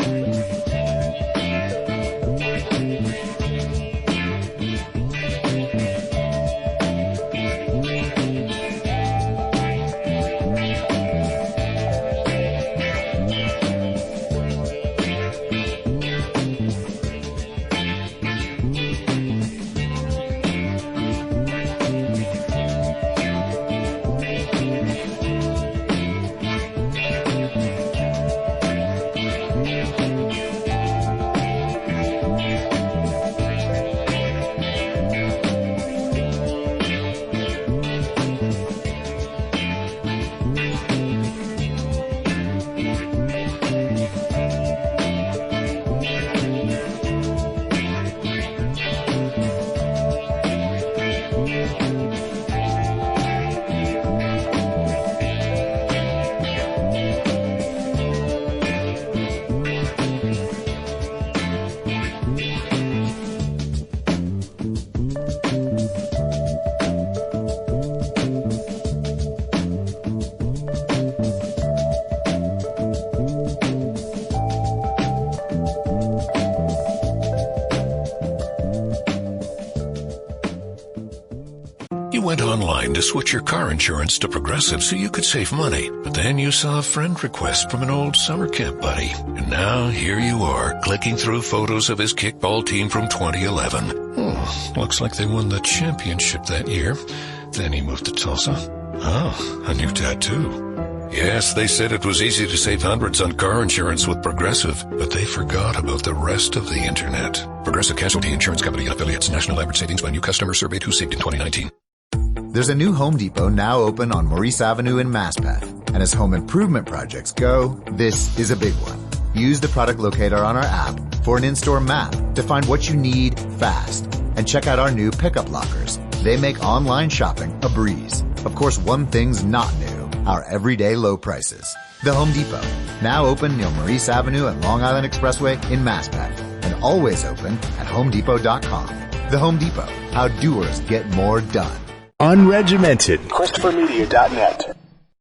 You went online to switch your car insurance to Progressive so you could save money. But then you saw a friend request from an old summer camp buddy. And now here you are, clicking through photos of his kickball team from 2011. Looks like they won the championship that year. Then he moved to Tulsa. Oh, a new tattoo. Yes, they said it was easy to save hundreds on car insurance with Progressive, but they forgot about the rest of the internet. Progressive Casualty Insurance Company and affiliates. National average savings by new customer surveyed who saved in 2019. There's a new Home Depot now open on Maurice Avenue in Maspeth. And as home improvement projects go, this is a big one. Use the product locator on our app for an in-store map to find what you need fast. And check out our new pickup lockers. They make online shopping a breeze. Of course, one thing's not new, our everyday low prices. The Home Depot, now open near Maurice Avenue and Long Island Expressway in Maspeth. And always open at HomeDepot.com. The Home Depot, how doers get more done. Unregimented. ChristopherMedia.net.